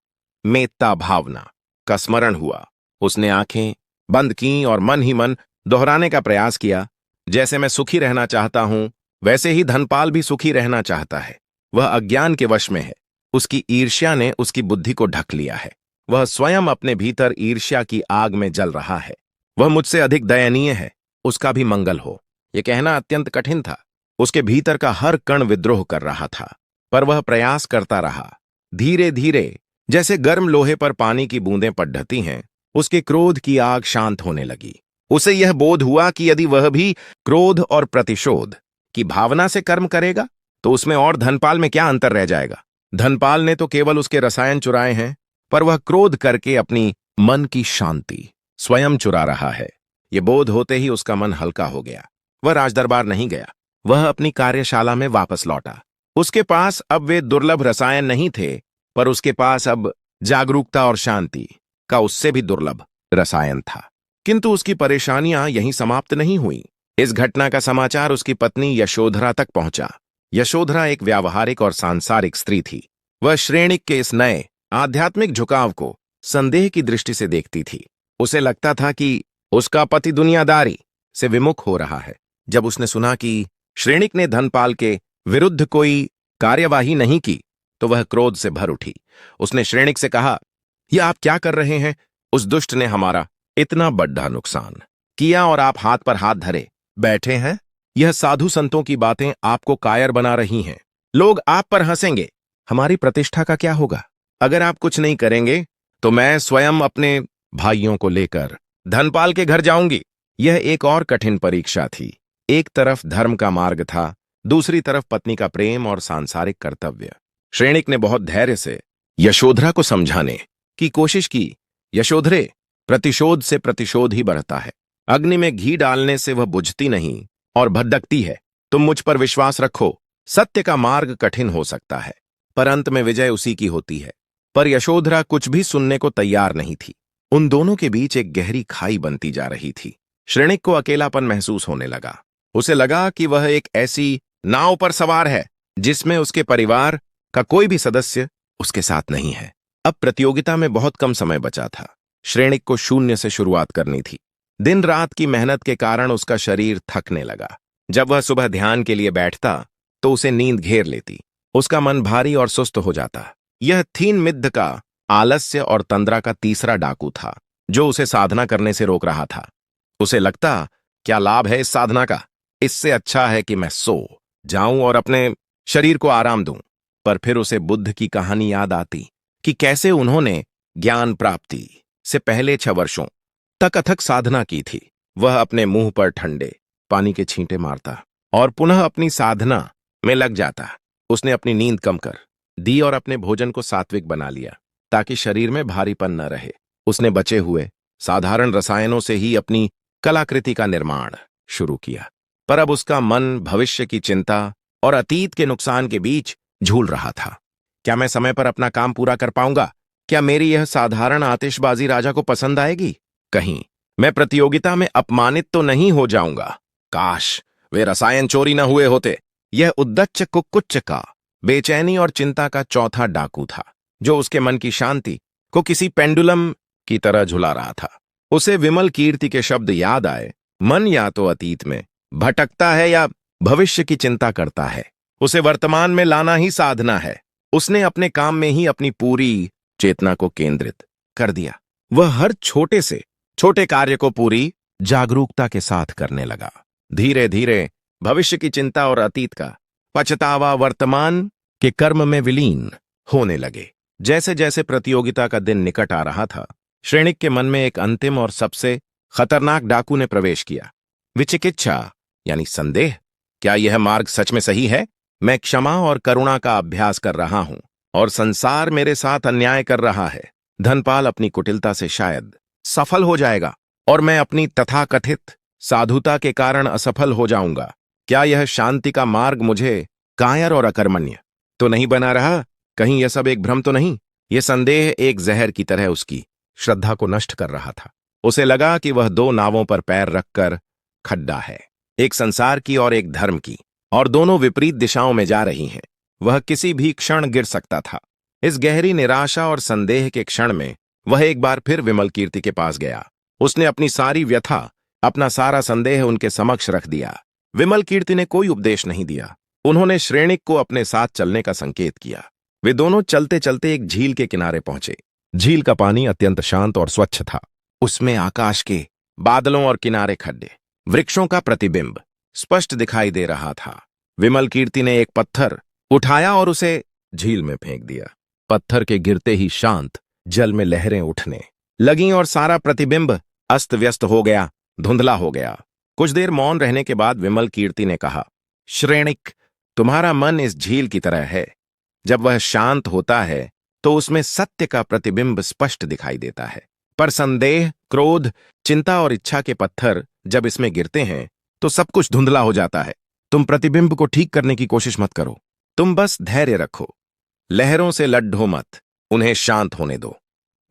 मेत्ता भावना का स्मरण हुआ। उसने आंखें बंद कीं और मन ही मन दोहराने का प्रयास किया, जैसे मैं सुखी रहना चाहता हूं वैसे ही धनपाल भी सुखी रहना चाहता है। वह अज्ञान के वश में है। उसकी ईर्ष्या ने उसकी बुद्धि को ढक लिया है। वह स्वयं अपने भीतर ईर्ष्या की आग में जल रहा है। वह मुझसे अधिक दयनीय है, उसका भी मंगल हो। यह कहना अत्यंत कठिन था। उसके भीतर का हर कण विद्रोह कर रहा था, पर वह प्रयास करता रहा। धीरे धीरे जैसे गर्म लोहे पर पानी की बूंदें पड़ती हैं, उसके क्रोध की आग शांत होने लगी। उसे यह बोध हुआ कि यदि वह भी क्रोध और प्रतिशोध की भावना से कर्म करेगा तो उसमें और धनपाल में क्या अंतर रह जाएगा। धनपाल ने तो केवल उसके रसायन चुराए हैं, पर वह क्रोध करके अपनी मन की शांति स्वयं चुरा रहा है। यह बोध होते ही उसका मन हल्का हो गया। वह राजदरबार नहीं गया। वह अपनी कार्यशाला में वापस लौटा। उसके पास अब वे दुर्लभ रसायन नहीं थे, पर उसके पास अब जागरूकता और शांति का उससे भी दुर्लभ रसायन था। किंतु उसकी परेशानियां यहीं समाप्त नहीं हुईं। इस घटना का समाचार उसकी पत्नी यशोधरा तक पहुंचा। यशोधरा एक व्यावहारिक और सांसारिक स्त्री थी। वह श्रेणिक के इस नए आध्यात्मिक झुकाव को संदेह की दृष्टि से देखती थी। उसे लगता था कि उसका पति दुनियादारी से विमुख हो रहा है। जब उसने सुना कि श्रेणिक ने धनपाल के विरुद्ध कोई कार्यवाही नहीं की तो वह क्रोध से भर उठी। उसने श्रेणिक से कहा, यह आप क्या कर रहे हैं? उस दुष्ट ने हमारा इतना बड़ा नुकसान किया और आप हाथ पर हाथ धरे बैठे हैं। यह साधु संतों की बातें आपको कायर बना रही हैं। लोग आप पर हंसेंगे। हमारी प्रतिष्ठा का क्या होगा? अगर आप कुछ नहीं करेंगे तो मैं स्वयं अपने भाइयों को लेकर धनपाल के घर जाऊंगी। यह एक और कठिन परीक्षा थी। एक तरफ धर्म का मार्ग था, दूसरी तरफ पत्नी का प्रेम और सांसारिक कर्तव्य। श्रेणिक ने बहुत धैर्य से यशोधरा को समझाने की कोशिश की। यशोधरे, प्रतिशोध से प्रतिशोध ही बढ़ता है। अग्नि में घी डालने से वह बुझती नहीं और भड़कती है। तुम मुझ पर विश्वास रखो। सत्य का मार्ग कठिन हो सकता है, पर अंत में विजय उसी की होती है। पर यशोधरा कुछ भी सुनने को तैयार नहीं थी। उन दोनों के बीच एक गहरी खाई बनती जा रही थी। श्रेणिक को अकेलापन महसूस होने लगा। उसे लगा कि वह एक ऐसी नाव पर सवार है जिसमें उसके परिवार का कोई भी सदस्य उसके साथ नहीं है। अब प्रतियोगिता में बहुत कम समय बचा था। श्रेणिक को शून्य से शुरुआत करनी थी। दिन रात की मेहनत के कारण उसका शरीर थकने लगा। जब वह सुबह ध्यान के लिए बैठता तो उसे नींद घेर लेती। उसका मन भारी और सुस्त हो जाता। यह थीन मिद्ध का आलस्य और तंद्रा का तीसरा डाकू था जो उसे साधना करने से रोक रहा था। उसे लगता, क्या लाभ है इस साधना का? इससे अच्छा है कि मैं सो जाऊं और अपने शरीर को आराम दूं। पर फिर उसे बुद्ध की कहानी याद आती कि कैसे उन्होंने ज्ञान प्राप्ति से पहले 6 वर्षों तक अथक साधना की थी। वह अपने मुंह पर ठंडे पानी के छींटे मारता और पुनः अपनी साधना में लग जाता। उसने अपनी नींद कम कर दी और अपने भोजन को सात्विक बना लिया ताकि शरीर में भारीपन न रहे। उसने बचे हुए साधारण रसायनों से ही अपनी कलाकृति का निर्माण शुरू किया। पर अब उसका मन भविष्य की चिंता और अतीत के नुकसान के बीच झूल रहा था। क्या मैं समय पर अपना काम पूरा कर पाऊंगा? क्या मेरी यह साधारण आतिशबाजी राजा को पसंद आएगी? कहीं मैं प्रतियोगिता में अपमानित तो नहीं हो जाऊंगा। काश वे रसायन चोरी न हुए होते। यह उद्दच्च कुक्कुच्च का बेचैनी और चिंता का चौथा डाकू था, जो उसके मन की शांति को किसी पेंडुलम की तरह झुला रहा था। उसे विमल कीर्ति के शब्द याद आए, मन या तो अतीत में भटकता है या भविष्य की चिंता करता है। उसे वर्तमान में लाना ही साधना है। उसने अपने काम में ही अपनी पूरी चेतना को केंद्रित कर दिया। वह हर छोटे से छोटे कार्य को पूरी जागरूकता के साथ करने लगा। धीरे धीरे भविष्य की चिंता और अतीत का पछतावा वर्तमान के कर्म में विलीन होने लगे। जैसे जैसे प्रतियोगिता का दिन निकट आ रहा था, श्रेणिक के मन में एक अंतिम और सबसे खतरनाक डाकू ने प्रवेश किया। विचिकित्सा यानी संदेह। क्या यह मार्ग सच में सही है? मैं क्षमा और करुणा का अभ्यास कर रहा हूं और संसार मेरे साथ अन्याय कर रहा है। धनपाल अपनी कुटिलता से शायद सफल हो जाएगा और मैं अपनी तथाकथित साधुता के कारण असफल हो जाऊंगा। क्या यह शांति का मार्ग मुझे कायर और अकर्मण्य तो नहीं बना रहा? कहीं यह सब एक भ्रम तो नहीं? यह संदेह एक जहर की तरह उसकी श्रद्धा को नष्ट कर रहा था। उसे लगा कि वह दो नावों पर पैर रखकर खड्डा है, एक संसार की और एक धर्म की, और दोनों विपरीत दिशाओं में जा रही हैं। वह किसी भी क्षण गिर सकता था। इस गहरी निराशा और संदेह के क्षण में वह एक बार फिर विमल कीर्ति के पास गया। उसने अपनी सारी व्यथा, अपना सारा संदेह उनके समक्ष रख दिया। विमल कीर्ति ने कोई उपदेश नहीं दिया। उन्होंने श्रेणिक को अपने साथ चलने का संकेत किया। वे दोनों चलते चलते एक झील के किनारे पहुंचे। झील का पानी अत्यंत शांत और स्वच्छ था। उसमें आकाश के बादलों और किनारे खड्डे, वृक्षों का प्रतिबिंब स्पष्ट दिखाई दे रहा था। विमल कीर्ति ने एक पत्थर उठाया और उसे झील में फेंक दिया। पत्थर के गिरते ही शांत जल में लहरें उठने लगीं और सारा प्रतिबिंब अस्त व्यस्त हो गया, धुंधला हो गया। कुछ देर मौन रहने के बाद विमल कीर्ति ने कहा, श्रेणिक, तुम्हारा मन इस झील की तरह है। जब वह शांत होता है तो उसमें सत्य का प्रतिबिंब स्पष्ट दिखाई देता है, पर संदेह, क्रोध, चिंता और इच्छा के पत्थर जब इसमें गिरते हैं तो सब कुछ धुंधला हो जाता है। तुम प्रतिबिंब को ठीक करने की कोशिश मत करो, तुम बस धैर्य रखो। लहरों से लड्ढो मत, उन्हें शांत होने दो।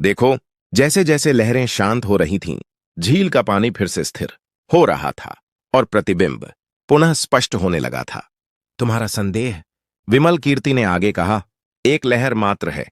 देखो, जैसे जैसे लहरें शांत हो रही थीं, झील का पानी फिर से स्थिर हो रहा था और प्रतिबिंब पुनः स्पष्ट होने लगा था। तुम्हारा संदेह, विमल कीर्ति ने आगे कहा, एक लहर मात्र है।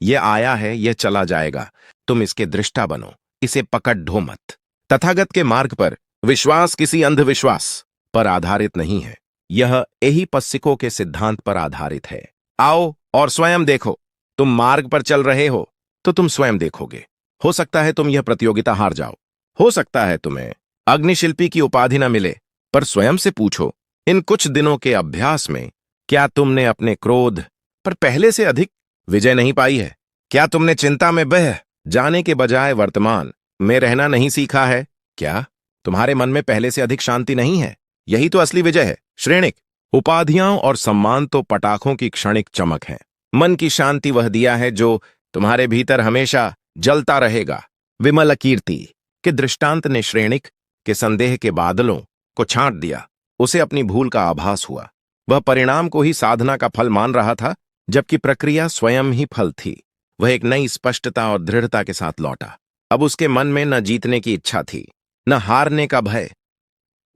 यह आया है, यह चला जाएगा। तुम इसके दृष्टा बनो, इसे पकड़ ढो मत। तथागत के मार्ग पर विश्वास किसी अंधविश्वास पर आधारित नहीं है, यह एहिपस्सिकों के सिद्धांत पर आधारित है। आओ और स्वयं देखो। तुम मार्ग पर चल रहे हो तो तुम स्वयं देखोगे। हो सकता है तुम यह प्रतियोगिता हार जाओ, हो सकता है तुम्हें अग्निशिल्पी की उपाधि न मिले, पर स्वयं से पूछो, इन कुछ दिनों के अभ्यास में क्या तुमने अपने क्रोध पर पहले से अधिक विजय नहीं पाई है? क्या तुमने चिंता में बह जाने के बजाय वर्तमान में रहना नहीं सीखा है? क्या तुम्हारे मन में पहले से अधिक शांति नहीं है? यही तो असली विजय है श्रेणिक। उपाधियां और सम्मान तो पटाखों की क्षणिक चमक है। मन की शांति वह दिया है जो तुम्हारे भीतर हमेशा जलता रहेगा। विमल कीर्ति के दृष्टांत ने श्रेणिक के संदेह के बादलों को छांट दिया। उसे अपनी भूल का आभास हुआ। वह परिणाम को ही साधना का फल मान रहा था, जबकि प्रक्रिया स्वयं ही फल थी। वह एक नई स्पष्टता और दृढ़ता के साथ लौटा। अब उसके मन में न जीतने की इच्छा थी, न हारने का भय।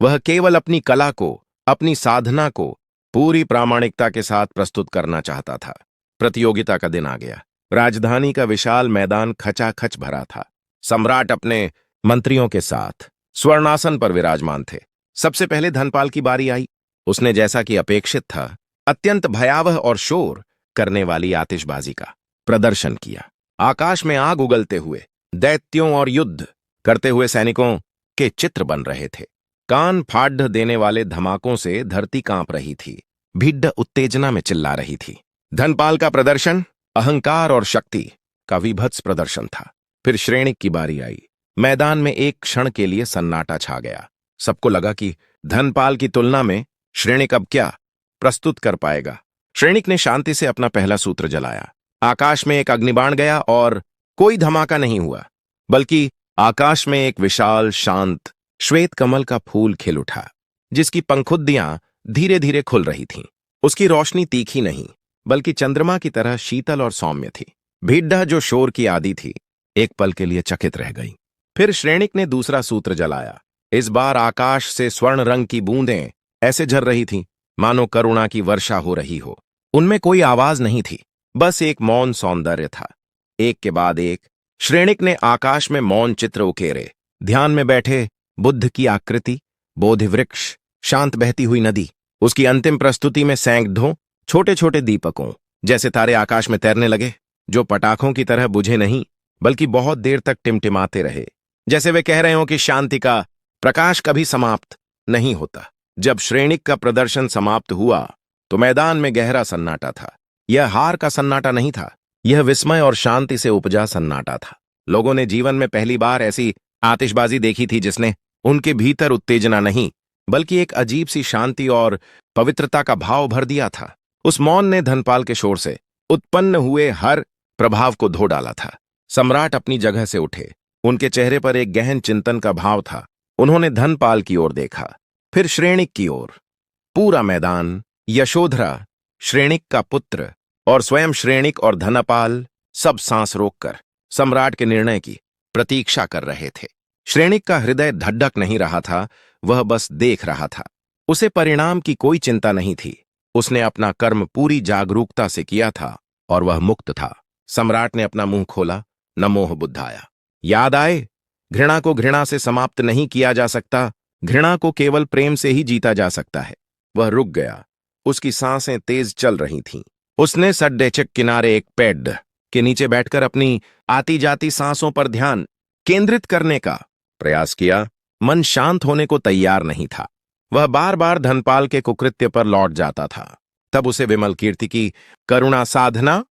वह केवल अपनी कला को, अपनी साधना को पूरी प्रामाणिकता के साथ प्रस्तुत करना चाहता था। प्रतियोगिता का दिन आ गया। राजधानी का विशाल मैदान खचाखच भरा था। सम्राट अपने मंत्रियों के साथ स्वर्णासन पर विराजमान थे। सबसे पहले धनपाल की बारी आई। उसने, जैसा कि अपेक्षित था, अत्यंत भयावह और शोर करने वाली आतिशबाजी का प्रदर्शन किया। आकाश में आग उगलते हुए दैत्यों और युद्ध करते हुए सैनिकों के चित्र बन रहे थे। कान फाड़ देने वाले धमाकों से धरती कांप रही थी। भिड्ड उत्तेजना में चिल्ला रही थी। धनपाल का प्रदर्शन अहंकार और शक्ति का विभत्स प्रदर्शन था। फिर श्रेणिक की बारी आई। मैदान में एक क्षण के लिए सन्नाटा छा गया। सबको लगा कि धनपाल की तुलना में श्रेणिक अब क्या प्रस्तुत कर पाएगा। श्रेणिक ने शांति से अपना पहला सूत्र जलाया। आकाश में एक अग्निबाण गया और कोई धमाका नहीं हुआ, बल्कि आकाश में एक विशाल शांत श्वेत कमल का फूल खिल उठा, जिसकी पंखुद्दियां धीरे धीरे खुल रही थीं। उसकी रोशनी तीखी नहीं, बल्कि चंद्रमा की तरह शीतल और सौम्य थी। भीड्ढा जो शोर की आदी थी, एक पल के लिए चकित रह गई। फिर श्रेणिक ने दूसरा सूत्र जलाया। इस बार आकाश से स्वर्ण रंग की बूंदें ऐसे झर रही थीं, मानो करुणा की वर्षा हो रही हो। उनमें कोई आवाज नहीं थी, बस एक मौन सौंदर्य था। एक के बाद एक श्रेणिक ने आकाश में मौन चित्र उकेरे। ध्यान में बैठे बुद्ध की आकृति, बोधि वृक्ष, शांत बहती हुई नदी। उसकी अंतिम प्रस्तुति में सैकड़ों छोटे छोटे दीपकों जैसे तारे आकाश में तैरने लगे, जो पटाखों की तरह बुझे नहीं, बल्कि बहुत देर तक टिमटिमाते रहे, जैसे वे कह रहे हों कि शांति का प्रकाश कभी समाप्त नहीं होता। जब श्रेणिक का प्रदर्शन समाप्त हुआ तो मैदान में गहरा सन्नाटा था। यह हार का सन्नाटा नहीं था, यह विस्मय और शांति से उपजा सन्नाटा था। लोगों ने जीवन में पहली बार ऐसी आतिशबाजी देखी थी जिसने उनके भीतर उत्तेजना नहीं, बल्कि एक अजीब सी शांति और पवित्रता का भाव भर दिया था। उस मौन ने धनपाल के शोर से उत्पन्न हुए हर प्रभाव को धो डाला था। सम्राट अपनी जगह से उठे, उनके चेहरे पर एक गहन चिंतन का भाव था। उन्होंने धनपाल की ओर देखा, फिर श्रेणिक की ओर। पूरा मैदान, यशोधरा, श्रेणिक का पुत्र और स्वयं श्रेणिक और धनपाल सब सांस रोककर सम्राट के निर्णय की प्रतीक्षा कर रहे थे। श्रेणिक का हृदय धड़क नहीं रहा था, वह बस देख रहा था। उसे परिणाम की कोई चिंता नहीं थी। उसने अपना कर्म पूरी जागरूकता से किया था और वह मुक्त था। सम्राट ने अपना मुंह खोला, न मोह बुद्धाया। याद आए, घृणा को घृणा से समाप्त नहीं किया जा सकता, घृणा को केवल प्रेम से ही जीता जा सकता है। वह रुक गया, उसकी सांसें तेज चल रही थीं। उसने सड्डेचक किनारे एक पेड़ के नीचे बैठकर अपनी आती जाती सांसों पर ध्यान केंद्रित करने का प्रयास किया। मन शांत होने को तैयार नहीं था। वह बार बार धनपाल के कुकृत्य पर लौट जाता था। तब उसे विमल कीर्ति की करुणा साधना,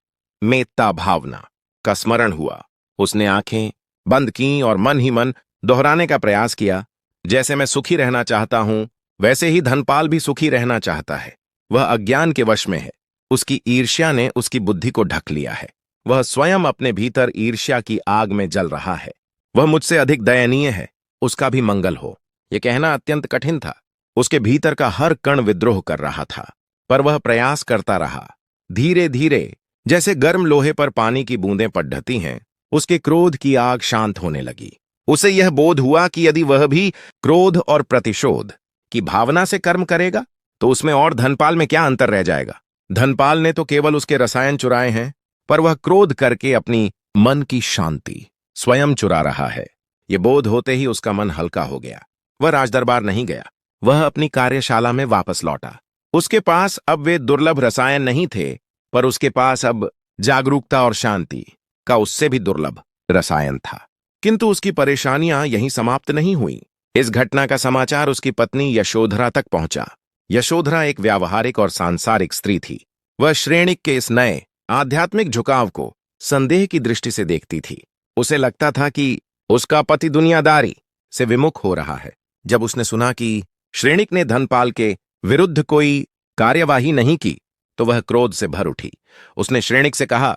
मेत्ता भावना का स्मरण हुआ। उसने आंखें बंद कीं और मन ही मन दोहराने का प्रयास किया, जैसे मैं सुखी रहना चाहता हूं, वैसे ही धनपाल भी सुखी रहना चाहता है। वह अज्ञान के वश में है। उसकी ईर्ष्या ने उसकी बुद्धि को ढक लिया है। वह स्वयं अपने भीतर ईर्ष्या की आग में जल रहा है। वह मुझसे अधिक दयनीय है, उसका भी मंगल हो। यह कहना अत्यंत कठिन था। उसके भीतर का हर कण विद्रोह कर रहा था, पर वह प्रयास करता रहा। धीरे धीरे, जैसे गर्म लोहे पर पानी की बूंदें पड़ती हैं, उसके क्रोध की आग शांत होने लगी। उसे यह बोध हुआ कि यदि वह भी क्रोध और प्रतिशोध की भावना से कर्म करेगा तो उसमें और धनपाल में क्या अंतर रह जाएगा। धनपाल ने तो केवल उसके रसायन चुराए हैं, पर वह क्रोध करके अपनी मन की शांति स्वयं चुरा रहा है। यह बोध होते ही उसका मन हल्का हो गया। वह राजदरबार नहीं गया, वह अपनी कार्यशाला में वापस लौटा। उसके पास अब वे दुर्लभ रसायन नहीं थे, पर उसके पास अब जागरूकता और शांति का उससे भी दुर्लभ रसायन था। किंतु उसकी परेशानियां यहीं समाप्त नहीं हुई। इस घटना का समाचार उसकी पत्नी यशोधरा तक पहुंचा। यशोधरा एक व्यावहारिक और सांसारिक स्त्री थी। वह श्रेणिक के इस नए आध्यात्मिक झुकाव को संदेह की दृष्टि से देखती थी। उसे लगता था कि उसका पति दुनियादारी से विमुख हो रहा है। जब उसने सुना कि श्रेणिक ने धनपाल के विरुद्ध कोई कार्यवाही नहीं की, तो वह क्रोध से भर उठी। उसने श्रेणिक से कहा,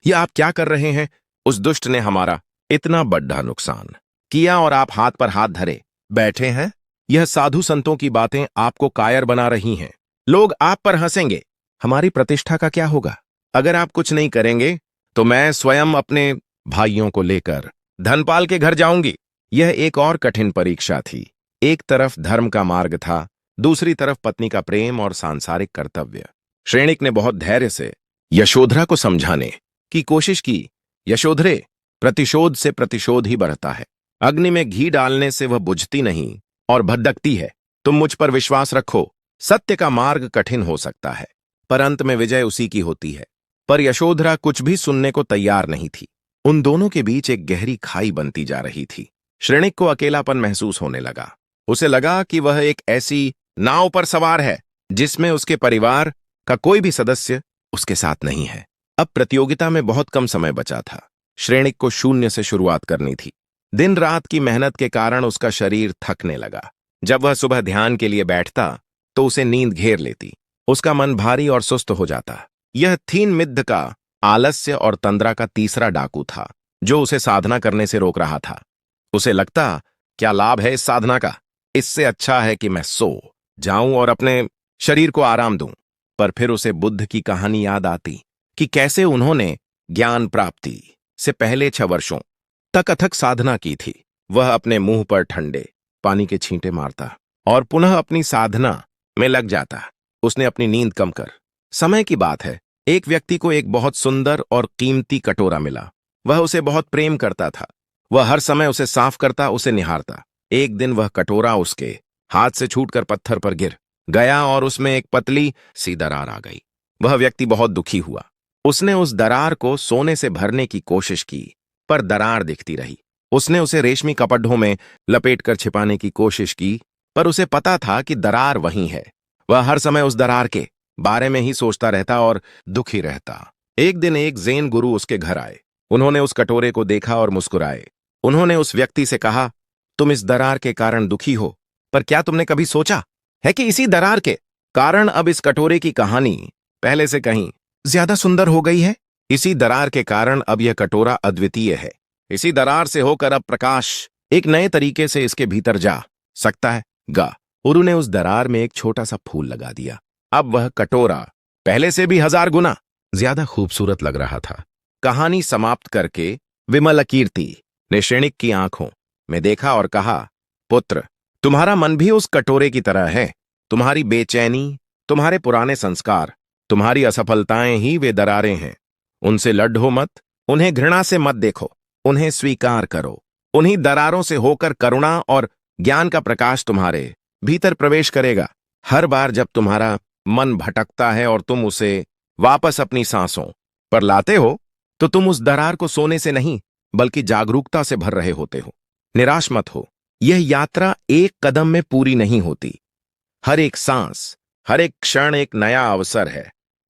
यह आप क्या कर रहे हैं? उस दुष्ट ने हमारा इतना बड़ा नुकसान किया और आप हाथ पर हाथ धरे बैठे हैं। यह साधु संतों की बातें आपको कायर बना रही हैं। लोग आप पर हंसेंगे। हमारी प्रतिष्ठा का क्या होगा? अगर आप कुछ नहीं करेंगे तो मैं स्वयं अपने भाइयों को लेकर धनपाल के घर जाऊंगी। यह एक और कठिन परीक्षा थी। एक तरफ धर्म का मार्ग था, दूसरी तरफ पत्नी का प्रेम और सांसारिक कर्तव्य। श्रेणिक ने बहुत धैर्य से यशोधरा को समझाने की कोशिश की। यशोधरे, प्रतिशोध से प्रतिशोध ही बढ़ता है। अग्नि में घी डालने से वह बुझती नहीं और भड़कती है। तुम मुझ पर विश्वास रखो। सत्य का मार्ग कठिन हो सकता है, पर अंत में विजय उसी की होती है। पर यशोधरा कुछ भी सुनने को तैयार नहीं थी। उन दोनों के बीच एक गहरी खाई बनती जा रही थी। श्रेणिक को अकेलापन महसूस होने लगा। उसे लगा कि वह एक ऐसी नाव पर सवार है जिसमें उसके परिवार का कोई भी सदस्य उसके साथ नहीं है। अब प्रतियोगिता में बहुत कम समय बचा था। श्रेणिक को शून्य से शुरुआत करनी थी। दिन रात की मेहनत के कारण उसका शरीर थकने लगा। जब वह सुबह ध्यान के लिए बैठता तो उसे नींद घेर लेती। उसका मन भारी और सुस्त हो जाता। यह थीन मिद्ध का आलस्य और तंद्रा का तीसरा डाकू था, जो उसे साधना करने से रोक रहा था। उसे लगता, क्या लाभ है इस साधना का? इससे अच्छा है कि मैं सो जाऊं और अपने शरीर को आराम दूं। पर फिर उसे बुद्ध की कहानी याद आती कि कैसे उन्होंने ज्ञान प्राप्ति से पहले 6 वर्षों तक अथक साधना की थी। वह अपने मुंह पर ठंडे पानी के छींटे मारता और पुनः अपनी साधना में लग जाता। उसने अपनी नींद कम कर। समय की बात है, एक व्यक्ति को एक बहुत सुंदर और कीमती कटोरा मिला। वह उसे बहुत प्रेम करता था। वह हर समय उसे साफ करता, उसे निहारता। एक दिन वह कटोरा उसके हाथ से छूटकर पत्थर पर गिर गया और उसमें एक पतली सी दरार आ गई। वह व्यक्ति बहुत दुखी हुआ। उसने उस दरार को सोने से भरने की कोशिश की, पर दरार दिखती रही। उसने उसे रेशमी कपड़ों में लपेटकर छिपाने की कोशिश की, पर उसे पता था कि दरार वहीं है। वह हर समय उस दरार के बारे में ही सोचता रहता और दुखी रहता। एक दिन एक जैन गुरु उसके घर आए। उन्होंने उस कटोरे को देखा और मुस्कुराए। उन्होंने उस व्यक्ति से कहा, तुम इस दरार के कारण दुखी हो, पर क्या तुमने कभी सोचा है कि इसी दरार के कारण अब इस कटोरे की कहानी पहले से कहीं ज्यादा सुंदर हो गई है? इसी दरार के कारण अब यह कटोरा अद्वितीय है। इसी दरार से होकर अब प्रकाश एक नए तरीके से इसके भीतर जा सकता है। गुरु ने उस दरार में एक छोटा सा फूल लगा दिया। अब वह कटोरा पहले से भी 1000 गुना ज्यादा खूबसूरत लग रहा था। कहानी समाप्त करके विमल कीर्ति ने श्रेणिक की आंखों में देखा और कहा, पुत्र, तुम्हारा मन भी उस कटोरे की तरह है। तुम्हारी बेचैनी, तुम्हारे पुराने संस्कार, तुम्हारी असफलताएं ही वे दरारें हैं। उनसे लड़ो मत, उन्हें घृणा से मत देखो, उन्हें स्वीकार करो। उन्हीं दरारों से होकर करुणा और ज्ञान का प्रकाश तुम्हारे भीतर प्रवेश करेगा। हर बार जब तुम्हारा मन भटकता है और तुम उसे वापस अपनी सांसों पर लाते हो, तो तुम उस दरार को सोने से नहीं बल्कि जागरूकता से भर रहे होते हो। निराश मत हो, यह यात्रा एक कदम में पूरी नहीं होती। हर एक सांस, हर एक क्षण एक नया अवसर है।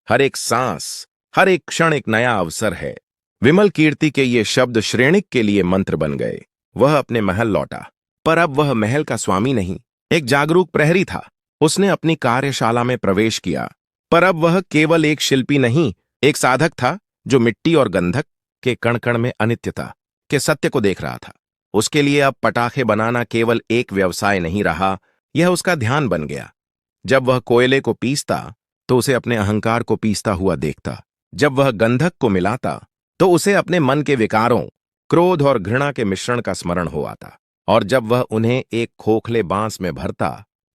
हर एक सांस, हर एक क्षण एक नया अवसर है। विमल कीर्ति के ये शब्द श्रेणिक के लिए मंत्र बन गए। वह अपने महल लौटा, पर अब वह महल का स्वामी नहीं, एक जागरूक प्रहरी था। उसने अपनी कार्यशाला में प्रवेश किया, पर अब वह केवल एक शिल्पी नहीं, एक साधक था जो मिट्टी और गंधक के कण कण में अनित्यता के सत्य को देख रहा था। उसके लिए अब पटाखे बनाना केवल एक व्यवसाय नहीं रहा, यह उसका ध्यान बन गया। जब वह कोयले को पीसता तो उसे अपने अहंकार को पीसता हुआ देखता। जब वह गंधक को मिलाता तो उसे अपने मन के विकारों, क्रोध और घृणा के मिश्रण का स्मरण हो आता। और जब वह उन्हें एक खोखले बांस में भरता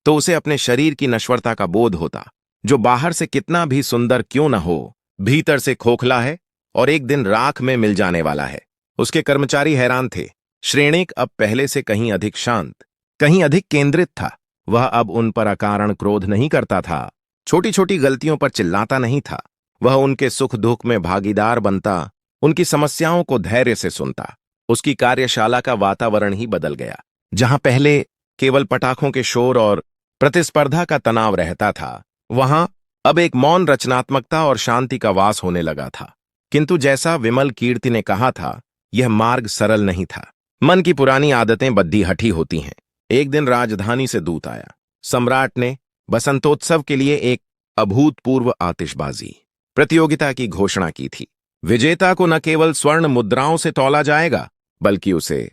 तो उसे अपने शरीर की नश्वरता का बोध होता, जो बाहर से कितना भी सुंदर क्यों न हो, भीतर से खोखला है और एक दिन राख में मिल जाने वाला है। उसके कर्मचारी हैरान थे। श्रेणिक अब पहले से कहीं अधिक शांत, कहीं अधिक केंद्रित था। वह अब उन पर अकारण क्रोध नहीं करता था, छोटी छोटी गलतियों पर चिल्लाता नहीं था। वह उनके सुख दुख में भागीदार बनता, उनकी समस्याओं को धैर्य से सुनता। उसकी कार्यशाला का वातावरण ही बदल गया। जहां पहले केवल पटाखों के शोर और प्रतिस्पर्धा का तनाव रहता था, वहां अब एक मौन रचनात्मकता और शांति का वास होने लगा था। किंतु जैसा विमल कीर्ति ने कहा था, यह मार्ग सरल नहीं था। मन की पुरानी आदतें बद्धी हठी होती हैं। एक दिन राजधानी से दूत आया। सम्राट ने बसंतोत्सव के लिए एक अभूतपूर्व आतिशबाजी प्रतियोगिता की घोषणा की थी। विजेता को न केवल स्वर्ण मुद्राओं से तौला जाएगा, बल्कि उसे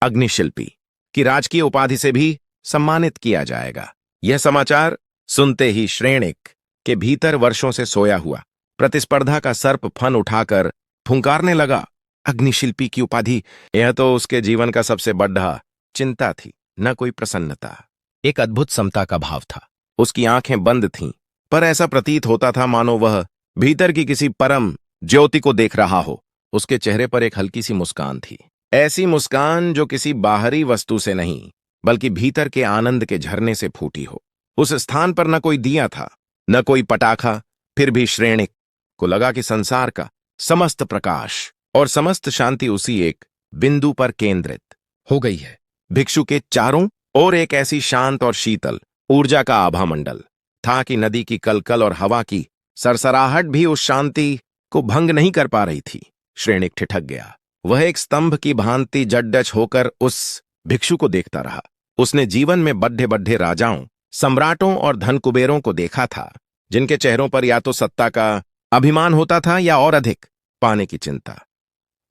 अग्निशिल्पी की राजकीय उपाधि से भी सम्मानित किया जाएगा। यह समाचार सुनते ही श्रेणिक के भीतर वर्षों से सोया हुआ प्रतिस्पर्धा का सर्प फन उठाकर फुंकारने लगा। अग्निशिल्पी की उपाधि, यह तो उसके जीवन का सबसे बड़ा चिंता थी, न कोई प्रसन्नता। एक अद्भुत समता का भाव था। उसकी आंखें बंद थीं, पर ऐसा प्रतीत होता था मानो वह भीतर की किसी परम ज्योति को देख रहा हो। उसके चेहरे पर एक हल्की सी मुस्कान थी, ऐसी मुस्कान जो किसी बाहरी वस्तु से नहीं बल्कि भीतर के आनंद के झरने से फूटी हो। उस स्थान पर न कोई दिया था, न कोई पटाखा, फिर भी श्रेणिक को लगा कि संसार का समस्त प्रकाश और समस्त शांति उसी एक बिंदु पर केंद्रित हो गई है। भिक्षु के चारों ओर एक ऐसी शांत और शीतल ऊर्जा का आभा मंडल था कि नदी की कलकल और हवा की सरसराहट भी उस शांति को भंग नहीं कर पा रही थी। श्रेणिक ठिठक गया। वह एक स्तंभ की भांति जड्डच होकर उस भिक्षु को देखता रहा। उसने जीवन में बड्ढे बड्ढे राजाओं, सम्राटों और धन कुबेरों को देखा था, जिनके चेहरों पर या तो सत्ता का अभिमान होता था या और अधिक पाने की चिंता।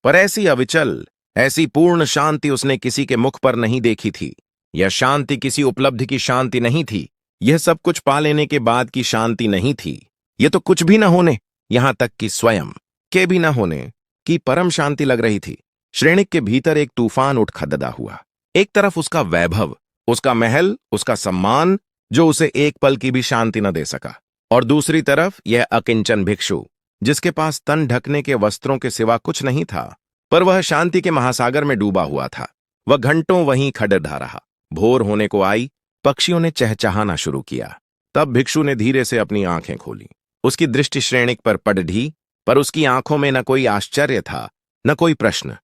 पर ऐसी अविचल, ऐसी पूर्ण शांति उसने किसी के मुख पर नहीं देखी थी। यह शांति किसी उपलब्धि की शांति नहीं थी। यह सब कुछ पा लेने के बाद की शांति नहीं थी। यह तो कुछ भी न होने, यहां तक कि स्वयं के भी न होने की परम शांति लग रही थी। श्रेणिक के भीतर एक तूफान उठ खददा हुआ। एक तरफ उसका वैभव, उसका महल, उसका सम्मान, जो उसे एक पल की भी शांति न दे सका, और दूसरी तरफ यह अकिंचन भिक्षु, जिसके पास तन ढकने के वस्त्रों के सिवा कुछ नहीं था, पर वह शांति के महासागर में डूबा हुआ था। वह घंटों वहीं खड़े रहा। भोर होने को आई, पक्षियों ने चहचहाना शुरू किया। तब भिक्षु ने धीरे से अपनी आंखें खोली। उसकी दृष्टि श्रेणिक पर पड़ ढी, पर उसकी आंखों में न कोई आश्चर्य था, न कोई प्रश्न,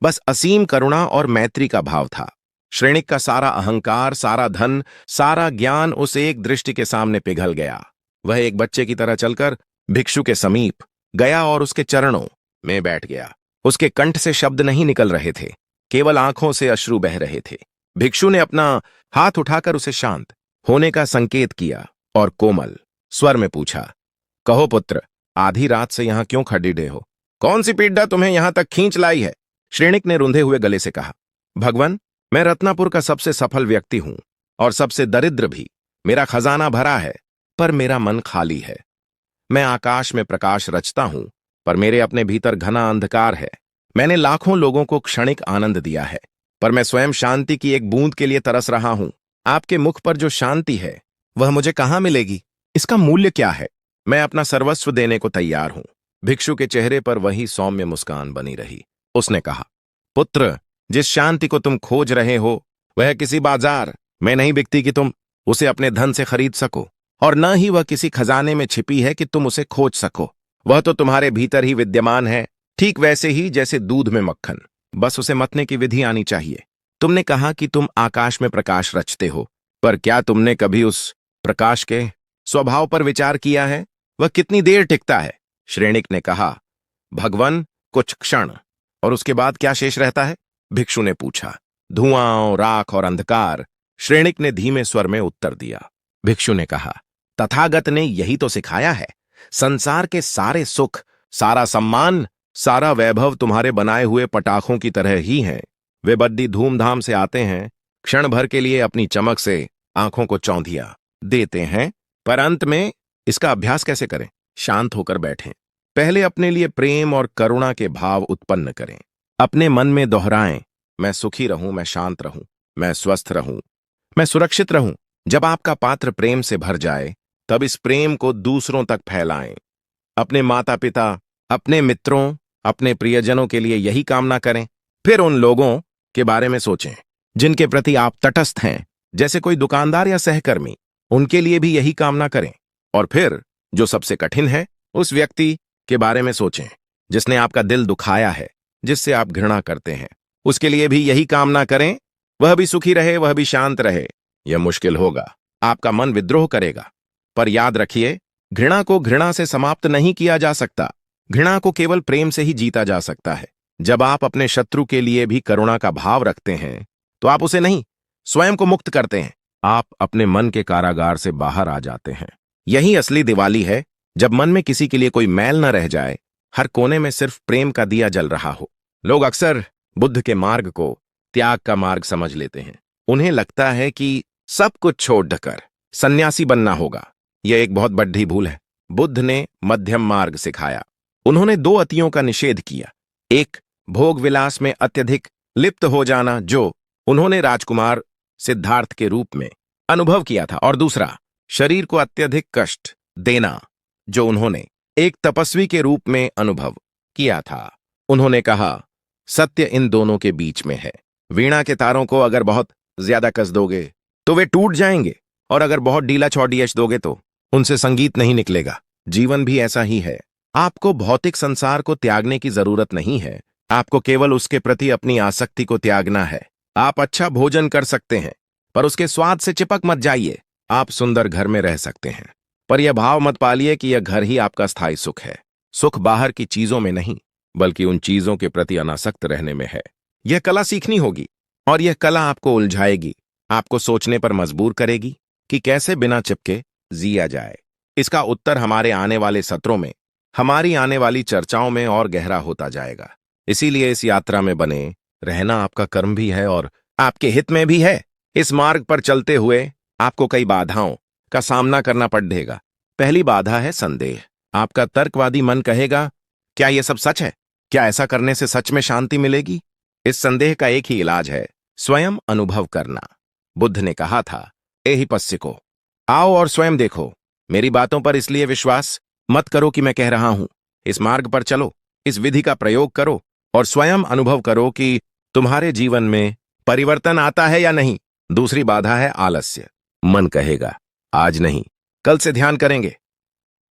बस असीम करुणा और मैत्री का भाव था। श्रेणिक का सारा अहंकार, सारा धन, सारा ज्ञान उस एक दृष्टि के सामने पिघल गया। वह एक बच्चे की तरह चलकर भिक्षु के समीप गया और उसके चरणों में बैठ गया। उसके कंठ से शब्द नहीं निकल रहे थे, केवल आंखों से अश्रु बह रहे थे। भिक्षु ने अपना हाथ उठाकर उसे शांत होने का संकेत किया और कोमल स्वर में पूछा, कहो पुत्र, आधी रात से यहां क्यों खड़े हो? कौन सी पीड़ा तुम्हें यहां तक खींच लाई है? श्रेणिक ने रुंधे हुए गले से कहा, भगवान, मैं रत्नापुर का सबसे सफल व्यक्ति हूं और सबसे दरिद्र भी। मेरा खजाना भरा है, पर मेरा मन खाली है। मैं आकाश में प्रकाश रचता हूं, पर मेरे अपने भीतर घना अंधकार है। मैंने लाखों लोगों को क्षणिक आनंद दिया है, पर मैं स्वयं शांति की एक बूंद के लिए तरस रहा हूं। आपके मुख पर जो शांति है, वह मुझे कहां मिलेगी? इसका मूल्य क्या है? मैं अपना सर्वस्व देने को तैयार हूं। भिक्षु के चेहरे पर वही सौम्य मुस्कान बनी रही। उसने कहा, पुत्र, जिस शांति को तुम खोज रहे हो, वह किसी बाजार में नहीं बिकती कि तुम उसे अपने धन से खरीद सको, और न ही वह किसी खजाने में छिपी है कि तुम उसे खोज सको। वह तो तुम्हारे भीतर ही विद्यमान है, ठीक वैसे ही जैसे दूध में मक्खन। बस उसे मतने की विधि आनी चाहिए। तुमने कहा कि तुम आकाश में प्रकाश रचते हो, पर क्या तुमने कभी उस प्रकाश के स्वभाव पर विचार किया है? वह कितनी देर टिकता है? श्रेणिक ने कहा, भगवान, कुछ क्षण, और उसके बाद क्या शेष रहता है? भिक्षु ने पूछा। धुआं, राख और अंधकार, श्रेणिक ने धीमे स्वर में उत्तर दिया। भिक्षु ने कहा, तथागत ने यही तो सिखाया है। संसार के सारे सुख, सारा सम्मान, सारा वैभव तुम्हारे बनाए हुए पटाखों की तरह ही हैं। वे बड्डी धूमधाम से आते हैं, क्षण भर के लिए अपनी चमक से आंखों को चौंधिया देते हैं, पर अंत में इसका अभ्यास कैसे करें? शांत होकर बैठें। पहले अपने लिए प्रेम और करुणा के भाव उत्पन्न करें। अपने मन में दोहराएं, मैं सुखी रहूं, मैं शांत रहूं, मैं स्वस्थ रहूं, मैं सुरक्षित रहूं। जब आपका पात्र प्रेम से भर जाए, तब इस प्रेम को दूसरों तक फैलाएं। अपने माता पिता, अपने मित्रों, अपने प्रियजनों के लिए यही कामना करें। फिर उन लोगों के बारे में सोचें जिनके प्रति आप तटस्थ हैं, जैसे कोई दुकानदार या सहकर्मी, उनके लिए भी यही कामना करें। और फिर जो सबसे कठिन है, उस व्यक्ति के बारे में सोचें जिसने आपका दिल दुखाया है, जिससे आप घृणा करते हैं। उसके लिए भी यही कामना करें, वह भी सुखी रहे, वह भी शांत रहे। यह मुश्किल होगा, आपका मन विद्रोह करेगा, पर याद रखिए, घृणा को घृणा से समाप्त नहीं किया जा सकता। घृणा को केवल प्रेम से ही जीता जा सकता है। जब आप अपने शत्रु के लिए भी करुणा का भाव रखते हैं, तो आप उसे नहीं, स्वयं को मुक्त करते हैं। आप अपने मन के कारागार से बाहर आ जाते हैं। यही असली दिवाली है, जब मन में किसी के लिए कोई मैल न रह जाए, हर कोने में सिर्फ प्रेम का दिया जल रहा हो। लोग अक्सर बुद्ध के मार्ग को त्याग का मार्ग समझ लेते हैं। उन्हें लगता है कि सब कुछ छोड़कर सन्यासी बनना होगा। यह एक बहुत बड़ी भूल है। बुद्ध ने मध्यम मार्ग सिखाया। उन्होंने दो अतियों का निषेध किया। एक, भोग विलास में अत्यधिक लिप्त हो जाना, जो उन्होंने राजकुमार सिद्धार्थ के रूप में अनुभव किया था, और दूसरा, शरीर को अत्यधिक कष्ट देना, जो उन्होंने एक तपस्वी के रूप में अनुभव किया था। उन्होंने कहा, सत्य इन दोनों के बीच में है। वीणा के तारों को अगर बहुत ज्यादा कस दोगे तो वे टूट जाएंगे, और अगर बहुत ढीला छौड़ियच दोगे तो उनसे संगीत नहीं निकलेगा। जीवन भी ऐसा ही है। आपको भौतिक संसार को त्यागने की जरूरत नहीं है। आपको केवल उसके प्रति अपनी आसक्ति को त्यागना है। आप अच्छा भोजन कर सकते हैं, पर उसके स्वाद से चिपक मत जाइए। आप सुंदर घर में रह सकते हैं, पर यह भाव मत पालिए कि यह घर ही आपका स्थायी सुख है। सुख बाहर की चीजों में नहीं, बल्कि उन चीजों के प्रति अनासक्त रहने में है। यह कला सीखनी होगी, और यह कला आपको उलझाएगी, आपको सोचने पर मजबूर करेगी कि कैसे बिना चिपके जिया जाए। इसका उत्तर हमारे आने वाले सत्रों में, हमारी आने वाली चर्चाओं में और गहरा होता जाएगा। इसीलिए इस यात्रा में बने रहना आपका कर्म भी है और आपके हित में भी है। इस मार्ग पर चलते हुए आपको कई बाधाओं का सामना करना पड़ेगा। पहली बाधा है संदेह। आपका तर्कवादी मन कहेगा, क्या यह सब सच है? क्या ऐसा करने से सच में शांति मिलेगी? इस संदेह का एक ही इलाज है, स्वयं अनुभव करना। बुद्ध ने कहा था, एहिपस्य को आओ और स्वयं देखो। मेरी बातों पर इसलिए विश्वास मत करो कि मैं कह रहा हूं। इस मार्ग पर चलो, इस विधि का प्रयोग करो और स्वयं अनुभव करो कि तुम्हारे जीवन में परिवर्तन आता है या नहीं। दूसरी बाधा है आलस्य। मन कहेगा, आज नहीं, कल से ध्यान करेंगे।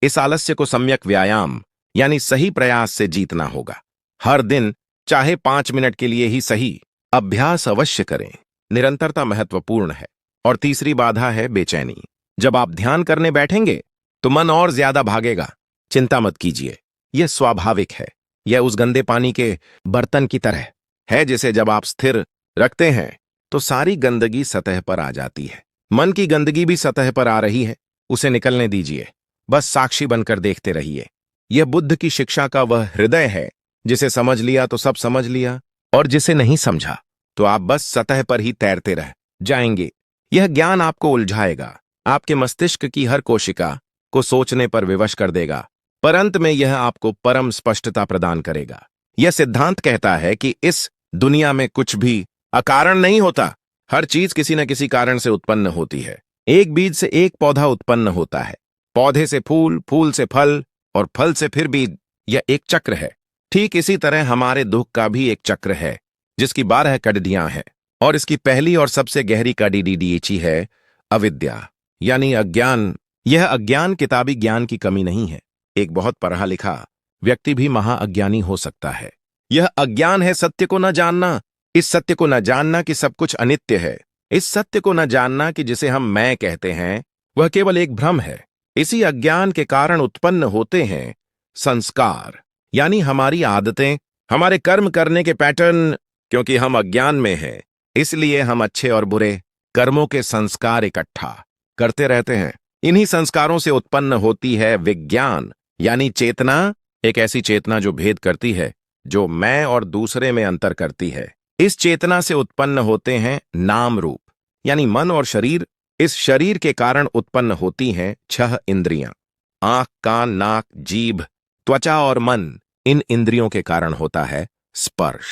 इस आलस्य को सम्यक व्यायाम यानी सही प्रयास से जीतना होगा। हर दिन चाहे 5 मिनट के लिए ही सही, अभ्यास अवश्य करें। निरंतरता महत्वपूर्ण है। और तीसरी बाधा है बेचैनी। जब आप ध्यान करने बैठेंगे तो मन और ज्यादा भागेगा। चिंता मत कीजिए, यह स्वाभाविक है। यह उस गंदे पानी के बर्तन की तरह है जिसे जब आप स्थिर रखते हैं तो सारी गंदगी सतह पर आ जाती है। मन की गंदगी भी सतह पर आ रही है, उसे निकलने दीजिए। बस साक्षी बनकर देखते रहिए। यह बुद्ध की शिक्षा का वह हृदय है जिसे समझ लिया तो सब समझ लिया, और जिसे नहीं समझा तो आप बस सतह पर ही तैरते रह जाएंगे। यह ज्ञान आपको उलझाएगा, आपके मस्तिष्क की हर कोशिका को सोचने पर विवश कर देगा, पर अंत में यह आपको परम स्पष्टता प्रदान करेगा। यह सिद्धांत कहता है कि इस दुनिया में कुछ भी अकारण नहीं होता। हर चीज किसी न किसी कारण से उत्पन्न होती है। एक बीज से एक पौधा उत्पन्न होता है, पौधे से फूल, फूल से फल और फल से फिर बीज। यह एक चक्र है। ठीक इसी तरह हमारे दुख का भी एक चक्र है जिसकी 12 कड़ियां हैं, और इसकी पहली और सबसे गहरी कड़ी डीडीएची है अविद्या यानी अज्ञान। यह अज्ञान किताबी ज्ञान की कमी नहीं है। एक बहुत पढ़ा लिखा व्यक्ति भी महाअज्ञानी हो सकता है। यह अज्ञान है सत्य को न जानना। इस सत्य को न जानना कि सब कुछ अनित्य है। इस सत्य को न जानना कि जिसे हम मैं कहते हैं वह केवल एक भ्रम है। इसी अज्ञान के कारण उत्पन्न होते हैं संस्कार यानी हमारी आदतें, हमारे कर्म करने के पैटर्न। क्योंकि हम अज्ञान में हैं, इसलिए हम अच्छे और बुरे कर्मों के संस्कार इकट्ठा करते रहते हैं। इन्हीं संस्कारों से उत्पन्न होती है विज्ञान यानी चेतना, एक ऐसी चेतना जो भेद करती है, जो मैं और दूसरे में अंतर करती है। इस चेतना से उत्पन्न होते हैं नाम रूप यानी मन और शरीर। इस शरीर के कारण उत्पन्न होती हैं 6 इंद्रियां, आंख, कान, नाक, जीभ, त्वचा और मन। इन इंद्रियों के कारण होता है स्पर्श।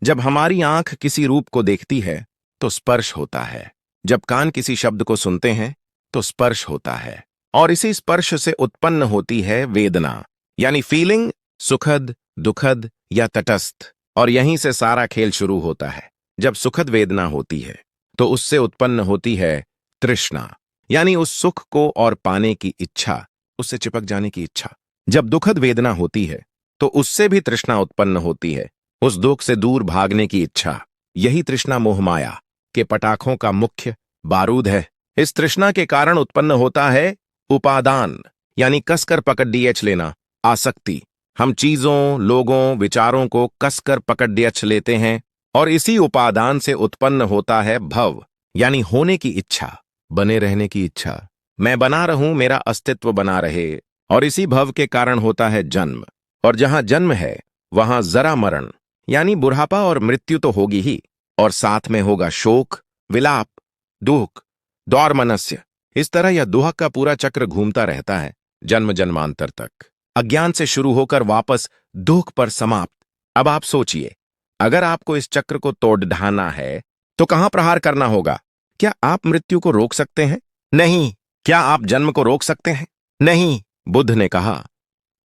जब हमारी आंख किसी रूप को देखती है तो स्पर्श होता है। जब कान किसी शब्द को सुनते हैं तो स्पर्श होता है। और इसी स्पर्श से उत्पन्न होती है वेदना यानी फीलिंग, सुखद, दुखद या तटस्थ। और यहीं से सारा खेल शुरू होता है। जब सुखद वेदना होती है तो उससे उत्पन्न होती है तृष्णा यानी उस सुख को और पाने की इच्छा, उससे चिपक जाने की इच्छा। जब दुखद वेदना होती है तो उससे भी तृष्णा उत्पन्न होती है, उस दुख से दूर भागने की इच्छा। यही तृष्णा मोहमाया के पटाखों का मुख्य बारूद है। इस तृष्णा के कारण उत्पन्न होता है उपादान यानी कसकर पकड़ लेना, आसक्ति। हम चीजों, लोगों, विचारों को कसकर पकड़ लेते हैं, और इसी उपादान से उत्पन्न होता है भव यानी होने की इच्छा, बने रहने की इच्छा। मैं बना रहूं, मेरा अस्तित्व बना रहे। और इसी भव के कारण होता है जन्म, और जहां जन्म है वहां जरा मरण यानी बुढ़ापा और मृत्यु तो होगी ही, और साथ में होगा शोक, विलाप, दुख, दौर्मनस्य। इस तरह यह दुख का पूरा चक्र घूमता रहता है जन्म जन्मांतर तक, अज्ञान से शुरू होकर वापस दुख पर समाप्त। अब आप सोचिए, अगर आपको इस चक्र को तोड़ ढाना है तो कहां प्रहार करना होगा? क्या आप मृत्यु को रोक सकते हैं? नहीं। क्या आप जन्म को रोक सकते हैं? नहीं। बुद्ध ने कहा,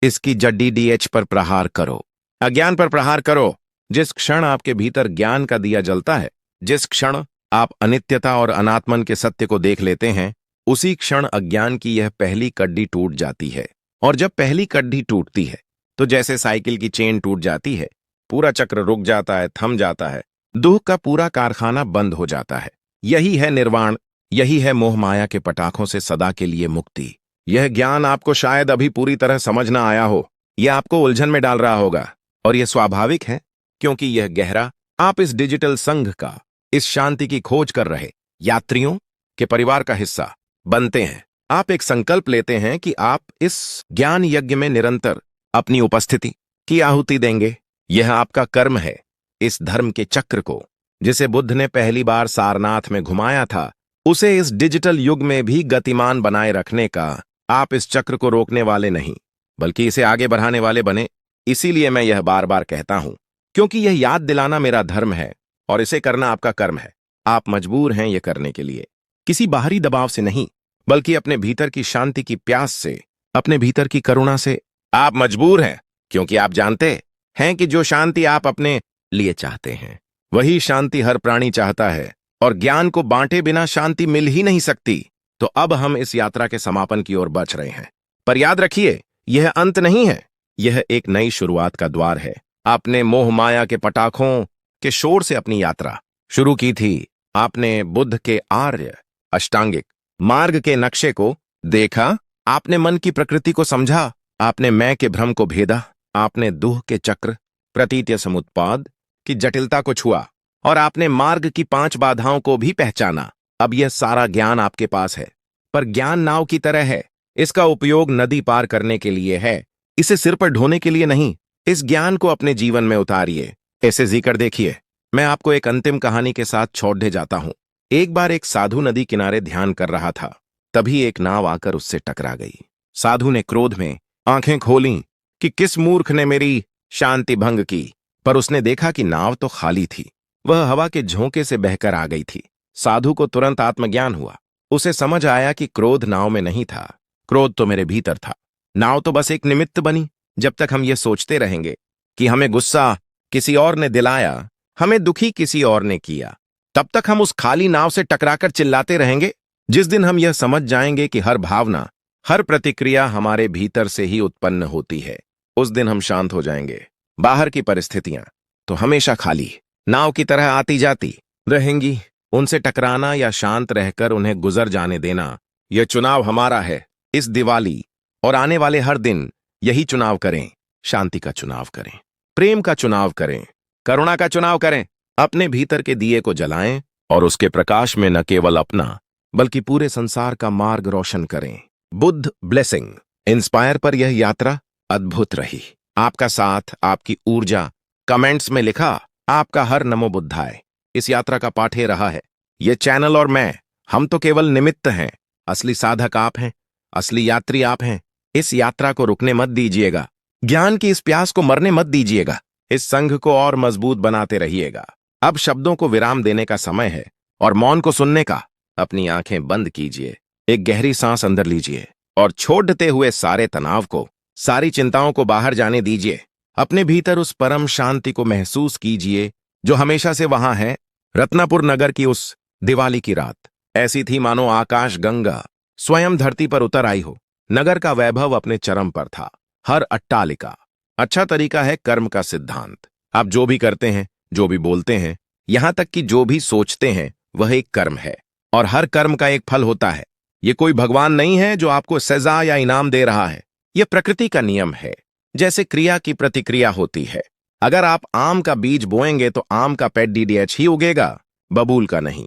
इसकी जड्डी डीएच पर प्रहार करो, अज्ञान पर प्रहार करो। जिस क्षण आपके भीतर ज्ञान का दिया जलता है, जिस क्षण आप अनित्यता और अनात्मन के सत्य को देख लेते हैं, उसी क्षण अज्ञान की यह पहली कड्डी टूट जाती है। और जब पहली कड्डी टूटती है तो जैसे साइकिल की चेन टूट जाती है, पूरा चक्र रुक जाता है, थम जाता है, दुख का पूरा कारखाना बंद हो जाता है। यही है निर्वाण, यही है मोह माया के पटाखों से सदा के लिए मुक्ति। यह ज्ञान आपको शायद अभी पूरी तरह समझ ना आया हो, यह आपको उलझन में डाल रहा होगा, और यह स्वाभाविक है क्योंकि यह गहरा। आप इस डिजिटल संघ का, इस शांति की खोज कर रहे यात्रियों के परिवार का हिस्सा बनते हैं। आप एक संकल्प लेते हैं कि आप इस ज्ञान यज्ञ में निरंतर अपनी उपस्थिति की आहुति देंगे। यह आपका कर्म है। इस धर्म के चक्र को, जिसे बुद्ध ने पहली बार सारनाथ में घुमाया था, उसे इस डिजिटल युग में भी गतिमान बनाए रखने का। आप इस चक्र को रोकने वाले नहीं, बल्कि इसे आगे बढ़ाने वाले बने। इसीलिए मैं यह बार बार कहता हूं, क्योंकि यह याद दिलाना मेरा धर्म है और इसे करना आपका कर्म है। आप मजबूर हैं यह करने के लिए, किसी बाहरी दबाव से नहीं, बल्कि अपने भीतर की शांति की प्यास से, अपने भीतर की करुणा से। आप मजबूर हैं क्योंकि आप जानते हैं कि जो शांति आप अपने लिए चाहते हैं, वही शांति हर प्राणी चाहता है, और ज्ञान को बांटे बिना शांति मिल ही नहीं सकती। तो अब हम इस यात्रा के समापन की ओर बढ़ रहे हैं, पर याद रखिए, यह अंत नहीं है, यह एक नई शुरुआत का द्वार है। आपने मोह माया के पटाखों के शोर से अपनी यात्रा शुरू की थी। आपने बुद्ध के आर्य अष्टांगिक मार्ग के नक्शे को देखा, आपने मन की प्रकृति को समझा, आपने मैं के भ्रम को भेदा, आपने दुह के चक्र प्रतीत्य समुत्पाद की जटिलता को छुआ, और आपने मार्ग की 5 बाधाओं को भी पहचाना। अब यह सारा ज्ञान आपके पास है, पर ज्ञान नाव की तरह है। इसका उपयोग नदी पार करने के लिए है, इसे सिर पर ढोने के लिए नहीं। इस ज्ञान को अपने जीवन में उतारिए। ऐसे जिक्र देखिए। मैं आपको एक अंतिम कहानी के साथ छोड़ने जाता हूं। एक बार एक साधु नदी किनारे ध्यान कर रहा था, तभी एक नाव आकर उससे टकरा गई। साधु ने क्रोध में आंखें खोलीं कि किस मूर्ख ने मेरी शांति भंग की, पर उसने देखा कि नाव तो खाली थी, वह हवा के झोंके से बहकर आ गई थी। साधु को तुरंत आत्मज्ञान हुआ। उसे समझ आया कि क्रोध नाव में नहीं था, क्रोध तो मेरे भीतर था। नाव तो बस एक निमित्त बनी। जब तक हम ये सोचते रहेंगे कि हमें गुस्सा किसी और ने दिलाया, हमें दुखी किसी और ने किया, तब तक हम उस खाली नाव से टकराकर चिल्लाते रहेंगे। जिस दिन हम यह समझ जाएंगे कि हर भावना, हर प्रतिक्रिया हमारे भीतर से ही उत्पन्न होती है, उस दिन हम शांत हो जाएंगे। बाहर की परिस्थितियां तो हमेशा खाली नाव की तरह आती जाती रहेंगी। उनसे टकराना या शांत रहकर उन्हें गुजर जाने देना, यह चुनाव हमारा है। इस दिवाली और आने वाले हर दिन यही चुनाव करें। शांति का चुनाव करें, प्रेम का चुनाव करें, करुणा का चुनाव करें। अपने भीतर के दिए को जलाएं और उसके प्रकाश में न केवल अपना बल्कि पूरे संसार का मार्ग रोशन करें। बुद्ध ब्लेसिंग इंस्पायर पर यह यात्रा अद्भुत रही। आपका साथ, आपकी ऊर्जा, कमेंट्स में लिखा, आपका हर नमो बुद्धाय इस यात्रा का पाठे रहा है। यह चैनल और मैं, हम तो केवल निमित्त हैं। असली साधक आप हैं, असली यात्री आप हैं। इस यात्रा को रुकने मत दीजिएगा, ज्ञान की इस प्यास को मरने मत दीजिएगा। इस संघ को और मजबूत बनाते रहिएगा। अब शब्दों को विराम देने का समय है और मौन को सुनने का। अपनी आंखें बंद कीजिए, एक गहरी सांस अंदर लीजिए और छोड़ते हुए सारे तनाव को, सारी चिंताओं को बाहर जाने दीजिए। अपने भीतर उस परम शांति को महसूस कीजिए जो हमेशा से वहां है। रत्नापुर नगर की उस दिवाली की रात ऐसी थी मानो आकाश गंगा स्वयं धरती पर उतर आई हो। नगर का वैभव अपने चरम पर था। हर अट्टालिका अच्छा तरीका है कर्म का सिद्धांत। आप जो भी करते हैं, जो भी बोलते हैं, यहां तक कि जो भी सोचते हैं, वह एक कर्म है और हर कर्म का एक फल होता है। यह कोई भगवान नहीं है जो आपको सजा या इनाम दे रहा है। यह प्रकृति का नियम है। जैसे क्रिया की प्रतिक्रिया होती है। अगर आप आम का बीज बोएंगे तो आम का पेड़ डीडीएच ही उगेगा, बबूल का नहीं।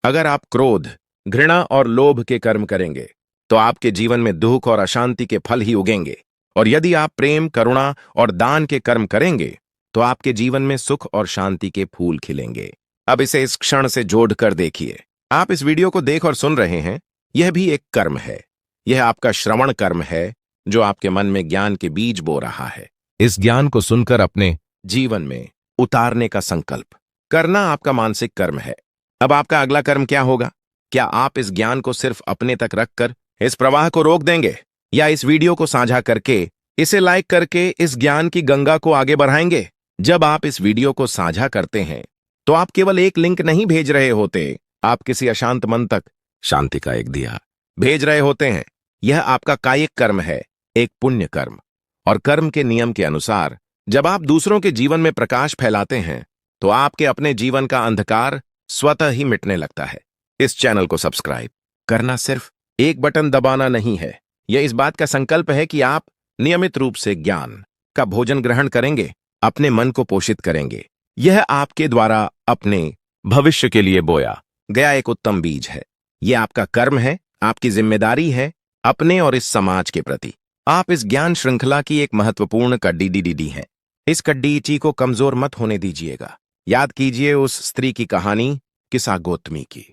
अगर आप क्रोध, घृणा और लोभ के कर्म करेंगे तो आपके जीवन में दुख और अशांति के फल ही उगेंगे। और यदि आप प्रेम, करुणा और दान के कर्म करेंगे तो आपके जीवन में सुख और शांति के फूल खिलेंगे। अब इसे इस क्षण से जोड़कर देखिए। आप इस वीडियो को देख और सुन रहे हैं, यह भी एक कर्म है। यह आपका श्रवण कर्म है जो आपके मन में ज्ञान के बीज बो रहा है। इस ज्ञान को सुनकर अपने जीवन में उतारने का संकल्प करना आपका मानसिक कर्म है। अब आपका अगला कर्म क्या होगा? क्या आप इस ज्ञान को सिर्फ अपने तक रखकर इस प्रवाह को रोक देंगे, या इस वीडियो को साझा करके, इसे लाइक करके इस ज्ञान की गंगा को आगे बढ़ाएंगे? जब आप इस वीडियो को साझा करते हैं तो आप केवल एक लिंक नहीं भेज रहे होते, आप किसी अशांत मन तक शांति का एक दिया भेज रहे होते हैं। यह आपका कायिक कर्म है, एक पुण्य कर्म। और कर्म के नियम के अनुसार जब आप दूसरों के जीवन में प्रकाश फैलाते हैं तो आपके अपने जीवन का अंधकार स्वतः ही मिटने लगता है। इस चैनल को सब्सक्राइब करना सिर्फ एक बटन दबाना नहीं है, यह इस बात का संकल्प है कि आप नियमित रूप से ज्ञान का भोजन ग्रहण करेंगे, अपने मन को पोषित करेंगे। यह आपके द्वारा अपने भविष्य के लिए बोया गया एक उत्तम बीज है। यह आपका कर्म है, आपकी जिम्मेदारी है अपने और इस समाज के प्रति। आप इस ज्ञान श्रृंखला की एक महत्वपूर्ण कड्डी डीडीडी हैं। इस कड्डी को कमजोर मत होने दीजिएगा। याद कीजिए उस स्त्री की कहानी, किसा गौतमी की।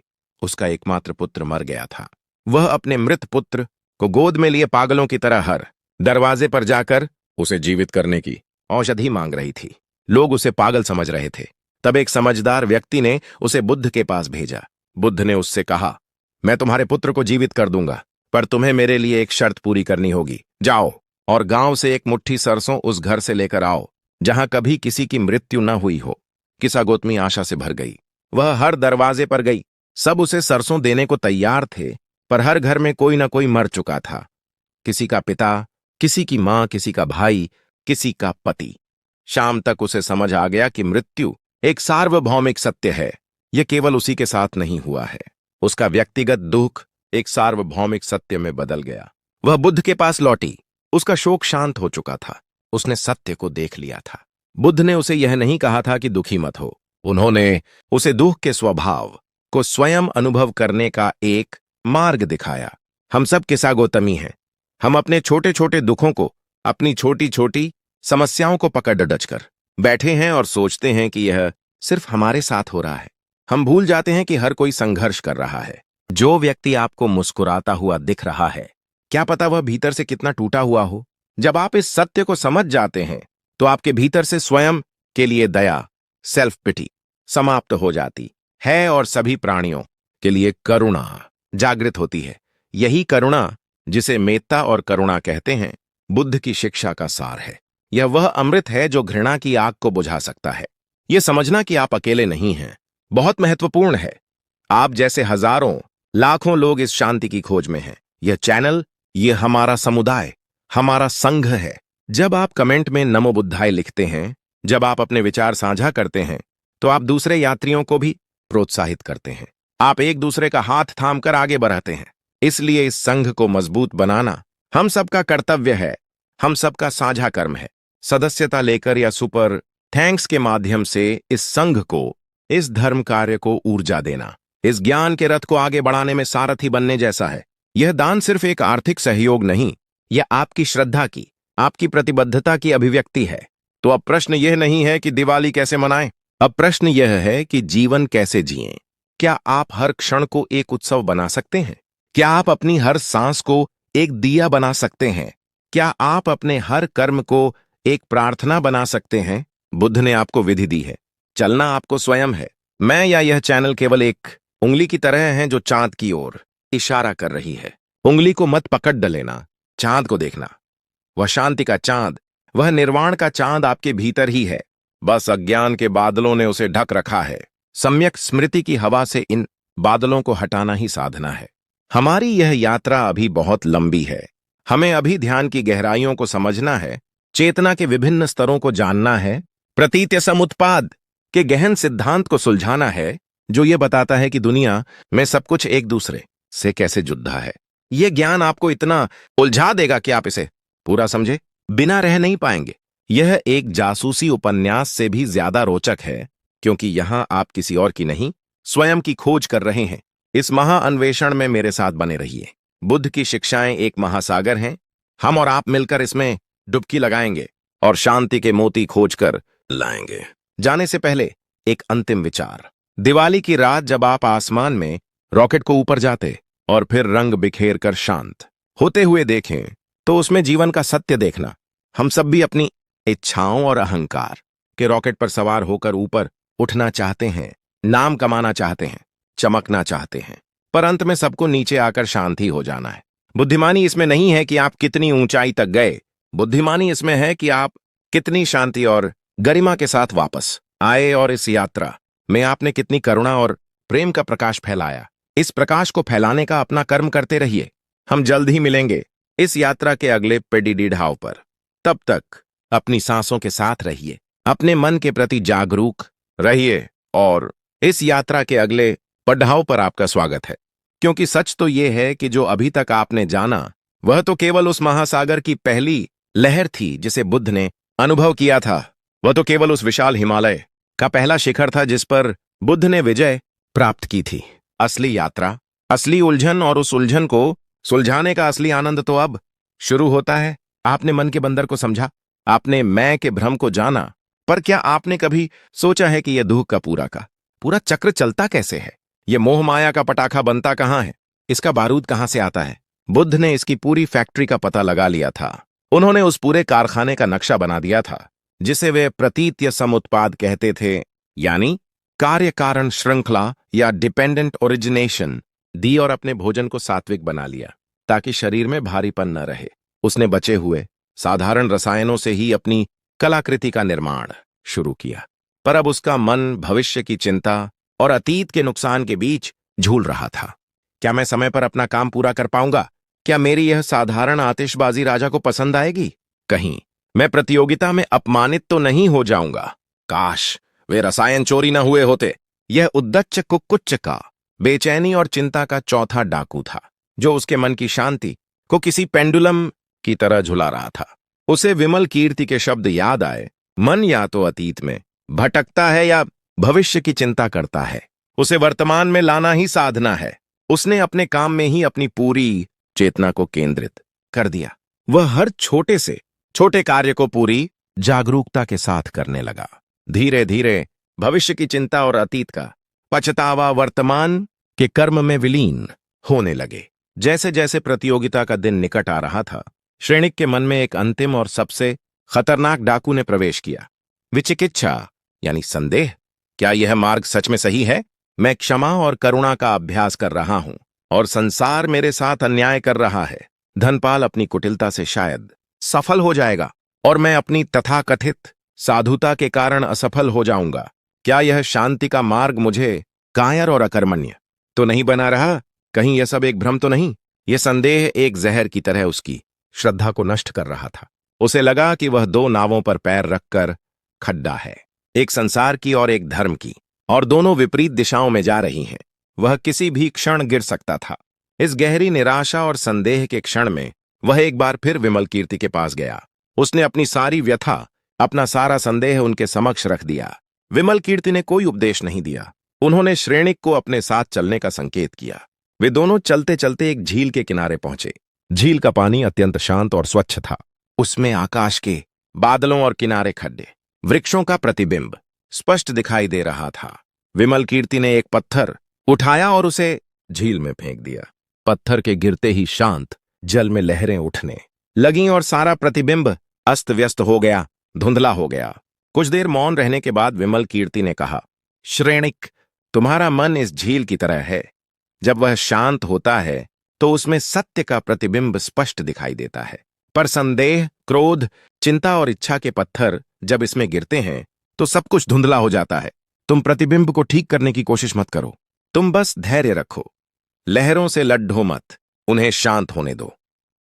उसका एकमात्र पुत्र मर गया था। वह अपने मृत पुत्र को गोद में लिए पागलों की तरह हर दरवाजे पर जाकर उसे जीवित करने की औषधि मांग रही थी। लोग उसे पागल समझ रहे थे। तब एक समझदार व्यक्ति ने उसे बुद्ध के पास भेजा। बुद्ध ने उससे कहा, मैं तुम्हारे पुत्र को जीवित कर दूंगा, पर तुम्हें मेरे लिए एक शर्त पूरी करनी होगी। जाओ और गांव से एक मुट्ठी सरसों उस घर से लेकर आओ जहां कभी किसी की मृत्यु न हुई हो। किसा गौतमी आशा से भर गई। वह हर दरवाजे पर गई। सब उसे सरसों देने को तैयार थे, पर हर घर में कोई न कोई मर चुका था। किसी का पिता, किसी की मां, किसी का भाई, किसी का पति। शाम तक उसे समझ आ गया कि मृत्यु एक सार्वभौमिक सत्य है। यह केवल उसी के साथ नहीं हुआ है। उसका व्यक्तिगत दुख एक सार्वभौमिक सत्य में बदल गया। वह बुद्ध के पास लौटी। उसका शोक शांत हो चुका था। उसने सत्य को देख लिया था। बुद्ध ने उसे यह नहीं कहा था कि दुखी मत हो। उन्होंने उसे दुख के स्वभाव को स्वयं अनुभव करने का एक मार्ग दिखाया। हम सब किसा गौतमी हैं। हम अपने छोटे छोटे दुखों को, अपनी छोटी छोटी समस्याओं को पकड़ डचकर बैठे हैं और सोचते हैं कि यह सिर्फ हमारे साथ हो रहा है। हम भूल जाते हैं कि हर कोई संघर्ष कर रहा है। जो व्यक्ति आपको मुस्कुराता हुआ दिख रहा है, क्या पता वह भीतर से कितना टूटा हुआ हो। जब आप इस सत्य को समझ जाते हैं तो आपके भीतर से स्वयं के लिए दया, सेल्फ पिटी समाप्त हो जाती है और सभी प्राणियों के लिए करुणा जागृत होती है। यही करुणा, जिसे मेत्ता और करुणा कहते हैं, बुद्ध की शिक्षा का सार है। यह वह अमृत है जो घृणा की आग को बुझा सकता है। यह समझना कि आप अकेले नहीं हैं बहुत महत्वपूर्ण है। आप जैसे हजारों लाखों लोग इस शांति की खोज में हैं। यह चैनल, यह हमारा समुदाय, हमारा संघ है। जब आप कमेंट में नमो बुद्धाय लिखते हैं, जब आप अपने विचार साझा करते हैं, तो आप दूसरे यात्रियों को भी प्रोत्साहित करते हैं। आप एक दूसरे का हाथ थामकर आगे बढ़ाते हैं। इसलिए इस संघ को मजबूत बनाना हम सबका कर्तव्य है, हम सबका साझा कर्म है। सदस्यता लेकर या सुपर थैंक्स के माध्यम से इस संघ को, इस धर्म कार्य को ऊर्जा देना, इस ज्ञान के रथ को आगे बढ़ाने में सारथी बनने जैसा है। यह दान सिर्फ एक आर्थिक सहयोग नहीं, यह आपकी श्रद्धा की, आपकी प्रतिबद्धता की अभिव्यक्ति है। तो अब प्रश्न यह नहीं है कि दिवाली कैसे मनाएं, अब प्रश्न यह है कि जीवन कैसे जिएं। क्या आप हर क्षण को एक उत्सव बना सकते हैं? क्या आप अपनी हर सांस को एक दिया बना सकते हैं? क्या आप अपने हर कर्म को एक प्रार्थना बना सकते हैं? बुद्ध ने आपको विधि दी है, चलना आपको स्वयं है। मैं या यह चैनल केवल एक उंगली की तरह है जो चांद की ओर इशारा कर रही है। उंगली को मत पकड़ डलेना, चांद को देखना। वह शांति का चांद, वह निर्वाण का चांद आपके भीतर ही है। बस अज्ञान के बादलों ने उसे ढक रखा है। सम्यक स्मृति की हवा से इन बादलों को हटाना ही साधना है। हमारी यह यात्रा अभी बहुत लंबी है। हमें अभी ध्यान की गहराइयों को समझना है, चेतना के विभिन्न स्तरों को जानना है, प्रतीत्य समुत्पाद के गहन सिद्धांत को सुलझाना है, जो यह बताता है कि दुनिया में सब कुछ एक दूसरे से कैसे जुड़ा है। यह ज्ञान आपको इतना उलझा देगा कि आप इसे पूरा समझे बिना रह नहीं पाएंगे। यह एक जासूसी उपन्यास से भी ज्यादा रोचक है, क्योंकि यहां आप किसी और की नहीं, स्वयं की खोज कर रहे हैं। इस महाअन्वेषण में मेरे साथ बने रहिए। बुद्ध की शिक्षाएं एक महासागर हैं। हम और आप मिलकर इसमें डुबकी लगाएंगे और शांति के मोती खोजकर लाएंगे। जाने से पहले एक अंतिम विचार। दिवाली की रात जब आप आसमान में रॉकेट को ऊपर जाते और फिर रंग बिखेर कर शांत होते हुए देखें, तो उसमें जीवन का सत्य देखना। हम सब भी अपनी इच्छाओं और अहंकार के रॉकेट पर सवार होकर ऊपर उठना चाहते हैं, नाम कमाना चाहते हैं, चमकना चाहते हैं, पर अंत में सबको नीचे आकर शांति हो जाना है। बुद्धिमानी इसमें नहीं है कि आप कितनी ऊंचाई तक गए, बुद्धिमानी इसमें है कि आप कितनी शांति और गरिमा के साथ वापस आए और इस यात्रा में आपने कितनी करुणा और प्रेम का प्रकाश फैलाया। इस प्रकाश को फैलाने का अपना कर्म करते रहिए। हम जल्द ही मिलेंगे इस यात्रा के अगले पेडिडी ढाव पर। तब तक अपनी सांसों के साथ रहिए, अपने मन के प्रति जागरूक रहिए और इस यात्रा के अगले पड़ाव पर आपका स्वागत है। क्योंकि सच तो यह है कि जो अभी तक आपने जाना वह तो केवल उस महासागर की पहली लहर थी जिसे बुद्ध ने अनुभव किया था। वह तो केवल उस विशाल हिमालय का पहला शिखर था जिस पर बुद्ध ने विजय प्राप्त की थी। असली यात्रा, असली उलझन और उस उलझन को सुलझाने का असली आनंद तो अब शुरू होता है। आपने मन के बंदर को समझा, आपने मैं के भ्रम को जाना, पर क्या आपने कभी सोचा है कि यह दुख का पूरा चक्र चलता कैसे है? यह मोह माया का पटाखा बनता कहां है? इसका बारूद कहां से आता है? बुद्ध ने इसकी पूरी फैक्ट्री का पता लगा लिया था। उन्होंने उस पूरे कारखाने का नक्शा बना दिया था। जिसे वे प्रतीत्य समुत्पाद कहते थे, यानी कार्य कारण श्रृंखला या डिपेंडेंट ओरिजिनेशन, दी और अपने भोजन को सात्विक बना लिया ताकि शरीर में भारीपन न रहे। उसने बचे हुए साधारण रसायनों से ही अपनी कलाकृति का निर्माण शुरू किया, पर अब उसका मन भविष्य की चिंता और अतीत के नुकसान के बीच झूल रहा था। क्या मैं समय पर अपना काम पूरा कर पाऊंगा? क्या मेरी यह साधारण आतिशबाजी राजा को पसंद आएगी? कहीं मैं प्रतियोगिता में अपमानित तो नहीं हो जाऊंगा? काश वे रसायन चोरी न हुए होते। यह उद्दच्च कुक्कुच्च का बेचैनी और चिंता का चौथा डाकू था, जो उसके मन की शांति को किसी पेंडुलम की तरह झुला रहा था। उसे विमल कीर्ति के शब्द याद आए, मन या तो अतीत में भटकता है या भविष्य की चिंता करता है। उसे वर्तमान में लाना ही साधना है। उसने अपने काम में ही अपनी पूरी चेतना को केंद्रित कर दिया। वह हर छोटे से छोटे कार्य को पूरी जागरूकता के साथ करने लगा। धीरे धीरे भविष्य की चिंता और अतीत का पछतावा वर्तमान के कर्म में विलीन होने लगे। जैसे जैसे प्रतियोगिता का दिन निकट आ रहा था, श्रेणिक के मन में एक अंतिम और सबसे खतरनाक डाकू ने प्रवेश किया। विचिकित्सा यानी संदेह। क्या यह मार्ग सच में सही है? मैं क्षमा और करुणा का अभ्यास कर रहा हूं और संसार मेरे साथ अन्याय कर रहा है। धनपाल अपनी कुटिलता से शायद सफल हो जाएगा और मैं अपनी तथाकथित साधुता के कारण असफल हो जाऊंगा। क्या यह शांति का मार्ग मुझे कायर और अकर्मण्य तो नहीं बना रहा? कहीं यह सब एक भ्रम तो नहीं? यह संदेह एक जहर की तरह उसकी श्रद्धा को नष्ट कर रहा था। उसे लगा कि वह दो नावों पर पैर रखकर खड्डा है, एक संसार की और एक धर्म की, और दोनों विपरीत दिशाओं में जा रही हैं। वह किसी भी क्षण गिर सकता था। इस गहरी निराशा और संदेह के क्षण में वह एक बार फिर विमल कीर्ति के पास गया। उसने अपनी सारी व्यथा, अपना सारा संदेह उनके समक्ष रख दिया। विमल कीर्ति ने कोई उपदेश नहीं दिया। उन्होंने श्रेणिक को अपने साथ चलने का संकेत किया। वे दोनों चलते चलते एक झील के किनारे पहुंचे। झील का पानी अत्यंत शांत और स्वच्छ था। उसमें आकाश के बादलों और किनारे खड्डे, वृक्षों का प्रतिबिंब स्पष्ट दिखाई दे रहा था। विमल कीर्ति ने एक पत्थर उठाया और उसे झील में फेंक दिया। पत्थर के गिरते ही शांत जल में लहरें उठने लगीं और सारा प्रतिबिंब अस्त व्यस्त हो गया, धुंधला हो गया। कुछ देर मौन रहने के बाद विमल कीर्ति ने कहा, श्रेणिक, तुम्हारा मन इस झील की तरह है। जब वह शांत होता है तो उसमें सत्य का प्रतिबिंब स्पष्ट दिखाई देता है, पर संदेह, क्रोध, चिंता और इच्छा के पत्थर जब इसमें गिरते हैं तो सब कुछ धुंधला हो जाता है। तुम प्रतिबिंब को ठीक करने की कोशिश मत करो, तुम बस धैर्य रखो। लहरों से लड्ढो मत, उन्हें शांत होने दो।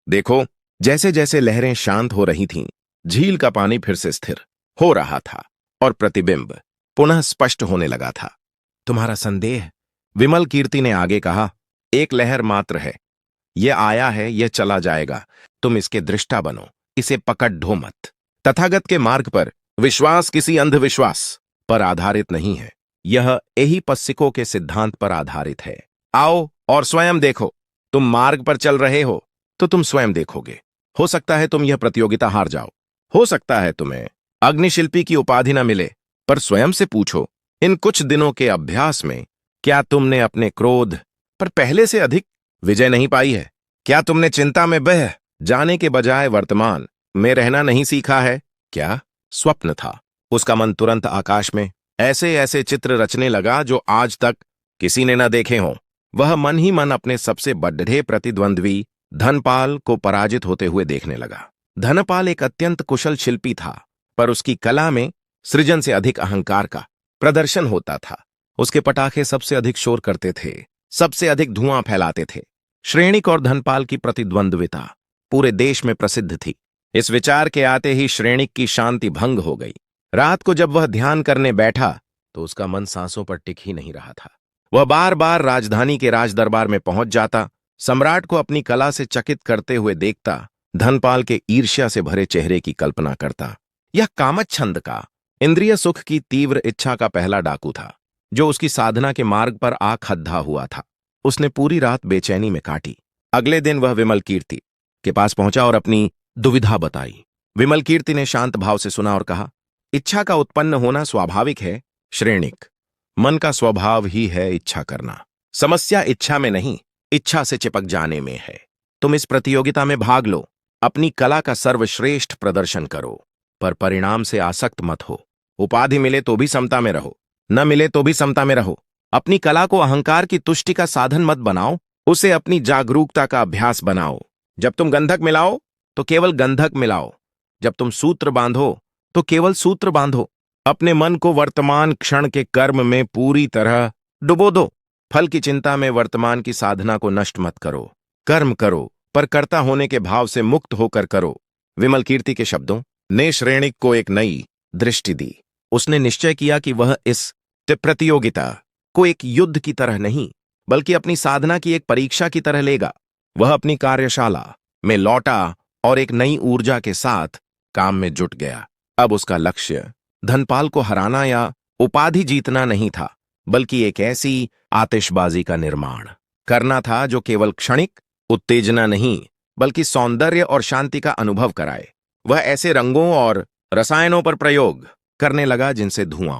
देखो, जैसे जैसे लहरें शांत हो रही थीं, झील का पानी फिर से स्थिर हो रहा था और प्रतिबिंब पुनः स्पष्ट होने लगा था। तुम्हारा संदेह, विमल कीर्ति ने आगे कहा, एक लहर मात्र है। यह आया है, यह चला जाएगा। तुम इसके दृष्टा बनो, इसे पकड़ ढो मत। तथागत के मार्ग पर विश्वास किसी अंधविश्वास पर आधारित नहीं है, यह एहिपस्सिकों के सिद्धांत पर आधारित है। आओ और स्वयं देखो। तुम मार्ग पर चल रहे हो तो तुम स्वयं देखोगे। हो सकता है तुम यह प्रतियोगिता हार जाओ, हो सकता है तुम्हें अग्निशिल्पी की उपाधि न मिले, पर स्वयं से पूछो, इन कुछ दिनों के अभ्यास में क्या तुमने अपने क्रोध पर पहले से अधिक विजय नहीं पाई है? क्या तुमने चिंता में बह जाने के बजाय वर्तमान में रहना नहीं सीखा है? क्या स्वप्न था? उसका मन तुरंत आकाश में ऐसे ऐसे चित्र रचने लगा जो आज तक किसी ने न देखे हों। वह मन ही मन अपने सबसे बड़े प्रतिद्वंद्वी धनपाल को पराजित होते हुए देखने लगा। धनपाल एक अत्यंत कुशल शिल्पी था, पर उसकी कला में सृजन से अधिक अहंकार का प्रदर्शन होता था। उसके पटाखे सबसे अधिक शोर करते थे, सबसे अधिक धुआं फैलाते थे। श्रेणिक और धनपाल की प्रतिद्वंद्विता पूरे देश में प्रसिद्ध थी। इस विचार के आते ही श्रेणिक की शांति भंग हो गई। रात को जब वह ध्यान करने बैठा तो उसका मन सांसों पर टिक ही नहीं रहा था। वह बार बार राजधानी के राजदरबार में पहुंच जाता, सम्राट को अपनी कला से चकित करते हुए देखता, धनपाल के ईर्ष्या से भरे चेहरे की कल्पना करता। यह कामच्छंद का, इंद्रिय सुख की तीव्र इच्छा का पहला डाकू था, जो उसकी साधना के मार्ग पर आ खद्धा हुआ था। उसने पूरी रात बेचैनी में काटी। अगले दिन वह विमल कीर्ति के पास पहुंचा और अपनी दुविधा बताई। विमल कीर्ति ने शांत भाव से सुना और कहा, इच्छा का उत्पन्न होना स्वाभाविक है श्रेणिक। मन का स्वभाव ही है इच्छा करना। समस्या इच्छा में नहीं, इच्छा से चिपक जाने में है। तुम इस प्रतियोगिता में भाग लो, अपनी कला का सर्वश्रेष्ठ प्रदर्शन करो, पर परिणाम से आसक्त मत हो। उपाधि मिले तो भी समता में रहो, न मिले तो भी समता में रहो। अपनी कला को अहंकार की तुष्टि का साधन मत बनाओ, उसे अपनी जागरूकता का अभ्यास बनाओ। जब तुम गंधक मिलाओ तो केवल गंधक मिलाओ, जब तुम सूत्र बांधो तो केवल सूत्र बांधो। अपने मन को वर्तमान क्षण के कर्म में पूरी तरह डुबो दो। फल की चिंता में वर्तमान की साधना को नष्ट मत करो। कर्म करो, पर कर्ता होने के भाव से मुक्त होकर करो। विमल कीर्ति के शब्दों ने श्रेणिक को एक नई दृष्टि दी। उसने निश्चय किया कि वह इस प्रतियोगिता को एक युद्ध की तरह नहीं, बल्कि अपनी साधना की एक परीक्षा की तरह लेगा। वह अपनी कार्यशाला में लौटा और एक नई ऊर्जा के साथ काम में जुट गया। अब उसका लक्ष्य धनपाल को हराना या उपाधि जीतना नहीं था, बल्कि एक ऐसी आतिशबाजी का निर्माण करना था जो केवल क्षणिक उत्तेजना नहीं, बल्कि सौंदर्य और शांति का अनुभव कराए। वह ऐसे रंगों और रसायनों पर प्रयोग करने लगा जिनसे धुआं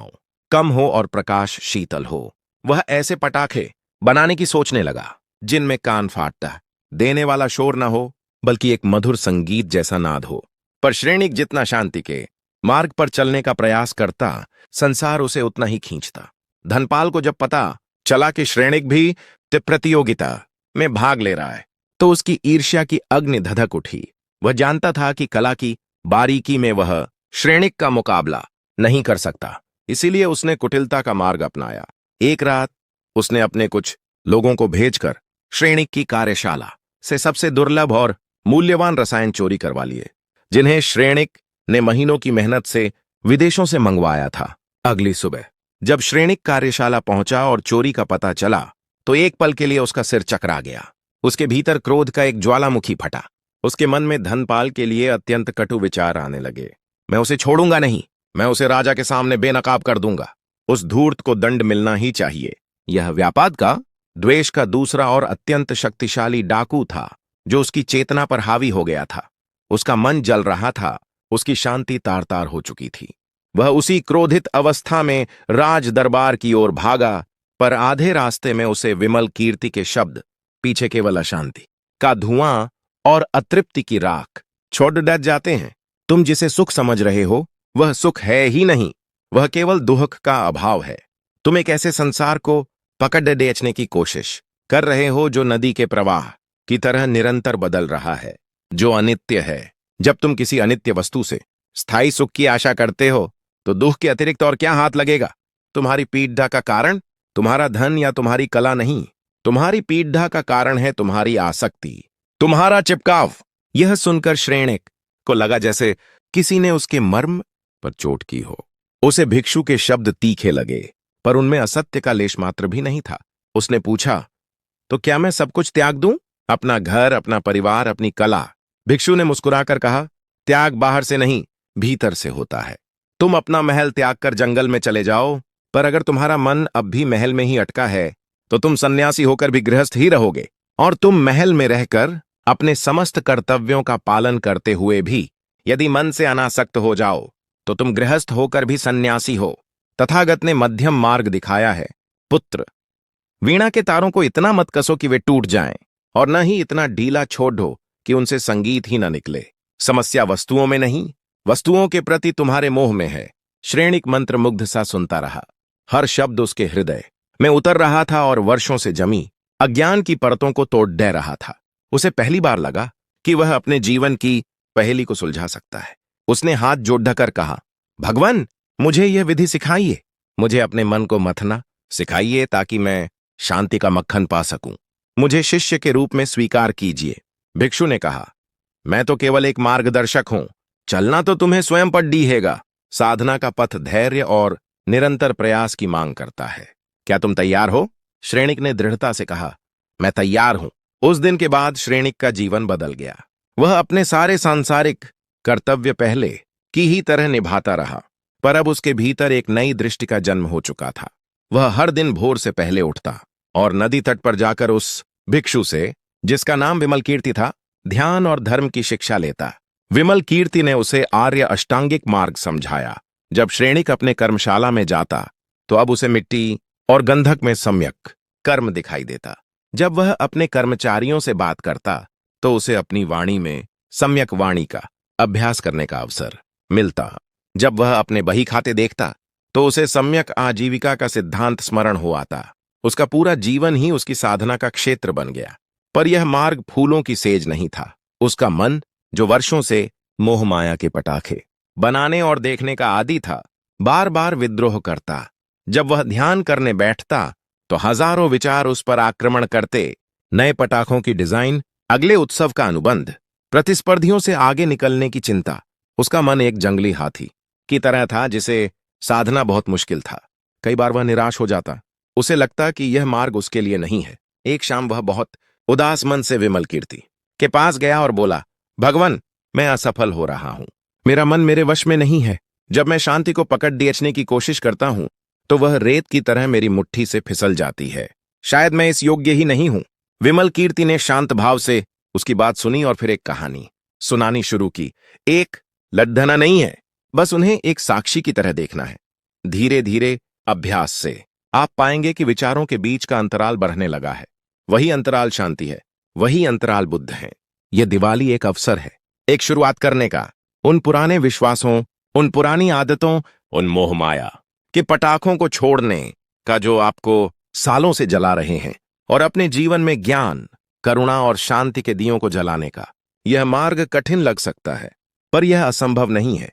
कम हो और प्रकाश शीतल हो। वह ऐसे पटाखे बनाने की सोचने लगा जिनमें कान फाटता देने वाला शोर न हो, बल्कि एक मधुर संगीत जैसा नाद हो। पर श्रेणिक जितना शांति के मार्ग पर चलने का प्रयास करता, संसार उसे उतना ही खींचता। धनपाल को जब पता चला कि श्रेणिक भी प्रतियोगिता में भाग ले रहा है, तो उसकी ईर्ष्या की अग्नि धधक उठी। वह जानता था कि कला की बारीकी में वह श्रेणिक का मुकाबला नहीं कर सकता, इसीलिए उसने कुटिलता का मार्ग अपनाया। एक रात उसने अपने कुछ लोगों को भेजकर श्रेणिक की कार्यशाला से सबसे दुर्लभ और मूल्यवान रसायन चोरी करवा लिए, जिन्हें श्रेणिक ने महीनों की मेहनत से विदेशों से मंगवाया था। अगली सुबह जब श्रेणिक कार्यशाला पहुंचा और चोरी का पता चला, तो एक पल के लिए उसका सिर चकरा गया। उसके भीतर क्रोध का एक ज्वालामुखी फटा। उसके मन में धनपाल के लिए अत्यंत कटु विचार आने लगे। मैं उसे छोड़ूंगा नहीं, मैं उसे राजा के सामने बेनकाब कर दूंगा। उस धूर्त को दंड मिलना ही चाहिए। यह व्यापाद का द्वेष का दूसरा और अत्यंत शक्तिशाली डाकू था, जो उसकी चेतना पर हावी हो गया था। उसका मन जल रहा था, उसकी शांति तार तार हो चुकी थी। वह उसी क्रोधित अवस्था में राज दरबार की ओर भागा, पर आधे रास्ते में उसे विमल कीर्ति के शब्द, पीछे केवल अशांति का धुआं और अतृप्ति की राख छोड़ डर जाते हैं। तुम जिसे सुख समझ रहे हो वह सुख है ही नहीं, वह केवल दुख का अभाव है। तुम एक ऐसे संसार को पकड़ बेचने की कोशिश कर रहे हो जो नदी के प्रवाह की तरह निरंतर बदल रहा है, जो अनित्य है। जब तुम किसी अनित्य वस्तु से स्थायी सुख की आशा करते हो, तो दुख के अतिरिक्त और क्या हाथ लगेगा? तुम्हारी पीड़ा का कारण तुम्हारा धन या तुम्हारी कला नहीं, तुम्हारी पीड़ा का कारण है तुम्हारी आसक्ति, तुम्हारा चिपकाव। यह सुनकर श्रेणिक को लगा जैसे किसी ने उसके मर्म पर चोट की हो। उसे भिक्षु के शब्द तीखे लगे, पर उनमें असत्य का लेश मात्र भी नहीं था। उसने पूछा, तो क्या मैं सब कुछ त्याग दूं? अपना घर, अपना परिवार, अपनी कला? भिक्षु ने मुस्कुराकर कहा, त्याग बाहर से नहीं, भीतर से होता है। तुम अपना महल त्याग कर जंगल में चले जाओ, पर अगर तुम्हारा मन अब भी महल में ही अटका है, तो तुम सन्यासी होकर भी गृहस्थ ही रहोगे। और तुम महल में रहकर अपने समस्त कर्तव्यों का पालन करते हुए भी यदि मन से अनासक्त हो जाओ, तो तुम गृहस्थ होकर भी सन्यासी हो। तथागत ने मध्यम मार्ग दिखाया है। पुत्र, वीणा के तारों को इतना मत कसो कि वे टूट जाएं, और न ही इतना ढीला छोड़ दो कि उनसे संगीत ही न निकले। समस्या वस्तुओं में नहीं, वस्तुओं के प्रति तुम्हारे मोह में है। श्रेणिक मंत्रमुग्ध सा सुनता रहा। हर शब्द उसके हृदय में उतर रहा था और वर्षों से जमी अज्ञान की परतों को तोड़ दे रहा था। उसे पहली बार लगा कि वह अपने जीवन की पहेली को सुलझा सकता है। उसने हाथ जोड़कर कहा, भगवान, मुझे यह विधि सिखाइए, मुझे अपने मन को मथना सिखाइए, ताकि मैं शांति का मक्खन पा सकूं। मुझे शिष्य के रूप में स्वीकार कीजिए। भिक्षु ने कहा, मैं तो केवल एक मार्गदर्शक हूं, चलना तो तुम्हें स्वयं पर डीहेगा। साधना का पथ धैर्य और निरंतर प्रयास की मांग करता है। क्या तुम तैयार हो? श्रेणिक ने दृढ़ता से कहा, मैं तैयार हूं। उस दिन के बाद श्रेणिक का जीवन बदल गया। वह अपने सारे सांसारिक कर्तव्य पहले की ही तरह निभाता रहा, पर अब उसके भीतर एक नई दृष्टि का जन्म हो चुका था। वह हर दिन भोर से पहले उठता और नदी तट पर जाकर उस भिक्षु से, जिसका नाम विमल कीर्ति था, ध्यान और धर्म की शिक्षा लेता। विमल कीर्ति ने उसे आर्य अष्टांगिक मार्ग समझाया। जब श्रेणिक अपने कर्मशाला में जाता, तो अब उसे मिट्टी और गंधक में सम्यक कर्म दिखाई देता। जब वह अपने कर्मचारियों से बात करता, तो उसे अपनी वाणी में सम्यक वाणी का अभ्यास करने का अवसर मिलता। जब वह अपने बही खाते देखता तो उसे सम्यक आजीविका का सिद्धांत स्मरण हो आता। उसका पूरा जीवन ही उसकी साधना का क्षेत्र बन गया। पर यह मार्ग फूलों की सेज नहीं था। उसका मन, जो वर्षों से मोह माया के पटाखे बनाने और देखने का आदी था, बार बार विद्रोह करता। जब वह ध्यान करने बैठता तो हजारों विचार उस पर आक्रमण करते। नए पटाखों की डिजाइन, अगले उत्सव का अनुबंध, प्रतिस्पर्धियों से आगे निकलने की चिंता। उसका मन एक जंगली हाथी की तरह था जिसे साधना बहुत मुश्किल था। कई बार वह निराश हो जाता। उसे लगता कि यह मार्ग उसके लिए नहीं है। एक शाम वह बहुत उदास मन से विमल कीर्ति के पास गया और बोला, भगवान, मैं असफल हो रहा हूं। मेरा मन मेरे वश में नहीं है। जब मैं शांति को पकड़ खींचने की कोशिश करता हूं तो वह रेत की तरह मेरी मुट्ठी से फिसल जाती है। शायद मैं इस योग्य ही नहीं हूं। विमल कीर्ति ने शांत भाव से उसकी बात सुनी और फिर एक कहानी सुनानी शुरू की। एक लड्ढना नहीं है, बस उन्हें एक साक्षी की तरह देखना है। धीरे धीरे अभ्यास से आप पाएंगे कि विचारों के बीच का अंतराल बढ़ने लगा है। वही अंतराल शांति है, वही अंतराल बुद्ध है। यह दिवाली एक अवसर है, एक शुरुआत करने का। उन पुराने विश्वासों, उन पुरानी आदतों, उन मोह माया के पटाखों को छोड़ने का जो आपको सालों से जला रहे हैं, और अपने जीवन में ज्ञान, करुणा और शांति के दियों को जलाने का। यह मार्ग कठिन लग सकता है, पर यह असंभव नहीं है।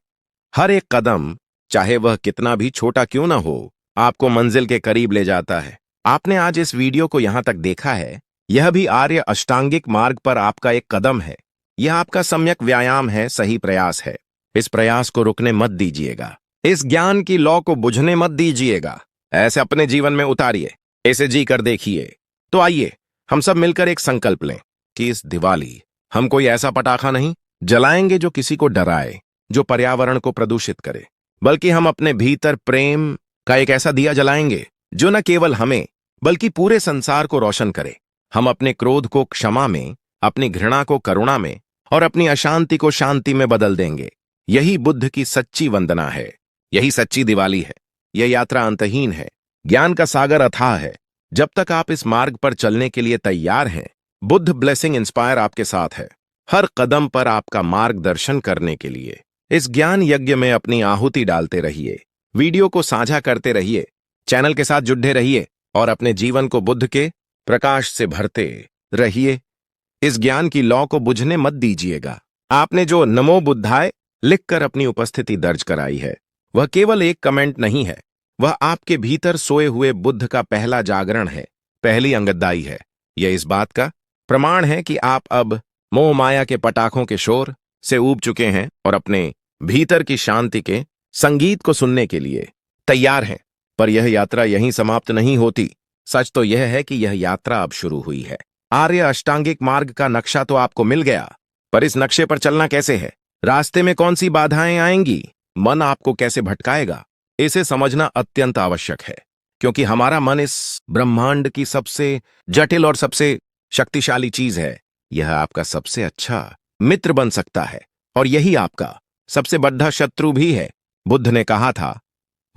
हर एक कदम, चाहे वह कितना भी छोटा क्यों ना हो, आपको मंजिल के करीब ले जाता है। आपने आज इस वीडियो को यहां तक देखा है। यह भी आर्य अष्टांगिक मार्ग पर आपका एक कदम है। यह आपका सम्यक व्यायाम है, सही प्रयास है। इस प्रयास को रुकने मत दीजिएगा। इस ज्ञान की लौ को बुझने मत दीजिएगा। ऐसे अपने जीवन में उतारिए, इसे जी कर देखिए। तो आइए हम सब मिलकर एक संकल्प लें कि इस दिवाली हम कोई ऐसा पटाखा नहीं जलाएंगे जो किसी को डराए, जो पर्यावरण को प्रदूषित करे, बल्कि हम अपने भीतर प्रेम का एक ऐसा दिया जलाएंगे जो न केवल हमें बल्कि पूरे संसार को रोशन करे। हम अपने क्रोध को क्षमा में, अपनी घृणा को करुणा में और अपनी अशांति को शांति में बदल देंगे। यही बुद्ध की सच्ची वंदना है, यही सच्ची दिवाली है। यह यात्रा अंतहीन है, ज्ञान का सागर अथाह है। जब तक आप इस मार्ग पर चलने के लिए तैयार हैं, बुद्ध ब्लेसिंग इंस्पायर आपके साथ है। हर कदम पर आपका मार्गदर्शन करने के लिए इस ज्ञान यज्ञ में अपनी आहुति डालते रहिए। वीडियो को साझा करते रहिए, चैनल के साथ जुड़े रहिए और अपने जीवन को बुद्ध के प्रकाश से भरते रहिए। इस ज्ञान की लौ को बुझने मत दीजिएगा। आपने जो नमो बुद्धाय लिखकर अपनी उपस्थिति दर्ज कराई है, वह केवल एक कमेंट नहीं है, वह आपके भीतर सोए हुए बुद्ध का पहला जागरण है, पहली अंगदाई है। यह इस बात का प्रमाण है कि आप अब मोह माया के पटाखों के शोर से ऊब चुके हैं और अपने भीतर की शांति के संगीत को सुनने के लिए तैयार हैं। पर यह यात्रा यहीं समाप्त नहीं होती। सच तो यह है कि यह यात्रा अब शुरू हुई है। आर्य अष्टांगिक मार्ग का नक्शा तो आपको मिल गया, पर इस नक्शे पर चलना कैसे है? रास्ते में कौन सी बाधाएं आएंगी? मन आपको कैसे भटकाएगा? इसे समझना अत्यंत आवश्यक है, क्योंकि हमारा मन इस ब्रह्मांड की सबसे जटिल और सबसे शक्तिशाली चीज है। यह आपका सबसे अच्छा मित्र बन सकता है और यही आपका सबसे बड़ा शत्रु भी है। बुद्ध ने कहा था,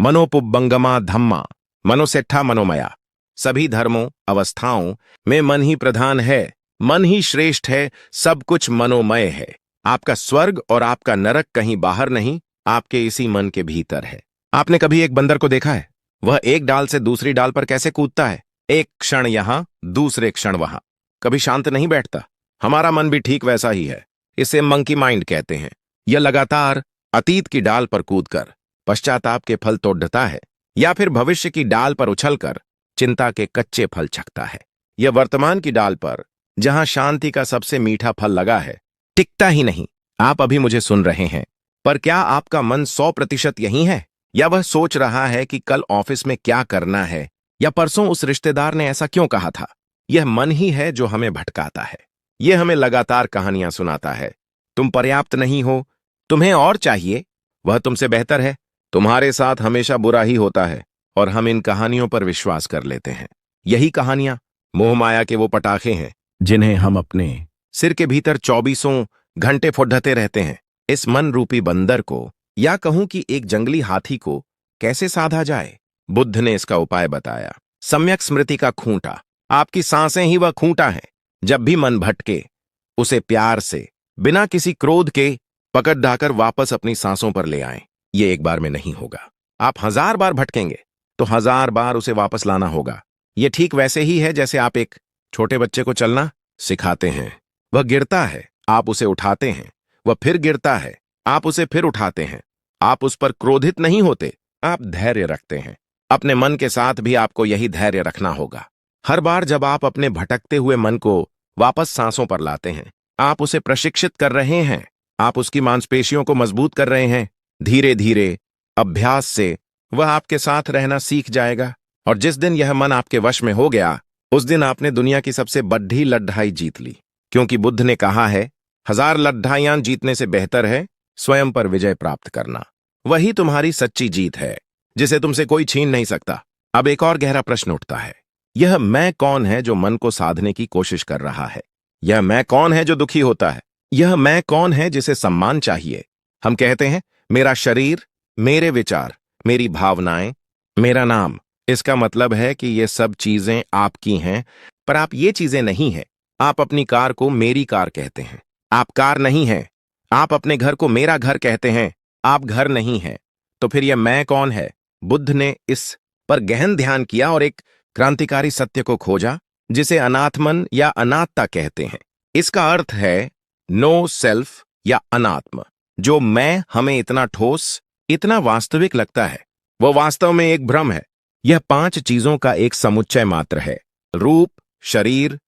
मनोपुब्बंगमा धम्मा मनोसेट्ठा मनोमया। सभी धर्मों, अवस्थाओं में मन ही प्रधान है, मन ही श्रेष्ठ है, सब कुछ मनोमय है। आपका स्वर्ग और आपका नरक कहीं बाहर नहीं, आपके इसी मन के भीतर है। आपने कभी एक बंदर को देखा है? वह एक डाल से दूसरी डाल पर कैसे कूदता है, एक क्षण यहां, दूसरे क्षण वहां, कभी शांत नहीं बैठता। हमारा मन भी ठीक वैसा ही है। इसे मंकी माइंड कहते हैं। यह लगातार अतीत की डाल पर कूदकर पश्चाताप के फल तोड़ता है, या फिर भविष्य की डाल पर उछलकर चिंता के कच्चे फल चखता है। यह वर्तमान की डाल पर, जहां शांति का सबसे मीठा फल लगा है, टिकता ही नहीं। आप अभी मुझे सुन रहे हैं, पर क्या आपका मन 100% यही है? या वह सोच रहा है कि कल ऑफिस में क्या करना है, या परसों उस रिश्तेदार ने ऐसा क्यों कहा था? यह मन ही है जो हमें भटकाता है। यह हमें लगातार कहानियां सुनाता है। तुम पर्याप्त नहीं हो, तुम्हें और चाहिए, वह तुमसे बेहतर है, तुम्हारे साथ हमेशा बुरा ही होता है, और हम इन कहानियों पर विश्वास कर लेते हैं। यही कहानियां मोह माया के वो पटाखे हैं जिन्हें हम अपने सिर के भीतर 24 घंटे फुड्ढते रहते हैं। इस मन रूपी बंदर को, या कहूं कि एक जंगली हाथी को, कैसे साधा जाए? बुद्ध ने इसका उपाय बताया। सम्यक स्मृति का खूंटा। आपकी सांसें ही वह खूंटा है। जब भी मन भटके, उसे प्यार से, बिना किसी क्रोध के पकड़ ढाकर वापस अपनी सांसों पर ले आएं। ये एक बार में नहीं होगा। आप 1000 बार भटकेंगे तो 1000 बार उसे वापस लाना होगा। ये ठीक वैसे ही है जैसे आप एक छोटे बच्चे को चलना सिखाते हैं। वह गिरता है, आप उसे उठाते हैं। वह फिर गिरता है, आप उसे फिर उठाते हैं। आप उस पर क्रोधित नहीं होते, आप धैर्य रखते हैं। अपने मन के साथ भी आपको यही धैर्य रखना होगा। हर बार जब आप अपने भटकते हुए मन को वापस सांसों पर लाते हैं, आप उसे प्रशिक्षित कर रहे हैं। आप उसकी मांसपेशियों को मजबूत कर रहे हैं। धीरे धीरे अभ्यास से वह आपके साथ रहना सीख जाएगा, और जिस दिन यह मन आपके वश में हो गया, उस दिन आपने दुनिया की सबसे बड़ी लड़ाई जीत ली। क्योंकि बुद्ध ने कहा है, 1000 लड़ाइयां जीतने से बेहतर है स्वयं पर विजय प्राप्त करना। वही तुम्हारी सच्ची जीत है, जिसे तुमसे कोई छीन नहीं सकता। अब एक और गहरा प्रश्न उठता है, यह मैं कौन है जो मन को साधने की कोशिश कर रहा है? यह मैं कौन है जो दुखी होता है? यह मैं कौन है जिसे सम्मान चाहिए? हम कहते हैं, मेरा शरीर, मेरे विचार, मेरी भावनाएं, मेरा नाम। इसका मतलब है कि ये सब चीजें आपकी हैं, पर आप ये चीजें नहीं हैं। आप अपनी कार को मेरी कार कहते हैं, आप कार नहीं हैं। आप अपने घर को मेरा घर कहते हैं, आप घर नहीं हैं। तो फिर यह मैं कौन है? बुद्ध ने इस पर गहन ध्यान किया और एक क्रांतिकारी सत्य को खोजा, जिसे अनात्मन या अनात्ता कहते हैं। इसका अर्थ है नो सेल्फ या अनात्म। जो मैं हमें इतना ठोस, इतना वास्तविक लगता है, वह वास्तव में एक भ्रम है। यह 5 चीजों का एक समुच्चय मात्र है: रूप, शरीर,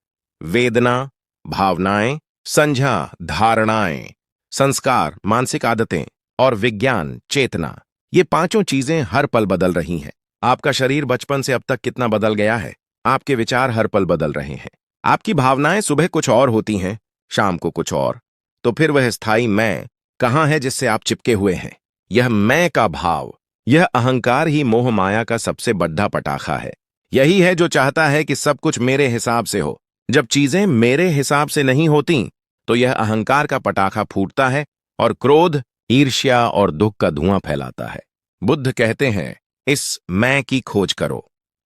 वेदना, भावनाएं, संज्ञा, धारणाएं, संस्कार, मानसिक आदतें और विज्ञान, चेतना। ये 5 चीजें हर पल बदल रही हैं। आपका शरीर बचपन से अब तक कितना बदल गया है। आपके विचार हर पल बदल रहे हैं। आपकी भावनाएं सुबह कुछ और होती हैं, शाम को कुछ और। तो फिर वह स्थायी मैं कहां है जिससे आप चिपके हुए हैं? यह मैं का भाव, यह अहंकार ही मोह माया का सबसे बड़ा पटाखा है। यही है जो चाहता है कि सब कुछ मेरे हिसाब से हो। जब चीजें मेरे हिसाब से नहीं होती, तो यह अहंकार का पटाखा फूटता है और क्रोध, ईर्ष्या और दुख का धुआं फैलाता है। बुद्ध कहते हैं, इस मैं की खोज करो।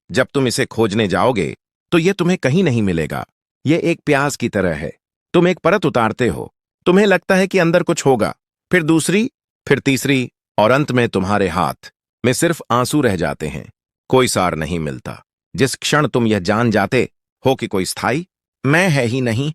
जब तुम इसे खोजने जाओगे, तो यह तुम्हें कहीं नहीं मिलेगा। यह एक प्याज की तरह है। तुम एक परत उतारते हो, तुम्हें लगता है कि अंदर कुछ होगा, फिर दूसरी, फिर तीसरी, और अंत में तुम्हारे हाथ में सिर्फ आंसू रह जाते हैं। कोई सार नहीं मिलता। जिस क्षण तुम यह जान जाते हो कि कोई स्थायी मैं है ही नहीं,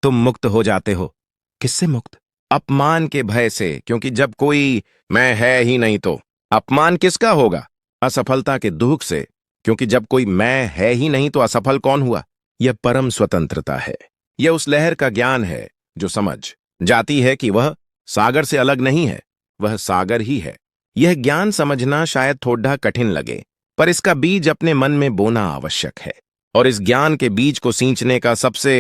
तुम मुक्त हो जाते हो। किससे मुक्त? अपमान के भय से, क्योंकि जब कोई मैं है ही नहीं तो अपमान किसका होगा? असफलता के दुख से, क्योंकि जब कोई मैं है ही नहीं तो असफल कौन हुआ? यह परम स्वतंत्रता है। यह उस लहर का ज्ञान है जो समझ जाती है कि वह सागर से अलग नहीं है, वह सागर ही है। यह ज्ञान समझना शायद थोड़ा कठिन लगे, पर इसका बीज अपने मन में बोना आवश्यक है। और इस ज्ञान के बीज को सींचने का सबसे